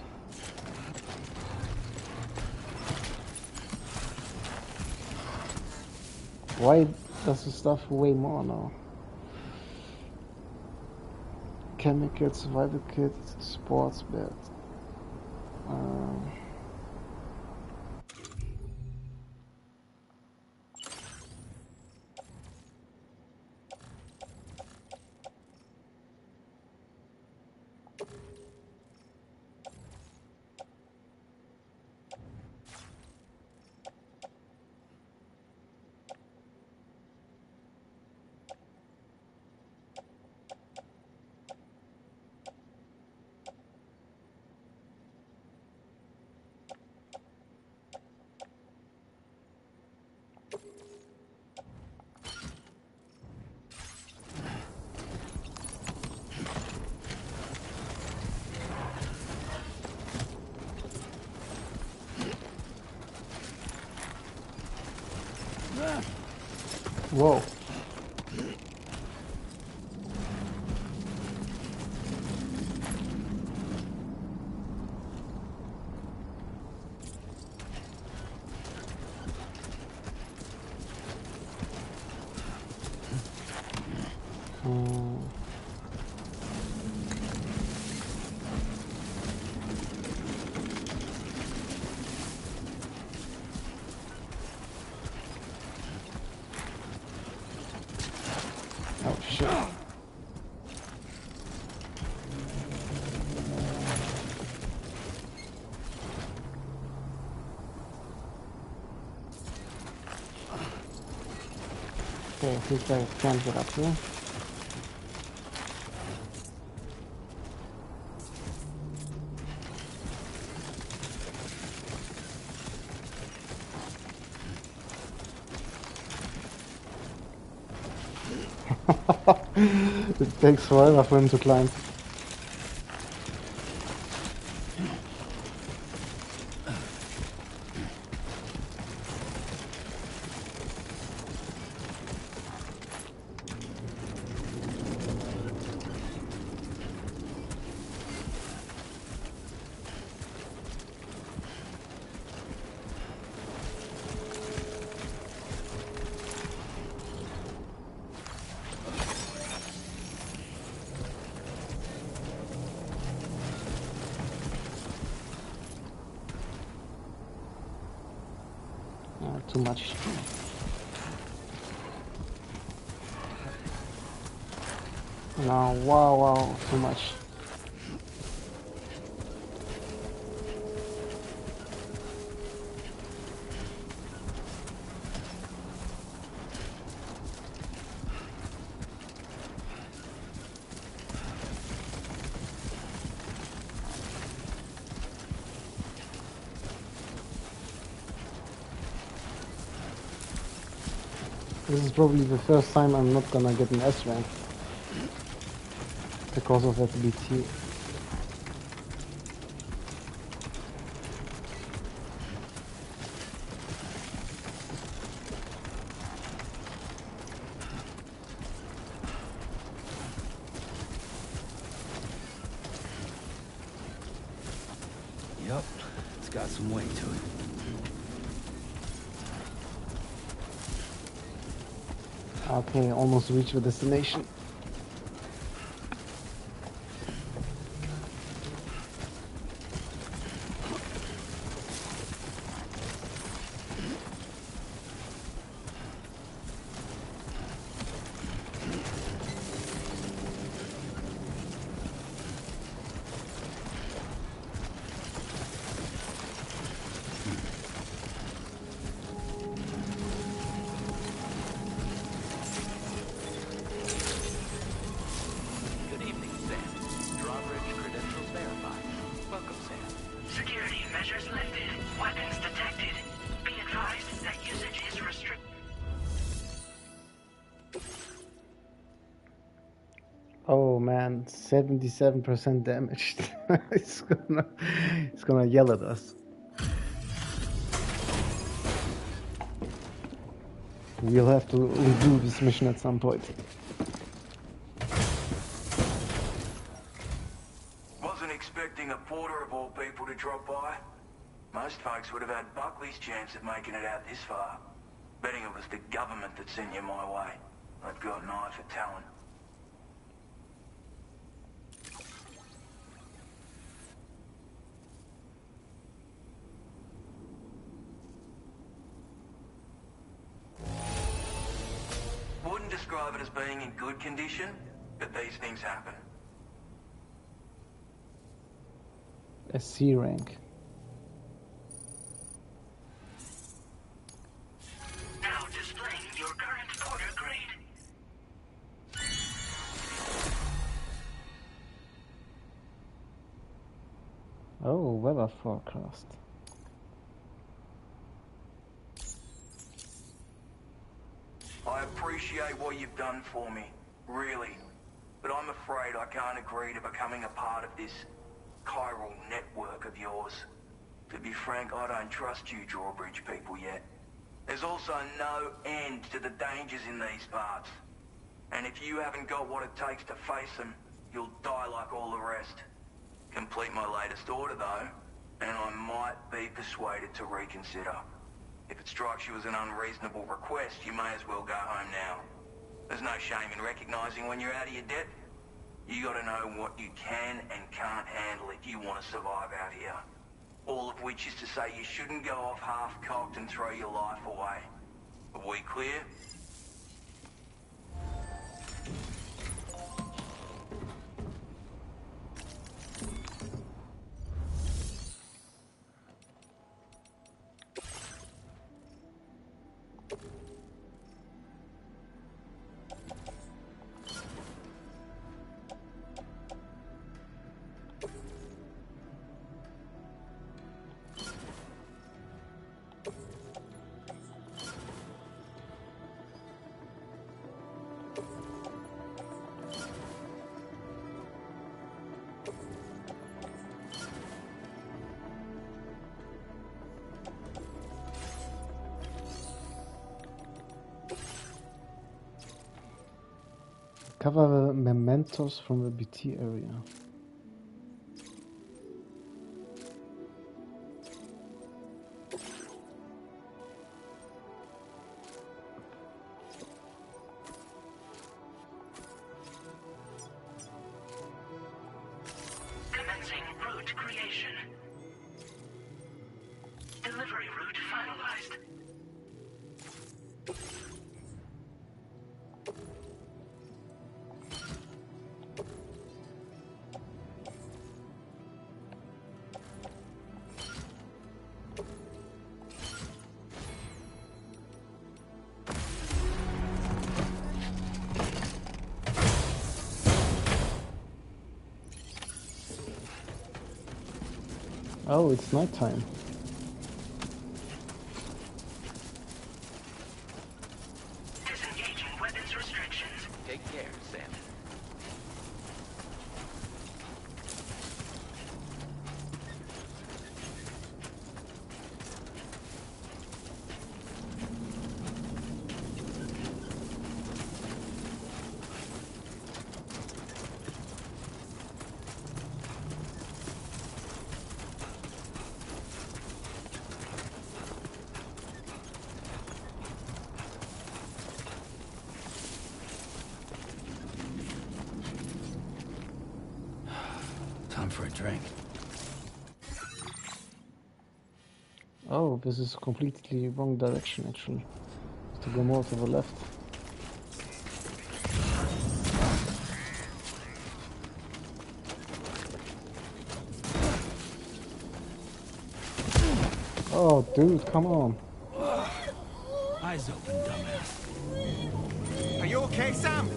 Why does the stuff weigh more now? Chemical survival kit, sports bed. Whoa. Oh shit. Okay, these guys can't get up here. It takes forever for him to climb. Too much. No, wow, too much. This is probably the first time I'm not gonna get an S rank because of that BT. Yep, it's got some weight to it. Okay, almost reached the destination. Good evening, Sam. Drawbridge credentials verified. Welcome, Sam. Security measures lifted. Weapons detected. Be advised that usage is restricted. Oh man, 77% damaged. it's gonna yell at us. We'll have to redo this mission at some point. Wasn't expecting a porter of all people to drop by. Most folks would have had Buckley's chance of making it out this far. Betting it was the government that sent you my way. They've got an eye for talent. Wouldn't describe it as being in good condition, but these things happen. A C rank. Now displaying your current porter grade. Oh, weather forecast. I appreciate what you've done for me, really. But I'm afraid I can't agree to becoming a part of this chiral network of yours. To be frank, I don't trust you drawbridge people yet. There's also no end to the dangers in these parts. And if you haven't got what it takes to face them, you'll die like all the rest. Complete my latest order though, and I might be persuaded to reconsider. If it strikes you as an unreasonable request, you may as well go home now. There's no shame in recognizing when you're out of your depth. You gotta know what you can and can't handle if you want to survive out here. All of which is to say you shouldn't go off half-cocked and throw your life away. Are we clear? Cover the mementos from the BT area. Commencing route creation. Delivery route finalized. Oh, it's nighttime. Time for a drink. Oh, this is completely wrong direction actually. To go more to the left. Oh, dude, come on. Eyes open, dumbass. Are you okay, Sam?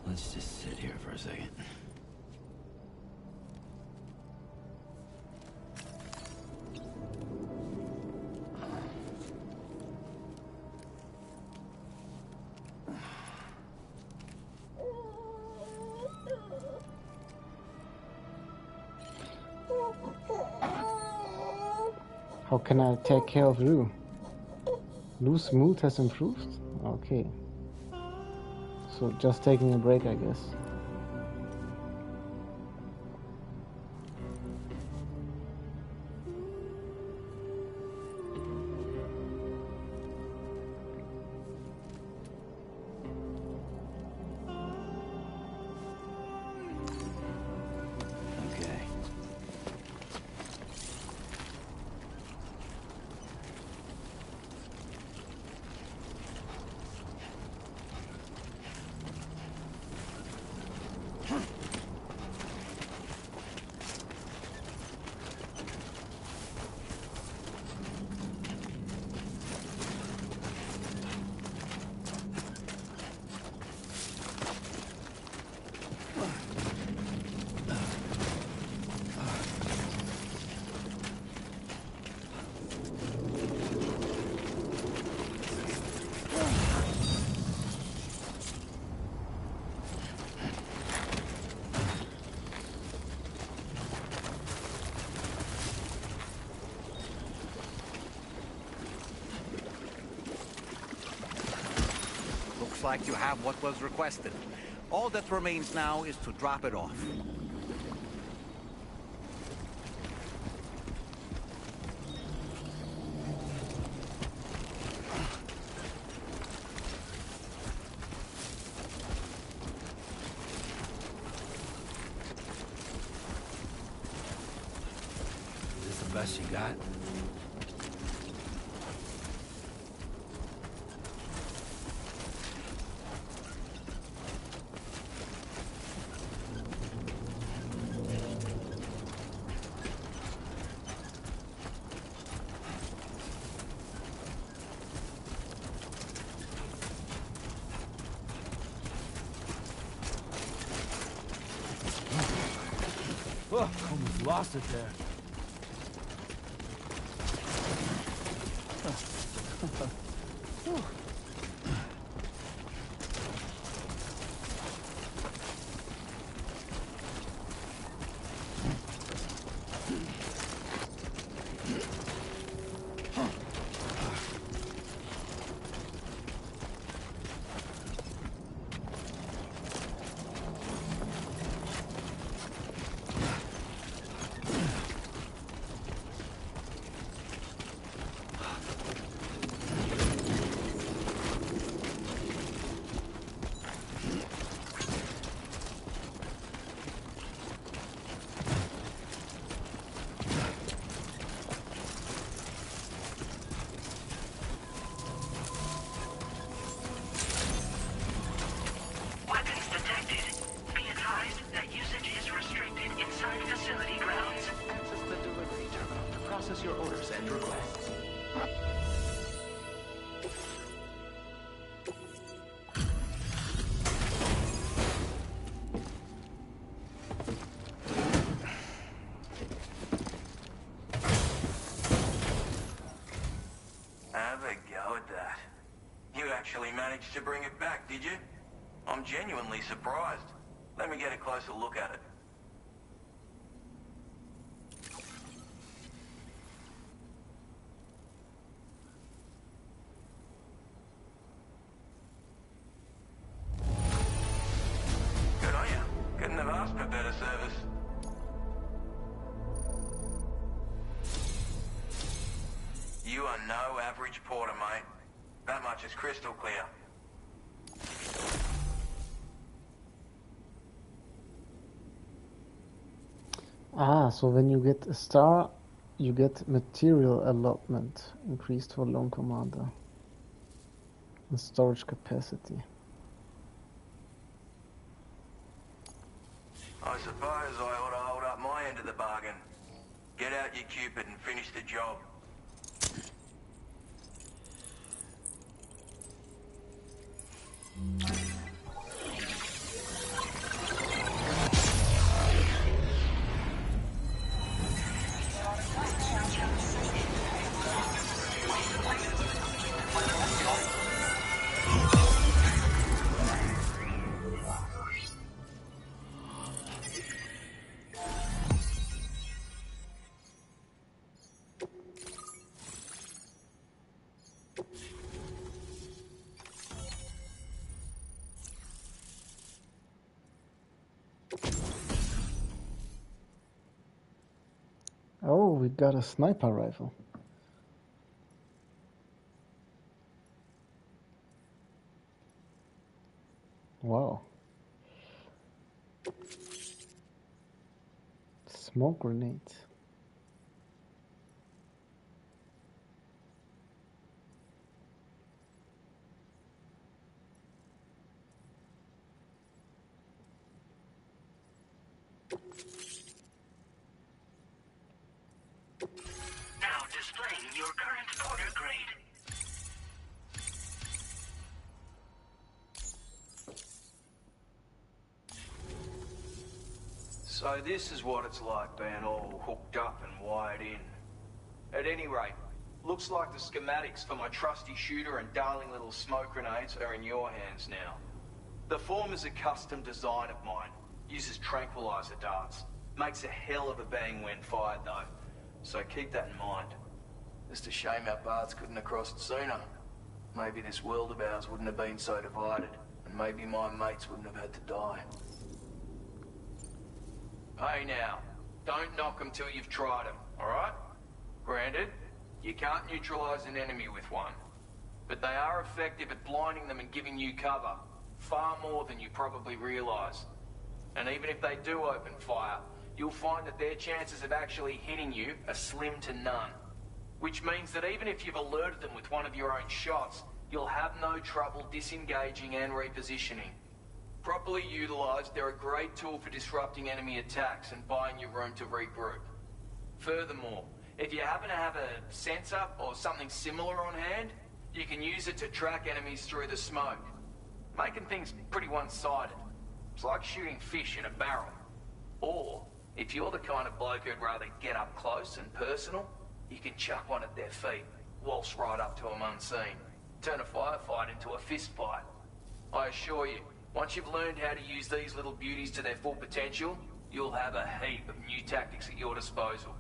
Let's just sit here for a second. How can I take care of Lou? Lou's mood has improved? Okay. So just taking a break, I guess. Looks like you have what was requested. All that remains now is to drop it off. Is this the best you got? Oh, almost lost it there. Your orders and requests. a go at that. You actually managed to bring it back, did you? I'm genuinely surprised. Let me get a closer look at it. Good on you. Couldn't have asked for better service. You are no average porter, mate. That much is crystal clear. Ah, so when you get a star, you get material allotment increased for lone commander and storage capacity. I suppose I ought to hold up my end of the bargain. Get out your Cupid and finish the job. Oh, we got a sniper rifle. Wow. Smoke grenades. Now displaying your current porter grade. So this is what it's like being all hooked up and wired in. At any rate, looks like the schematics for my trusty shooter and darling little smoke grenades are in your hands now. The former's a custom design of mine. Uses tranquilizer darts. Makes a hell of a bang when fired though. So keep that in mind. Just a shame our paths couldn't have crossed sooner. Maybe this world of ours wouldn't have been so divided. And maybe my mates wouldn't have had to die. Hey now, don't knock them till you've tried them, alright? Granted, you can't neutralize an enemy with one. But they are effective at blinding them and giving you cover. Far more than you probably realize. And even if they do open fire, you'll find that their chances of actually hitting you are slim to none. Which means that even if you've alerted them with one of your own shots, you'll have no trouble disengaging and repositioning. Properly utilized, they're a great tool for disrupting enemy attacks and buying you room to regroup. Furthermore, if you happen to have a sensor or something similar on hand, you can use it to track enemies through the smoke, making things pretty one-sided. It's like shooting fish in a barrel. Or, if you're the kind of bloke who'd rather get up close and personal, you can chuck one at their feet, waltz right up to them unseen, turn a firefight into a fist fight. I assure you, once you've learned how to use these little beauties to their full potential, you'll have a heap of new tactics at your disposal.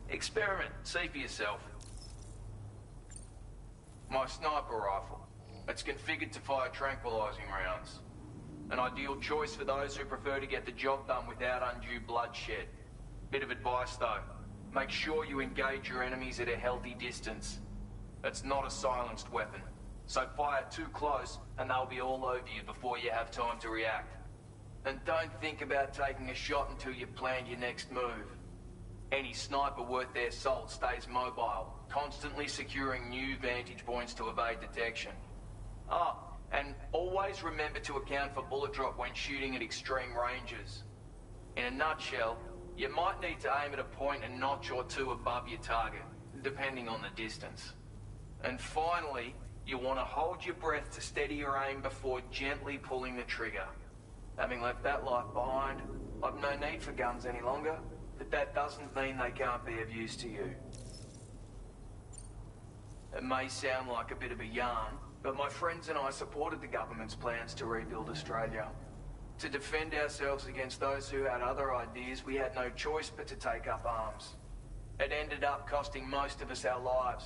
Experiment, see for yourself. My sniper rifle. It's configured to fire tranquilizing rounds. An ideal choice for those who prefer to get the job done without undue bloodshed. Bit of advice though, make sure you engage your enemies at a healthy distance. It's not a silenced weapon, so fire too close and they'll be all over you before you have time to react. And don't think about taking a shot until you've planned your next move. Any sniper worth their salt stays mobile, constantly securing new vantage points to evade detection. Ah, and always remember to account for bullet drop when shooting at extreme ranges. In a nutshell, you might need to aim at a point a notch or two above your target, depending on the distance. And finally, you want to hold your breath to steady your aim before gently pulling the trigger. Having left that life behind, I've no need for guns any longer, but that doesn't mean they can't be of use to you. It may sound like a bit of a yarn, but my friends and I supported the government's plans to rebuild Australia. To defend ourselves against those who had other ideas, we had no choice but to take up arms. It ended up costing most of us our lives.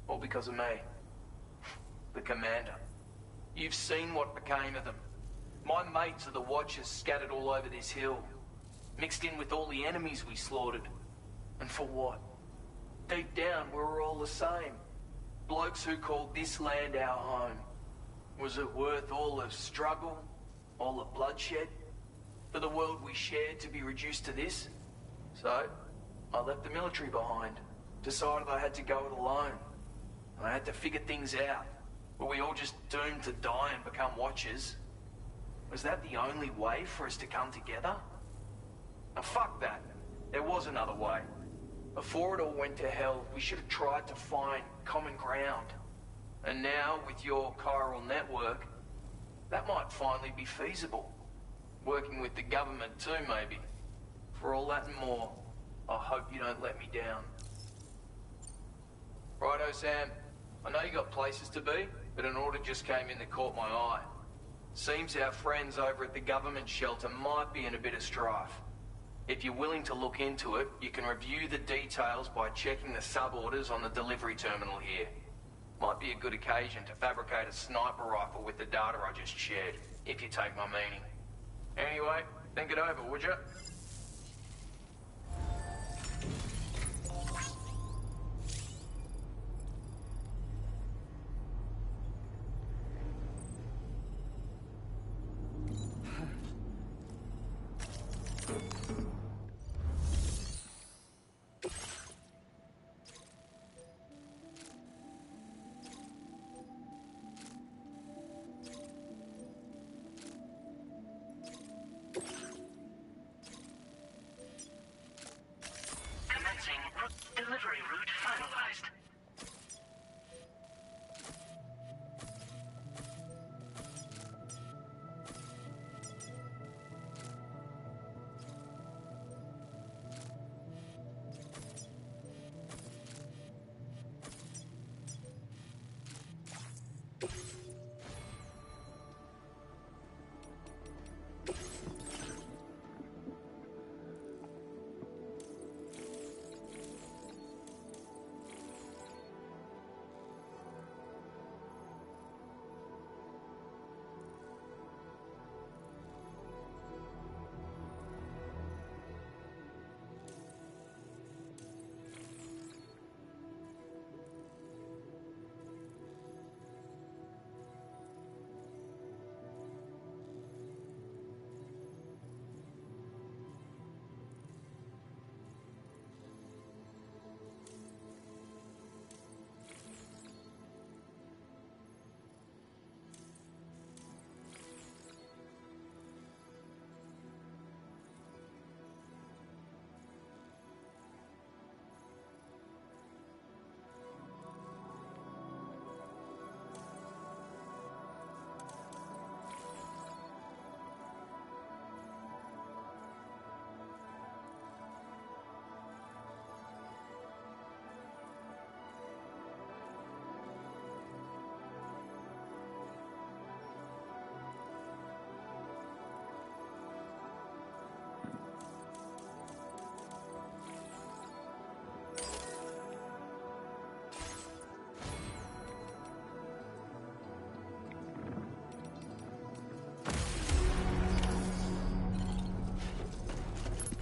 All because of me. The commander. You've seen what became of them. My mates are the Watchers scattered all over this hill. Mixed in with all the enemies we slaughtered. And for what? Deep down, we were all the same. Blokes who called this land our home. Was it worth all the struggle? All the bloodshed? For the world we shared to be reduced to this? So, I left the military behind. Decided I had to go it alone. And I had to figure things out. Were we all just doomed to die and become Watchers? Was that the only way for us to come together? Now fuck that. There was another way. Before it all went to hell, we should have tried to find common ground. And now, with your chiral network, that might finally be feasible. Working with the government too, maybe. For all that and more, I hope you don't let me down. Righto, Sam. I know you got places to be, but an order just came in that caught my eye. Seems our friends over at the government shelter might be in a bit of strife. If you're willing to look into it, you can review the details by checking the sub-orders on the delivery terminal here. Might be a good occasion to fabricate a sniper rifle with the data I just shared, if you take my meaning. Anyway, think it over, would you? Delivery route finalized.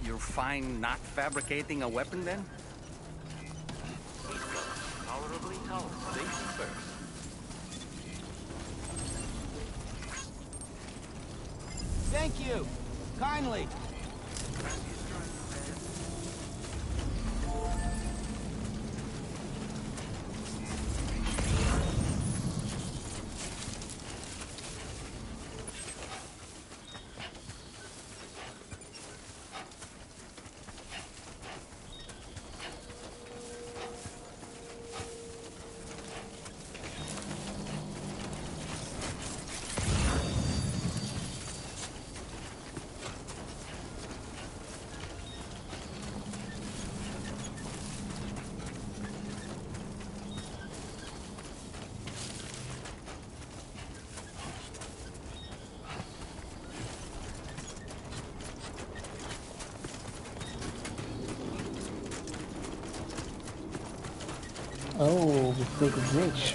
You're fine not fabricating a weapon then? Tolerably tolerant. Safety first. Thank you. Kindly. Oh, we built a bridge.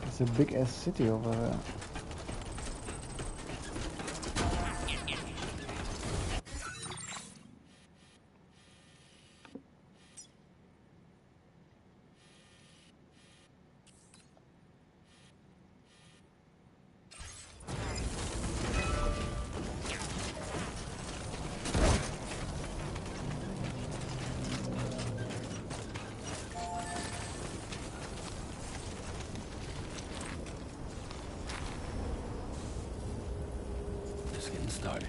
It's a big ass city over there. Just getting started.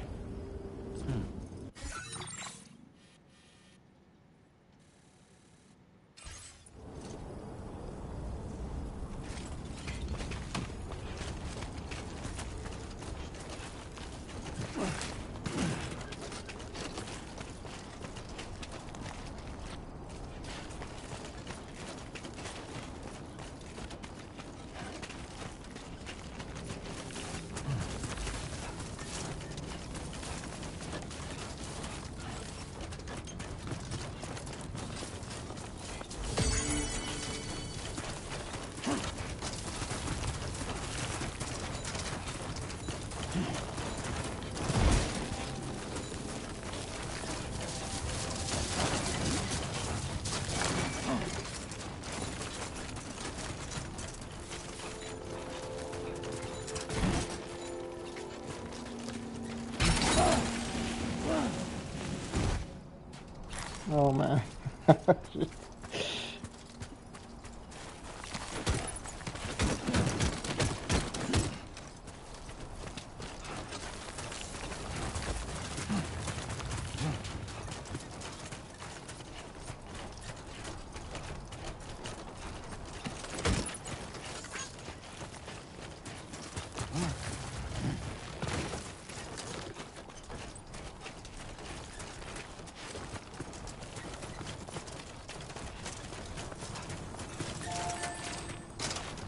Oh man.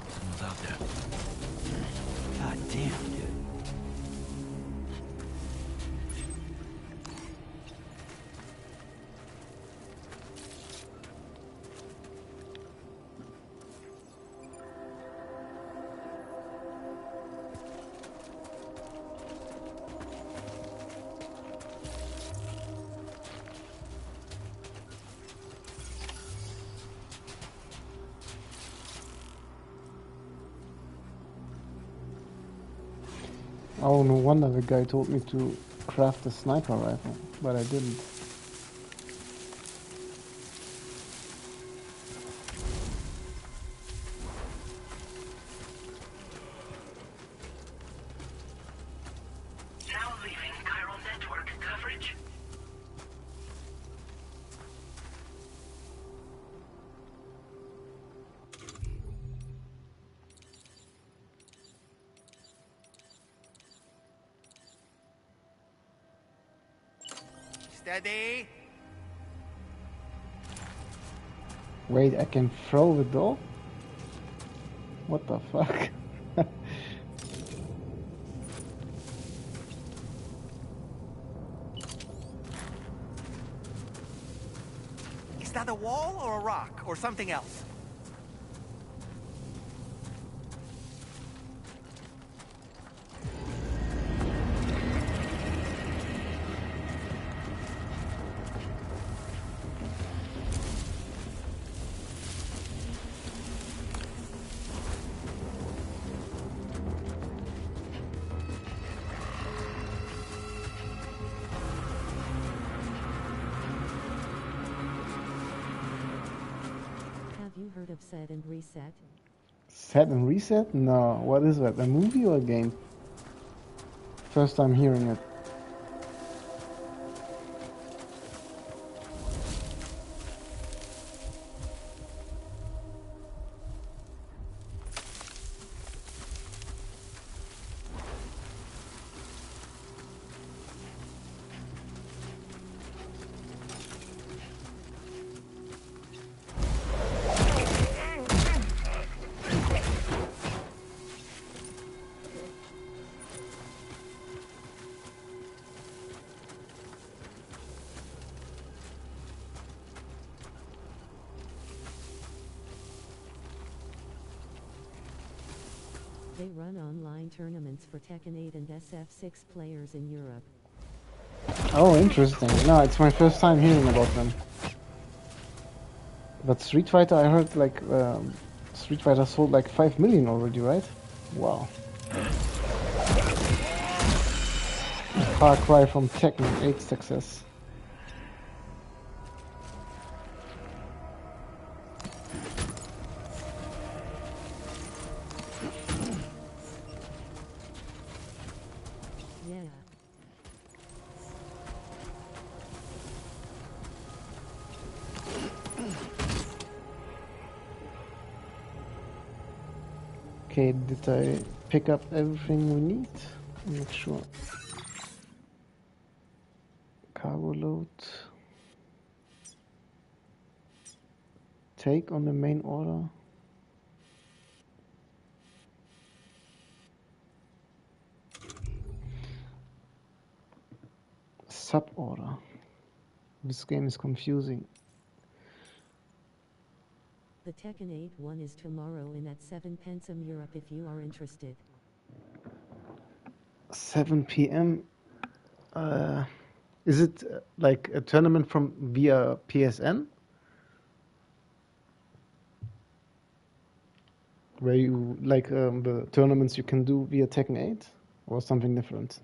Someone's out there. God damn, dude. Oh, no wonder the guy told me to craft a sniper rifle, but I didn't. Now leaving chiral network coverage. Steady. Wait, I can throw the door? What the fuck? Is that a wall or a rock or something else? Have you heard of Set and Reset? Set and Reset? No, what is that? A movie or a game? First time hearing it. They run online tournaments for Tekken 8 and SF6 players in Europe. Oh, interesting. No, it's my first time hearing about them. But Street Fighter, I heard like Street Fighter sold like 5 million already, right? Wow. Far cry from Tekken 8 success. Yeah. Okay, did I pick up everything we need? I'm not sure. Cargo load. Take on the main order. Sub order. This game is confusing. The Tekken 8 one is tomorrow in at 7 Pensum Europe if you are interested. 7 p.m. Is it like a tournament from via PSN? Where you like the tournaments you can do via Tekken 8 or something different?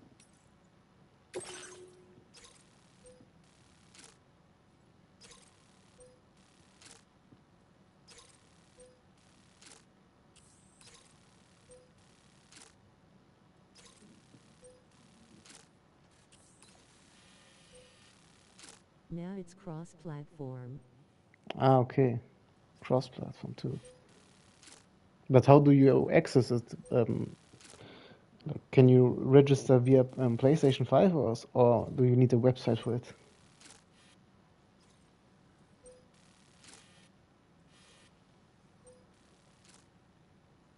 Now it's cross-platform. Ah, okay. Cross-platform too. But how do you access it? Can you register via PlayStation 5 or do you need a website for it?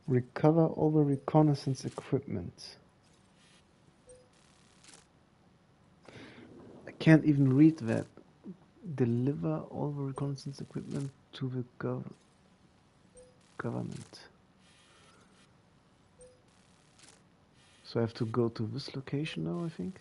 Recover all the reconnaissance equipment. I can't even read that. Deliver all the reconnaissance equipment to the government. So I have to go to this location now, I think.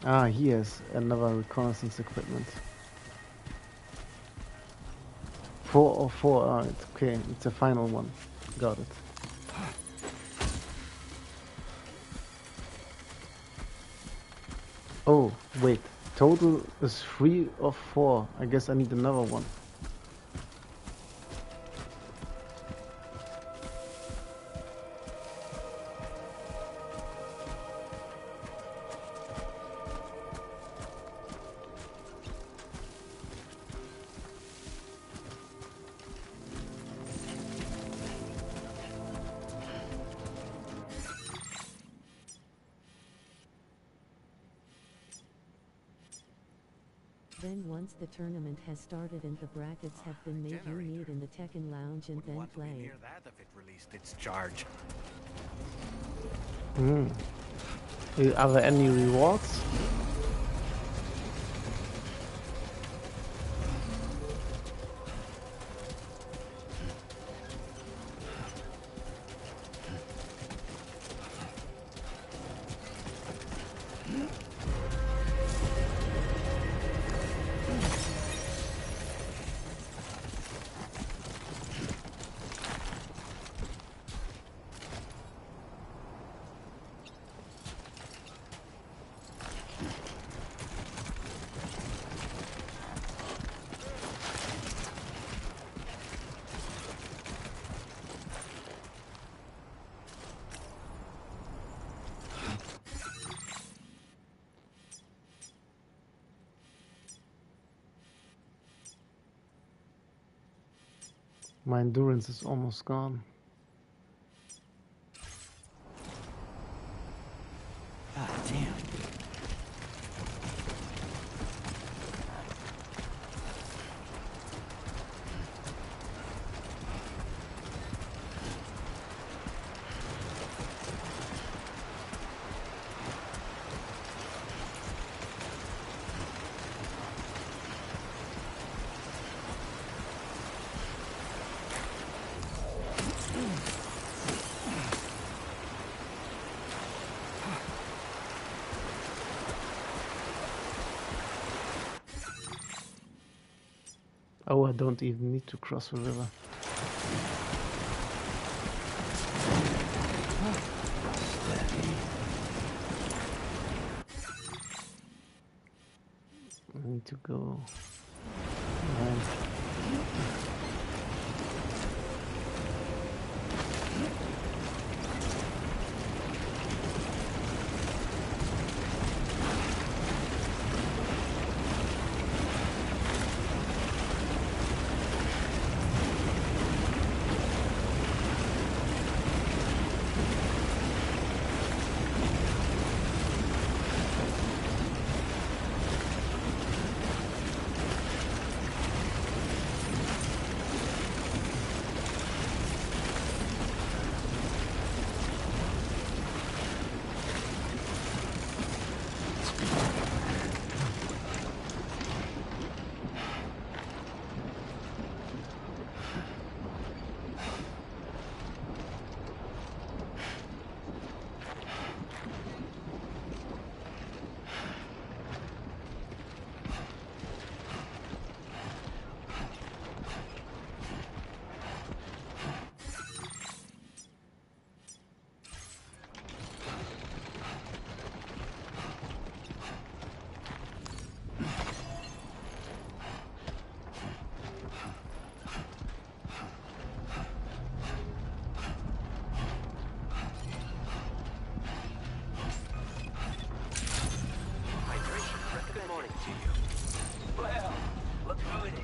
Ah, here's another reconnaissance equipment. 404, it's okay, it's a final one. Got it. Oh, wait, total is 3 of 4. I guess I need another one. Then once the tournament has started and the brackets have been made, you meet in the Tekken Lounge and then play. That if it released its charge. Are there any rewards? My endurance is almost gone. Ah, damn. Oh, I don't even need to cross the river. I need to go. Good morning to you. Well, look who it is.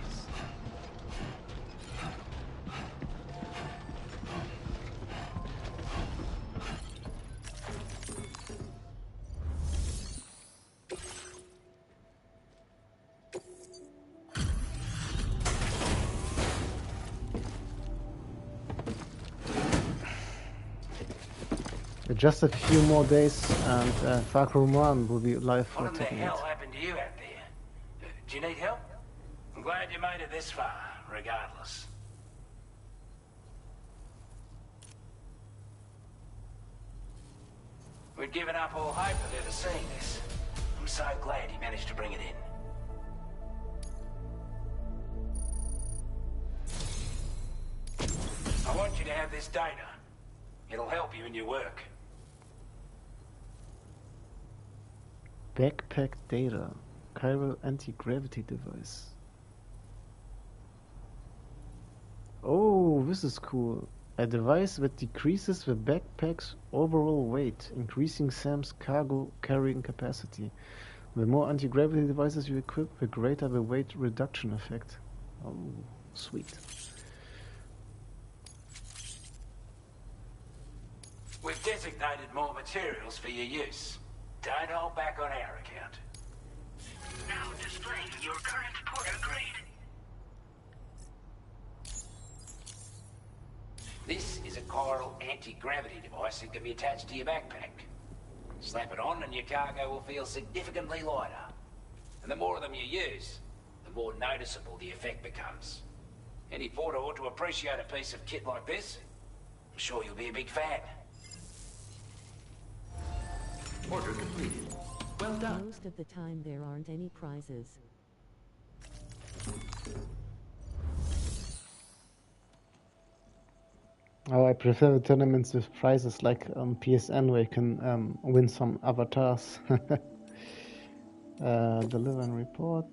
Just a few more days and Far Cry 1 will be live for What in the Tekken 8. hell happened to you out there? Do you need help? I'm glad you made it this far, regardless. We'd given up all hope of ever seeing this. I'm so glad you managed to bring it in. I want you to have this data. It'll help you in your work. Backpack data. Chiral anti-gravity device. Oh, this is cool. A device that decreases the backpack's overall weight, increasing Sam's cargo carrying capacity. The more anti-gravity devices you equip, the greater the weight reduction effect. Oh, sweet. We've designated more materials for your use. Don't hold back on our account. Now displaying your current porter grade. This is a chiral anti-gravity device that can be attached to your backpack. Slap it on and your cargo will feel significantly lighter. And the more of them you use, the more noticeable the effect becomes. Any porter ought to appreciate a piece of kit like this. I'm sure you'll be a big fan. Order completed. Well done. Most of the time there aren't any prizes. Oh, I prefer the tournaments with prizes like PSN where you can win some avatars. Deliver and report.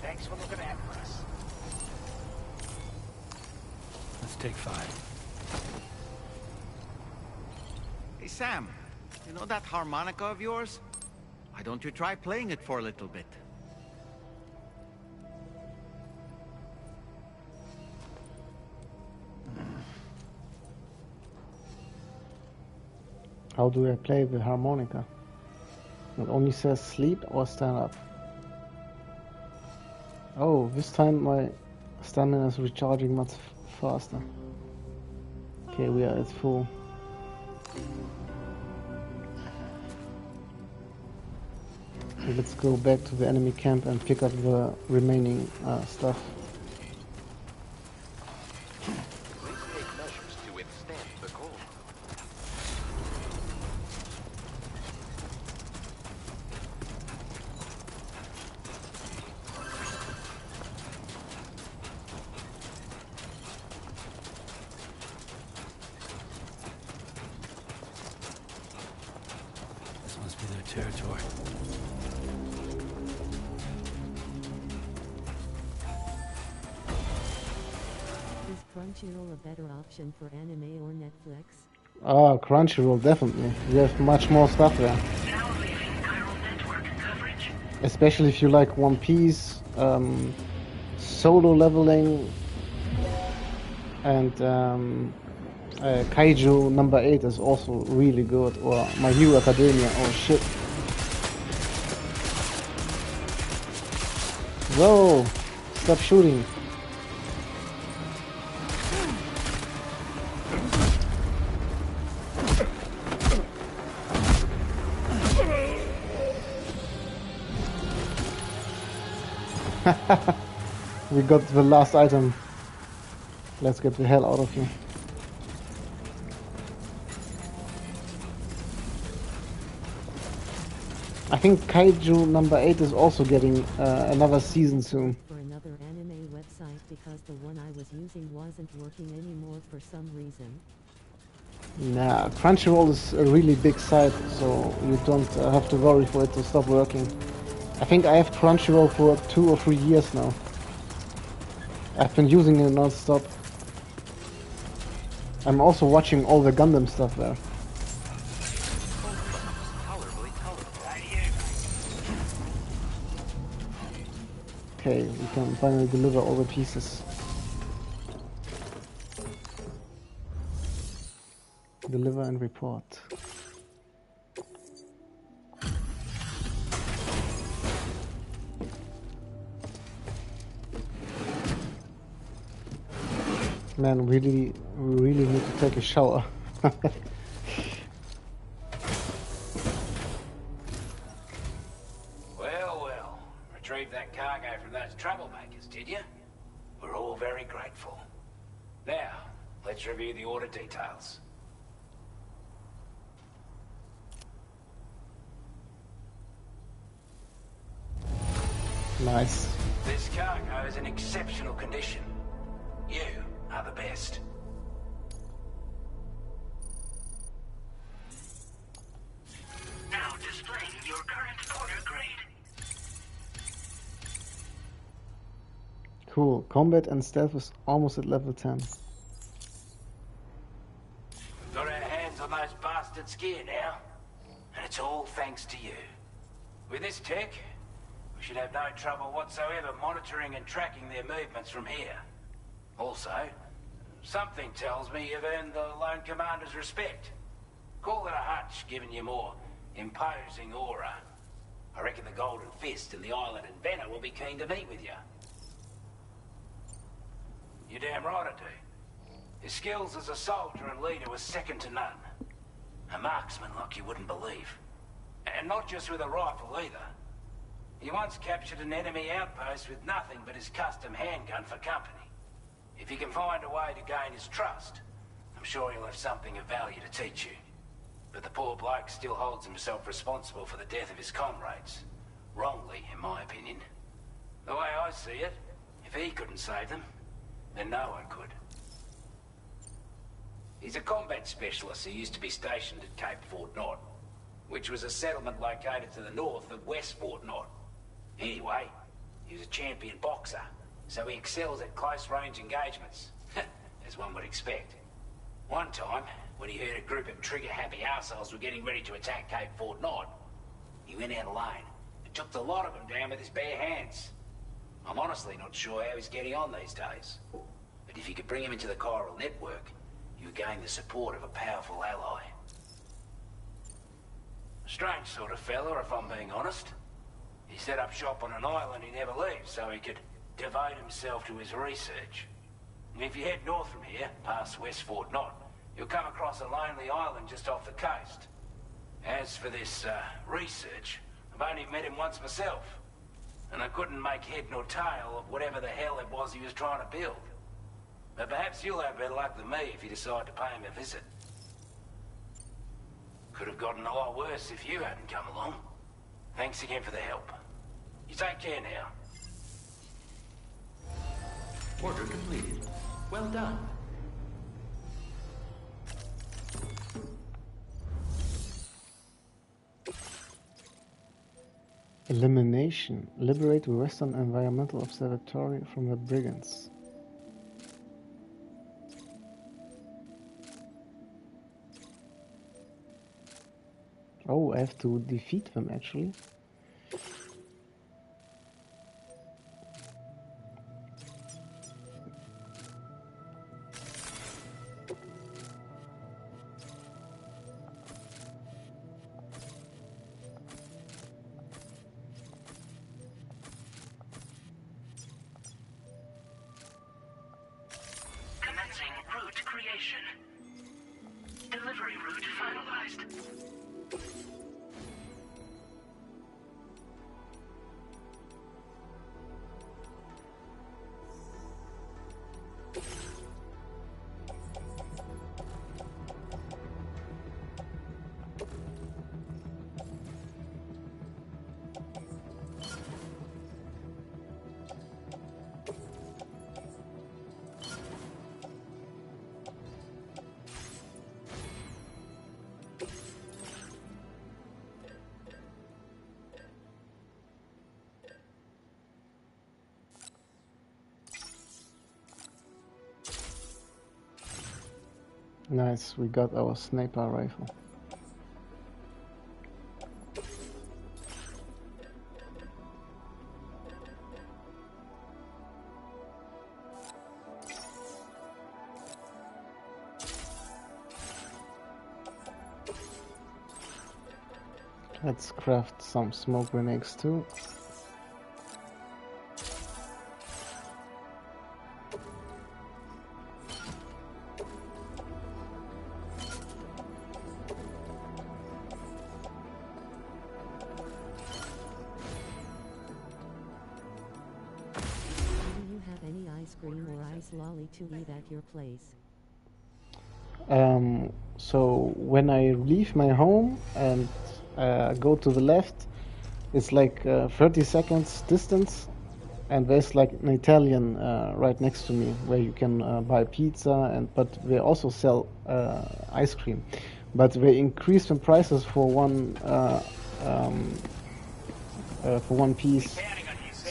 Thanks for looking out for us. Let's take 5. Hey, Sam. You know that harmonica of yours? Why don't you try playing it for a little bit? How do I play the harmonica? It only says sleep or stand up. Oh, this time my stamina is recharging much faster. Okay, we are at full. Okay, let's go back to the enemy camp and pick up the remaining stuff. Please take measures to withstand the cold. This must be their territory. Is Crunchyroll a better option for anime or Netflix? Ah, Crunchyroll, definitely. You have much more stuff there. Especially if you like One Piece, solo leveling, and Kaiju number 8 is also really good, or My Hero Academia. Oh shit. Whoa! Stop shooting. We got the last item. Let's get the hell out of here. I think Kaiju number 8 is also getting another season soon. For another anime website because the one I was using wasn't working anymore for some reason. Nah, Crunchyroll is a really big site, so you don't have to worry for it to stop working. I think I have Crunchyroll for 2 or 3 years now. I've been using it non-stop. I'm also watching all the Gundam stuff there. Okay, we can finally deliver all the pieces. Deliver and report. Man, we really need to take a shower. Well. Retrieved that cargo from those troublemakers, did you? We're all very grateful. Now, let's review the order details. Nice. This cargo is in exceptional condition. You are the best. Now displaying your current order grade. Cool. Combat and stealth is almost at level 10. We've got our hands on those bastards' gear now. And it's all thanks to you. With this tech, we should have no trouble whatsoever monitoring and tracking their movements from here. Also, something tells me you've earned the Lone Commander's respect. Call it a hunch, giving you more imposing aura. I reckon the Golden Fist and the Island Inventor will be keen to meet with you. You're damn right I do. His skills as a soldier and leader were second to none. A marksman like you wouldn't believe. And not just with a rifle either. He once captured an enemy outpost with nothing but his custom handgun for company. If you can find a way to gain his trust, I'm sure he'll have something of value to teach you. But the poor bloke still holds himself responsible for the death of his comrades. Wrongly, in my opinion. The way I see it, if he couldn't save them, then no one could. He's a combat specialist who used to be stationed at Cape Fort Knot, which was a settlement located to the north of West Fort Knot. Anyway, he was a champion boxer, so he excels at close-range engagements, as one would expect. One time, when he heard a group of trigger-happy arseholes were getting ready to attack Cape Fort Knot, he went out alone and took the lot of them down with his bare hands. I'm honestly not sure how he's getting on these days. But if you could bring him into the chiral network, you would gain the support of a powerful ally. A strange sort of fella, if I'm being honest. He set up shop on an island he never leaves so he could devote himself to his research. And if you head north from here, past West Fort Knot, you'll come across a lonely island just off the coast. As for this research, I've only met him once myself, and I couldn't make head nor tail of whatever the hell it was he was trying to build. But perhaps you'll have better luck than me if you decide to pay him a visit. Could have gotten a lot worse if you hadn't come along. Thanks again for the help. You take care now. Order completed. Well done. Elimination. Liberate the Western Environmental Observatory from the brigands. Oh, I have to defeat them actually. Commencing route creation. Delivery route finalized. Nice, we got our sniper rifle. Let's craft some smoke grenades too. Lolly to eat at your place? So when I leave my home and go to the left, it's like 30 seconds distance, and there's like an Italian right next to me where you can buy pizza, but they also sell ice cream, but they increase the prices for one piece.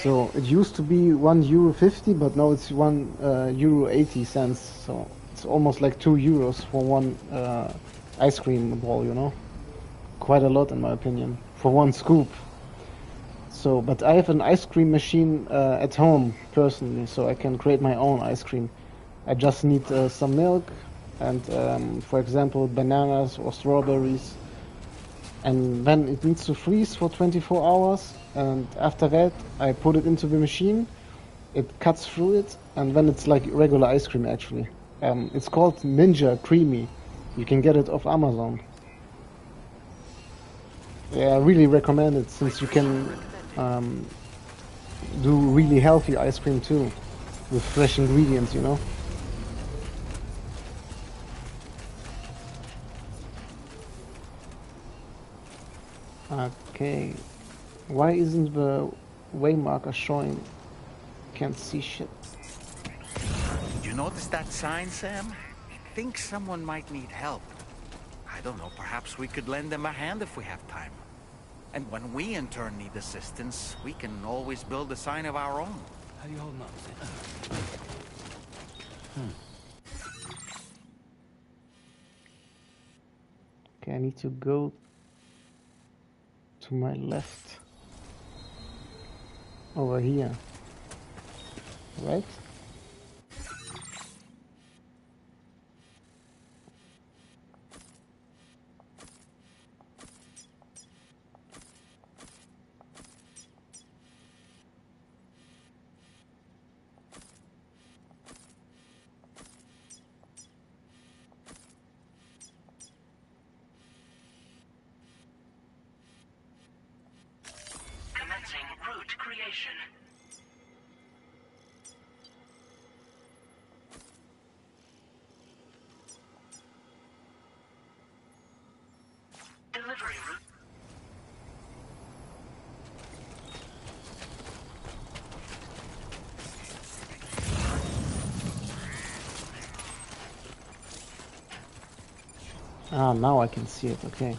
So it used to be €1.50, but now it's €1.80. So it's almost like €2 for one ice cream ball, you know. Quite a lot in my opinion for one scoop. So, but I have an ice cream machine at home personally, so I can create my own ice cream. I just need some milk and, for example, bananas or strawberries, and then it needs to freeze for 24 hours. And after that, I put it into the machine, it cuts through it, and then it's like regular ice cream actually. It's called Ninja Creamy. You can get it off Amazon. Yeah, I really recommend it, since you can do really healthy ice cream too, with fresh ingredients, you know. Okay. Why isn't the way marker showing? Can't see shit. you notice that sign, Sam? I think someone might need help. I don't know, perhaps we could lend them a hand if we have time. And when we in turn need assistance, we can always build a sign of our own. How do you hold up? Okay, I need to go to my left. Over here. Right? Commencing route creation. Delivery route. Ah, now I can see it, okay.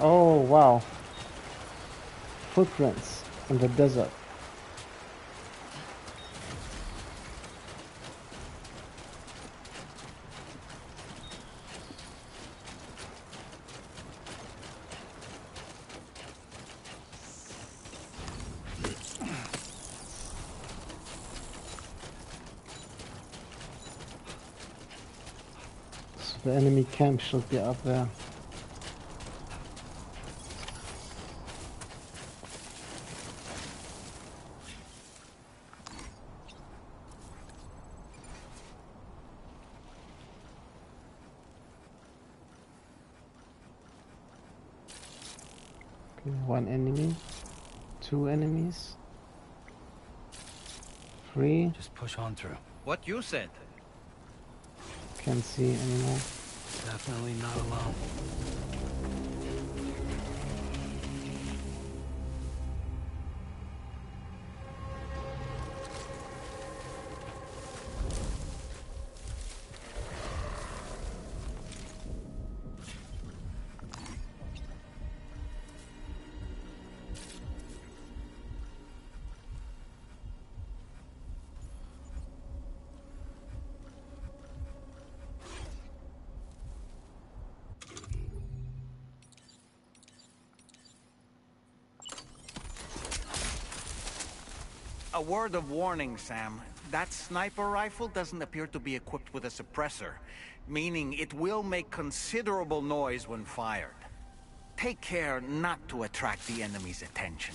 Oh, wow. Footprints in the desert. So the enemy camp should be up there. One enemy, two enemies, three. Just push on through. What you said? Can't see anymore. Definitely not alone. A word of warning, Sam. That sniper rifle doesn't appear to be equipped with a suppressor, meaning it will make considerable noise when fired. Take care not to attract the enemy's attention.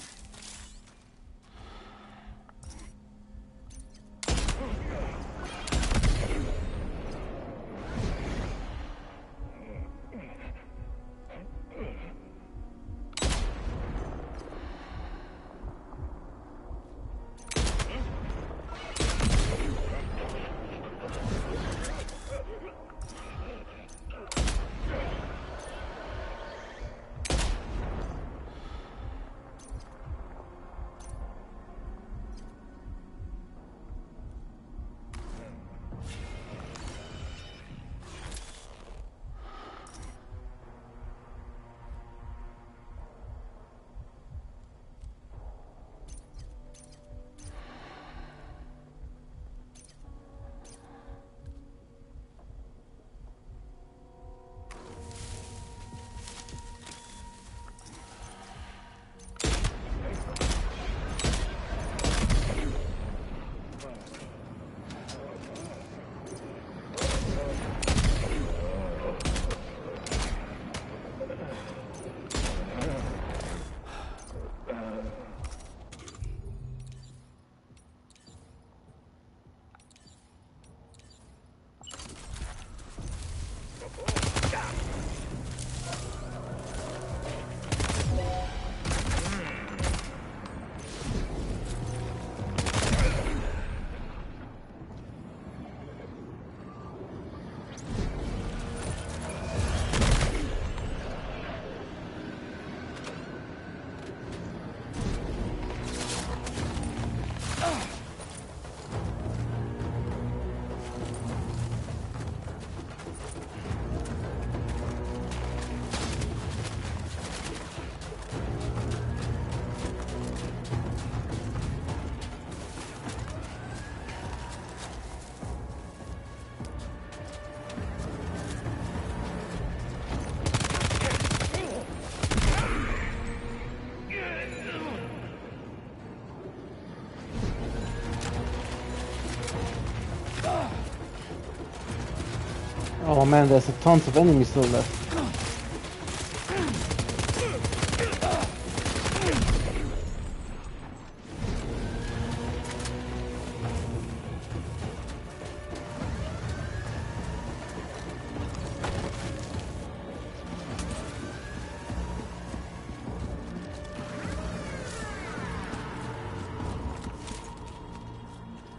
Oh man, there's a tons of enemies still left.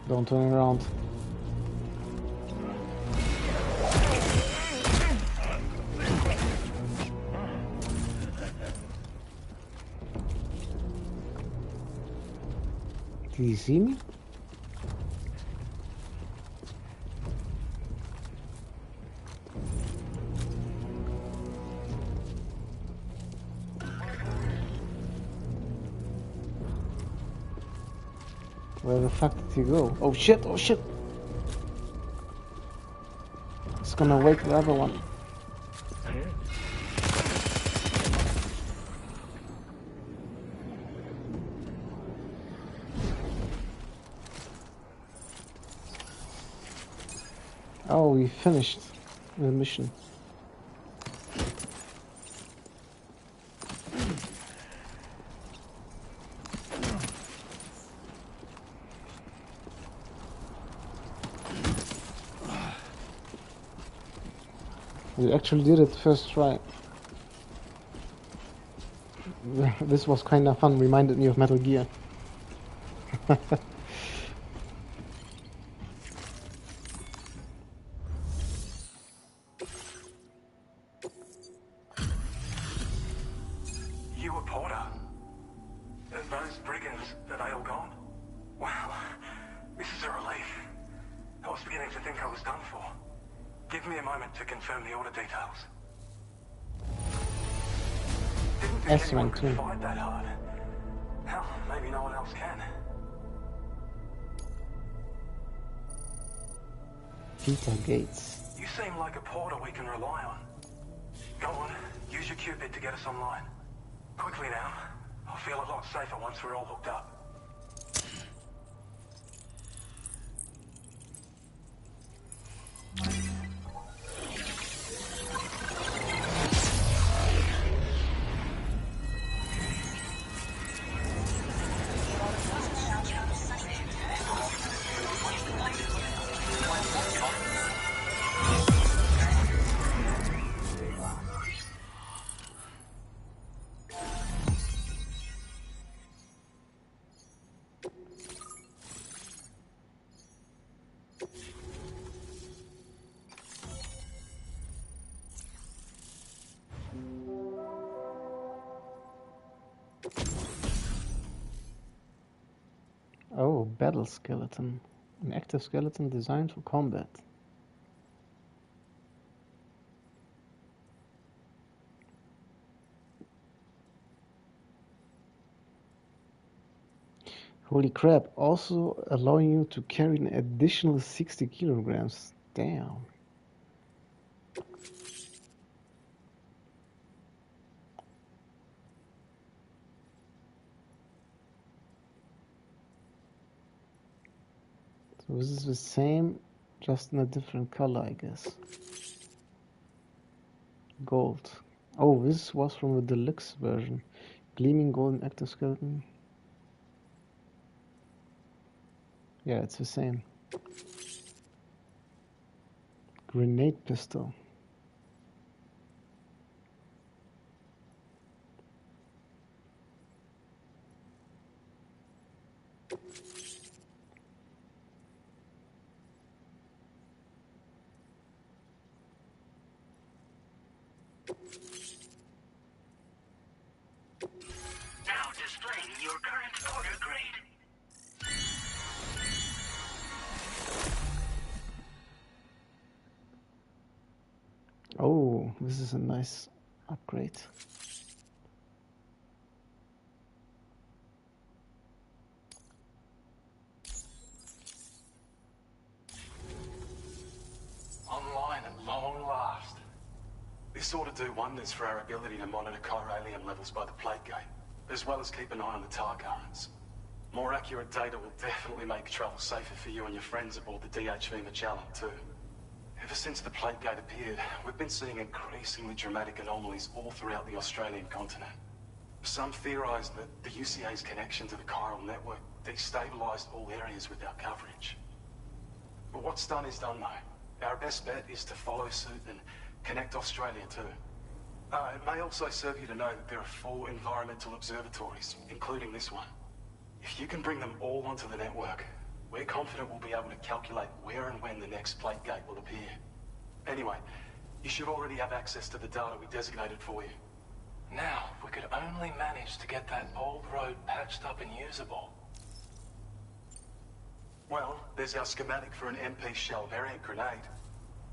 Don't turn around. Did he see me? Where the fuck did he go? Oh shit, oh shit! It's gonna wake the other one. Oh, we finished the mission. We actually did it first try. This was kinda fun, reminded me of Metal Gear. You were Porter? Those brigands, are they all gone? Wow, this is a relief. I was beginning to think I was done for. Give me a moment to confirm the order details. Didn't think anyone could fight that hard. Hell, maybe no one else can. Peter Gates. You seem like a porter we can rely on. Go on, use your Cupid to get us online. Quickly now. I'll feel a lot safer once we're all hooked up. Oh, battle skeleton. An active skeleton designed for combat. Holy crap, also allowing you to carry an additional 60 kilograms. Damn. So this is the same, just in a different color, I guess. Gold. Oh, this was from the deluxe version. Gleaming golden active skeleton. Yeah, it's the same. Grenade pistol. Now displaying your current porter grade. Oh, this is a nice upgrade. Online at long last. This ought to do wonders for our ability to monitor chiralium levels by the plate gate, as well as keep an eye on the tar currents. More accurate data will definitely make travel safer for you and your friends aboard the DHV Magellan too. Ever since the Plague Gate appeared, we've been seeing increasingly dramatic anomalies all throughout the Australian continent. Some theorize that the UCA's connection to the chiral network destabilized all areas with our coverage. But what's done is done, though. Our best bet is to follow suit and connect Australia too. It may also serve you to know that there are 4 environmental observatories, including this one. If you can bring them all onto the network, we're confident we'll be able to calculate where and when the next Plague Gate will appear. Anyway, you should already have access to the data we designated for you. Now, if we could only manage to get that old road patched up and usable. Well, there's our schematic for an MP shell variant grenade.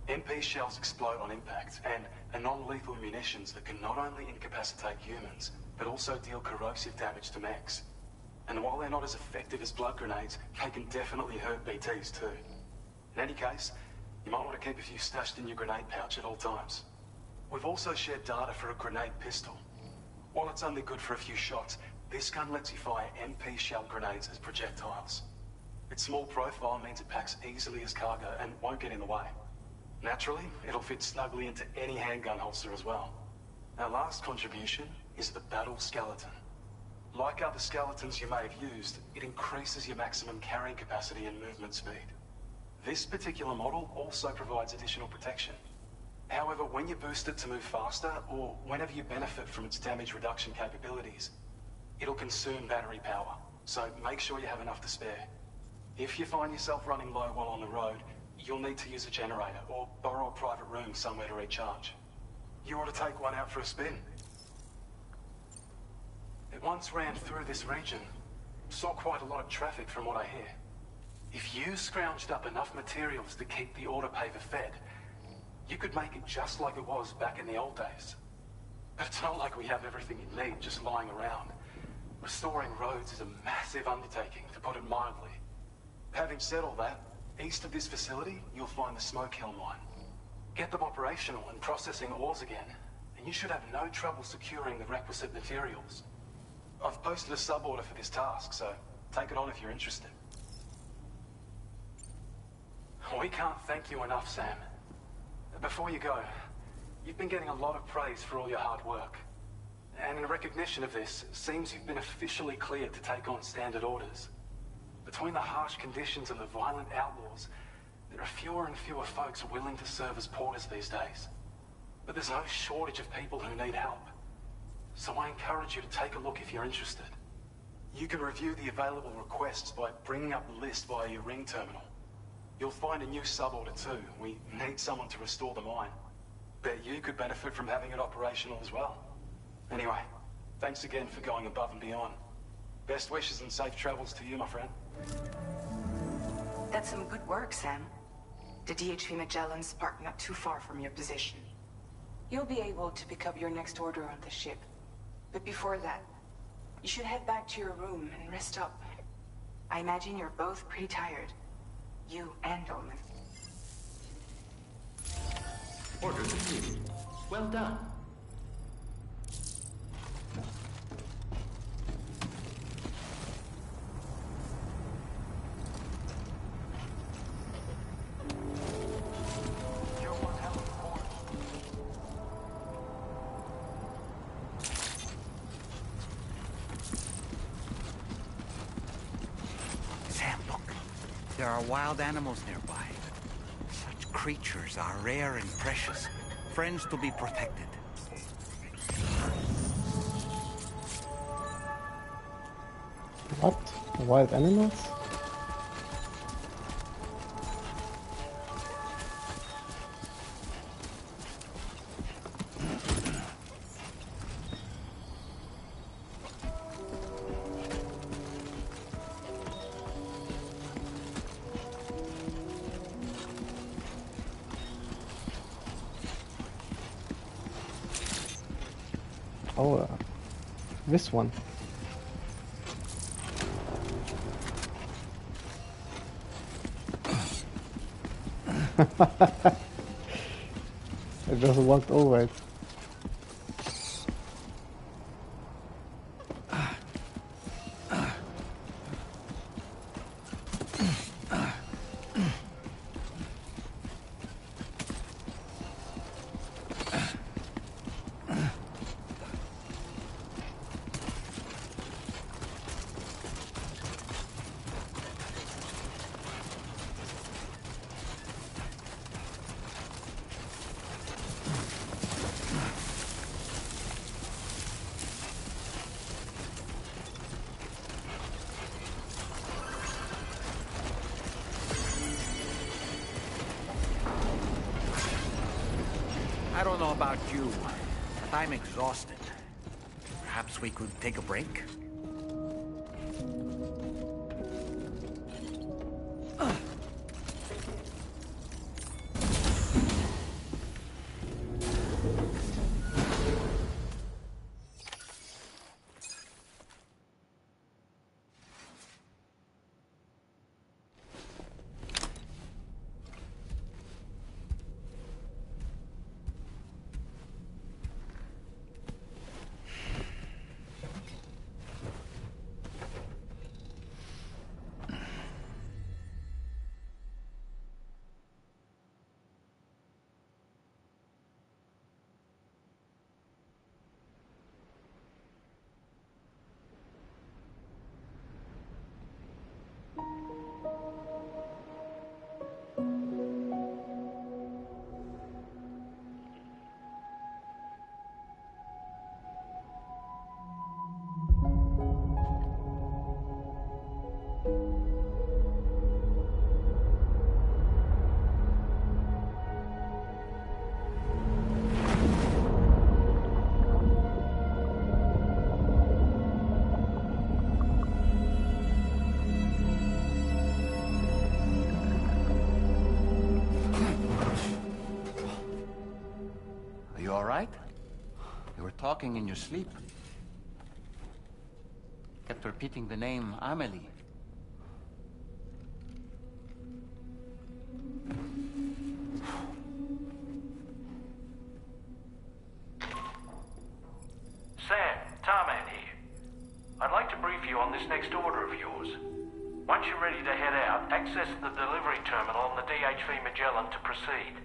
MP shells explode on impact, and are non-lethal munitions that can not only incapacitate humans, but also deal corrosive damage to mechs. And while they're not as effective as blood grenades, they can definitely hurt BTs too. In any case, you might want to keep a few stashed in your grenade pouch at all times. We've also shared data for a grenade pistol. While it's only good for a few shots, this gun lets you fire MP shell grenades as projectiles. Its small profile means it packs easily as cargo and won't get in the way. Naturally, it'll fit snugly into any handgun holster as well. Our last contribution is the Battle Skeleton. Like other skeletons you may have used, it increases your maximum carrying capacity and movement speed. This particular model also provides additional protection. However, when you boost it to move faster, or whenever you benefit from its damage reduction capabilities, it'll consume battery power, so make sure you have enough to spare. If you find yourself running low while on the road, you'll need to use a generator, or borrow a private room somewhere to recharge. You ought to take one out for a spin. It once ran through this region. Saw quite a lot of traffic from what I hear. If you scrounged up enough materials to keep the autopaver fed, you could make it just like it was back in the old days. But it's not like we have everything you need just lying around. Restoring roads is a massive undertaking, to put it mildly. Having said all that, east of this facility, you'll find the Smoke Hill mine. Get them operational and processing ores again, and you should have no trouble securing the requisite materials. I've posted a sub-order for this task, so take it on if you're interested. We can't thank you enough, Sam. Before you go, you've been getting a lot of praise for all your hard work. And in recognition of this, it seems you've been officially cleared to take on standard orders. Between the harsh conditions and the violent outlaws, there are fewer and fewer folks willing to serve as porters these days. But there's no shortage of people who need help. So I encourage you to take a look if you're interested. You can review the available requests by bringing up the list via your ring terminal. You'll find a new sub-order too. We need someone to restore the mine. Bet you could benefit from having it operational as well. Anyway, thanks again for going above and beyond. Best wishes and safe travels to you, my friend. That's some good work, Sam. The DHV Magellan's parked not too far from your position. You'll be able to pick up your next order on the ship. But before that, you should head back to your room and rest up. I imagine you're both pretty tired. You and Dolman. Order completed. Well done. Sam, look. There are wild animals nearby. Such creatures are rare and precious. Friends to be protected. What? Wild animals? Oh, this one. I just walked over it. I don't know about you, but I'm exhausted. Perhaps we could take a break? Talking in your sleep. Kept repeating the name Amelie. Sam, Tarman here. I'd like to brief you on this next order of yours. Once you're ready to head out, access the delivery terminal on the DHV Magellan to proceed.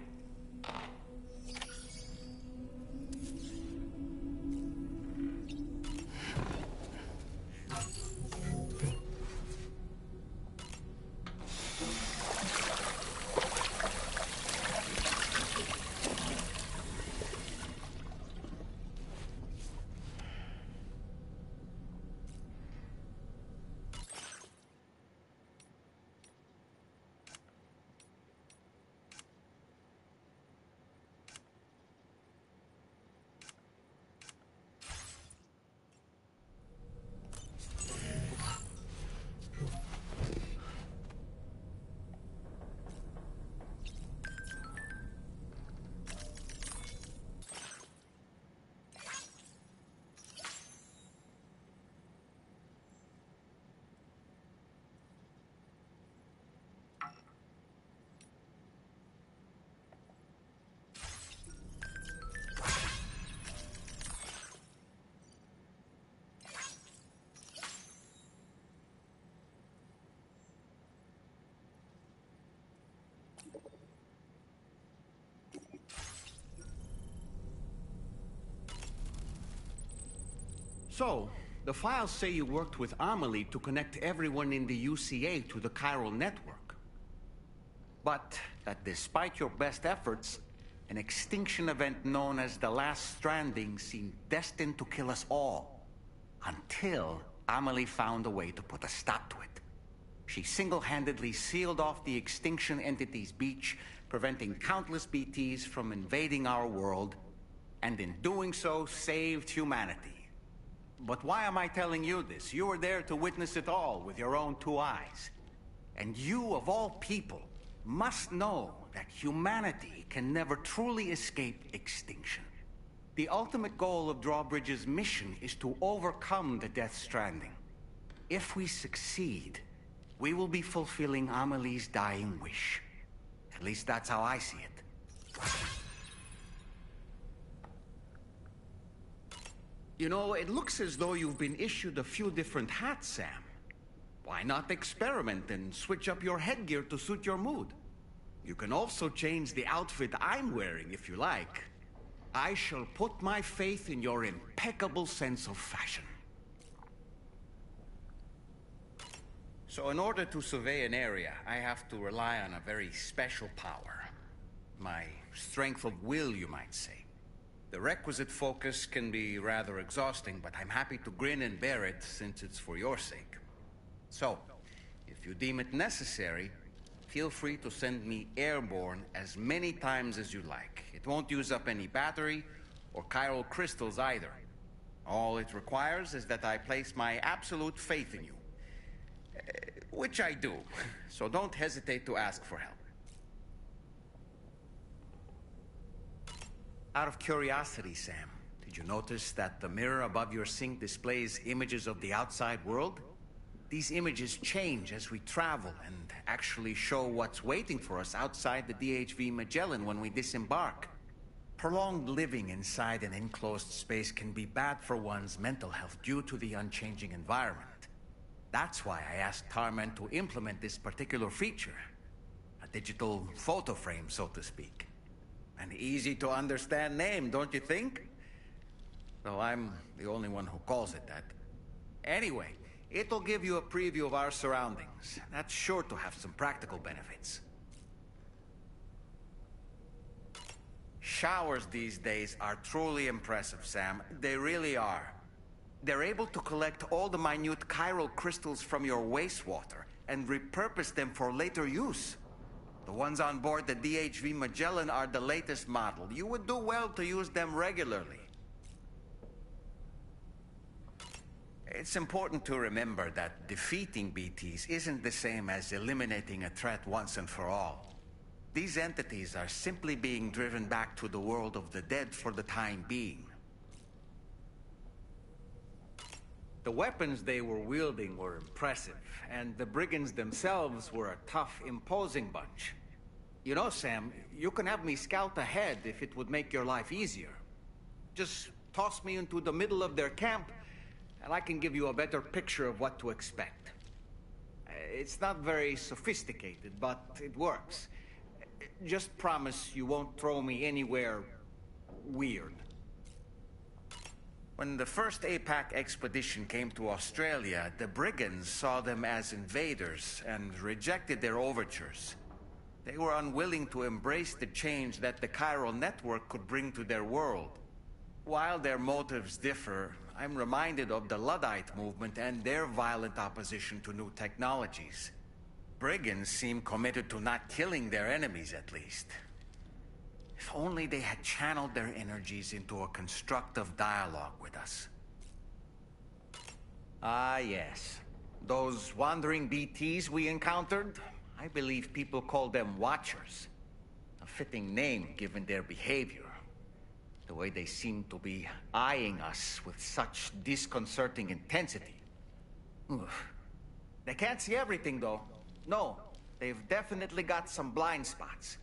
So, the files say you worked with Amelie to connect everyone in the UCA to the chiral network. But that despite your best efforts, an extinction event known as the Last Stranding seemed destined to kill us all. Until Amelie found a way to put a stop to it. She single-handedly sealed off the extinction entity's beach, preventing countless BTs from invading our world, and in doing so, saved humanity. But why am I telling you this? You were there to witness it all with your own two eyes. And you, of all people, must know that humanity can never truly escape extinction. The ultimate goal of Drawbridge's mission is to overcome the Death Stranding. If we succeed, we will be fulfilling Amelie's dying wish. At least that's how I see it. You know, it looks as though you've been issued a few different hats, Sam. Why not experiment and switch up your headgear to suit your mood? You can also change the outfit I'm wearing if you like. I shall put my faith in your impeccable sense of fashion. So in order to survey an area, I have to rely on a very special power. My strength of will, you might say. The requisite focus can be rather exhausting, but I'm happy to grin and bear it since it's for your sake. So, if you deem it necessary, feel free to send me airborne as many times as you like. It won't use up any battery or chiral crystals either. All it requires is that I place my absolute faith in you. Which I do, so don't hesitate to ask for help. Out of curiosity, Sam, did you notice that the mirror above your sink displays images of the outside world? These images change as we travel and actually show what's waiting for us outside the DHV Magellan when we disembark. Prolonged living inside an enclosed space can be bad for one's mental health due to the unchanging environment. That's why I asked Tarman to implement this particular feature. A digital photo frame, so to speak. An easy to understand name, don't you think? Though I'm the only one who calls it that. Anyway, it'll give you a preview of our surroundings. That's sure to have some practical benefits. Showers these days are truly impressive, Sam. They really are. They're able to collect all the minute chiral crystals from your wastewater and repurpose them for later use. The ones on board the DHV Magellan are the latest model. You would do well to use them regularly. It's important to remember that defeating BTs isn't the same as eliminating a threat once and for all. These entities are simply being driven back to the world of the dead for the time being. The weapons they were wielding were impressive, and the brigands themselves were a tough, imposing bunch. You know, Sam, you can have me scout ahead if it would make your life easier. Just toss me into the middle of their camp, and I can give you a better picture of what to expect. It's not very sophisticated, but it works. Just promise you won't throw me anywhere weird. When the first APAC expedition came to Australia, the brigands saw them as invaders and rejected their overtures. They were unwilling to embrace the change that the chiral network could bring to their world. While their motives differ, I'm reminded of the Luddite movement and their violent opposition to new technologies. Brigands seem committed to not killing their enemies, at least. If only they had channeled their energies into a constructive dialogue with us. Ah, yes. Those wandering BTs we encountered, I believe people call them Watchers. A fitting name given their behavior. The way they seem to be eyeing us with such disconcerting intensity. Oof. They can't see everything, though. No, they've definitely got some blind spots.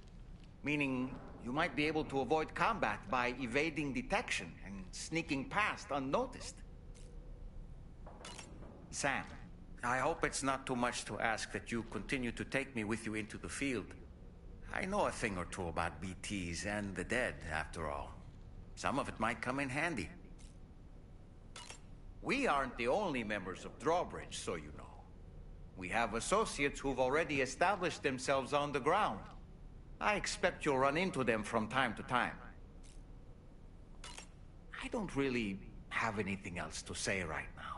Meaning, you might be able to avoid combat by evading detection and sneaking past unnoticed. Sam, I hope it's not too much to ask that you continue to take me with you into the field. I know a thing or two about BTs and the dead, after all. Some of it might come in handy. We aren't the only members of Drawbridge, so you know. We have associates who've already established themselves on the ground. I expect you'll run into them from time to time. I don't really have anything else to say right now.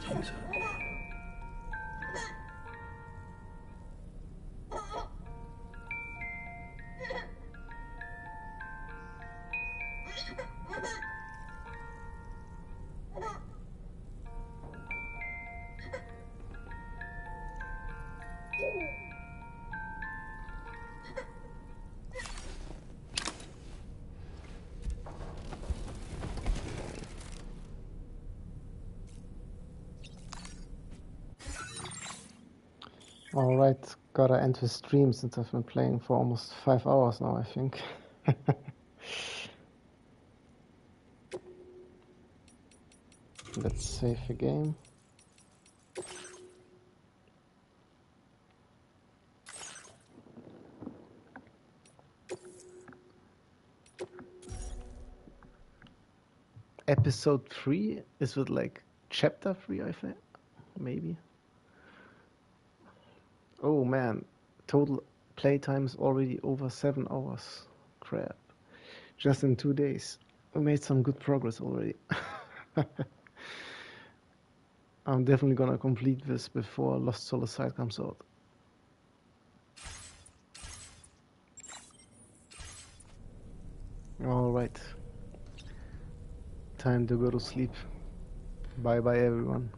Seems so. Alright, gotta end the stream since I've been playing for almost 5 hours now, I think. Let's save the game. Episode 3? Is it like chapter 3, I think? Maybe. Oh man, total playtime is already over 7 hours. Crap. Just in 2 days. We made some good progress already. I'm definitely gonna complete this before Lost Soul Aside comes out. Alright. Time to go to sleep. Bye bye everyone.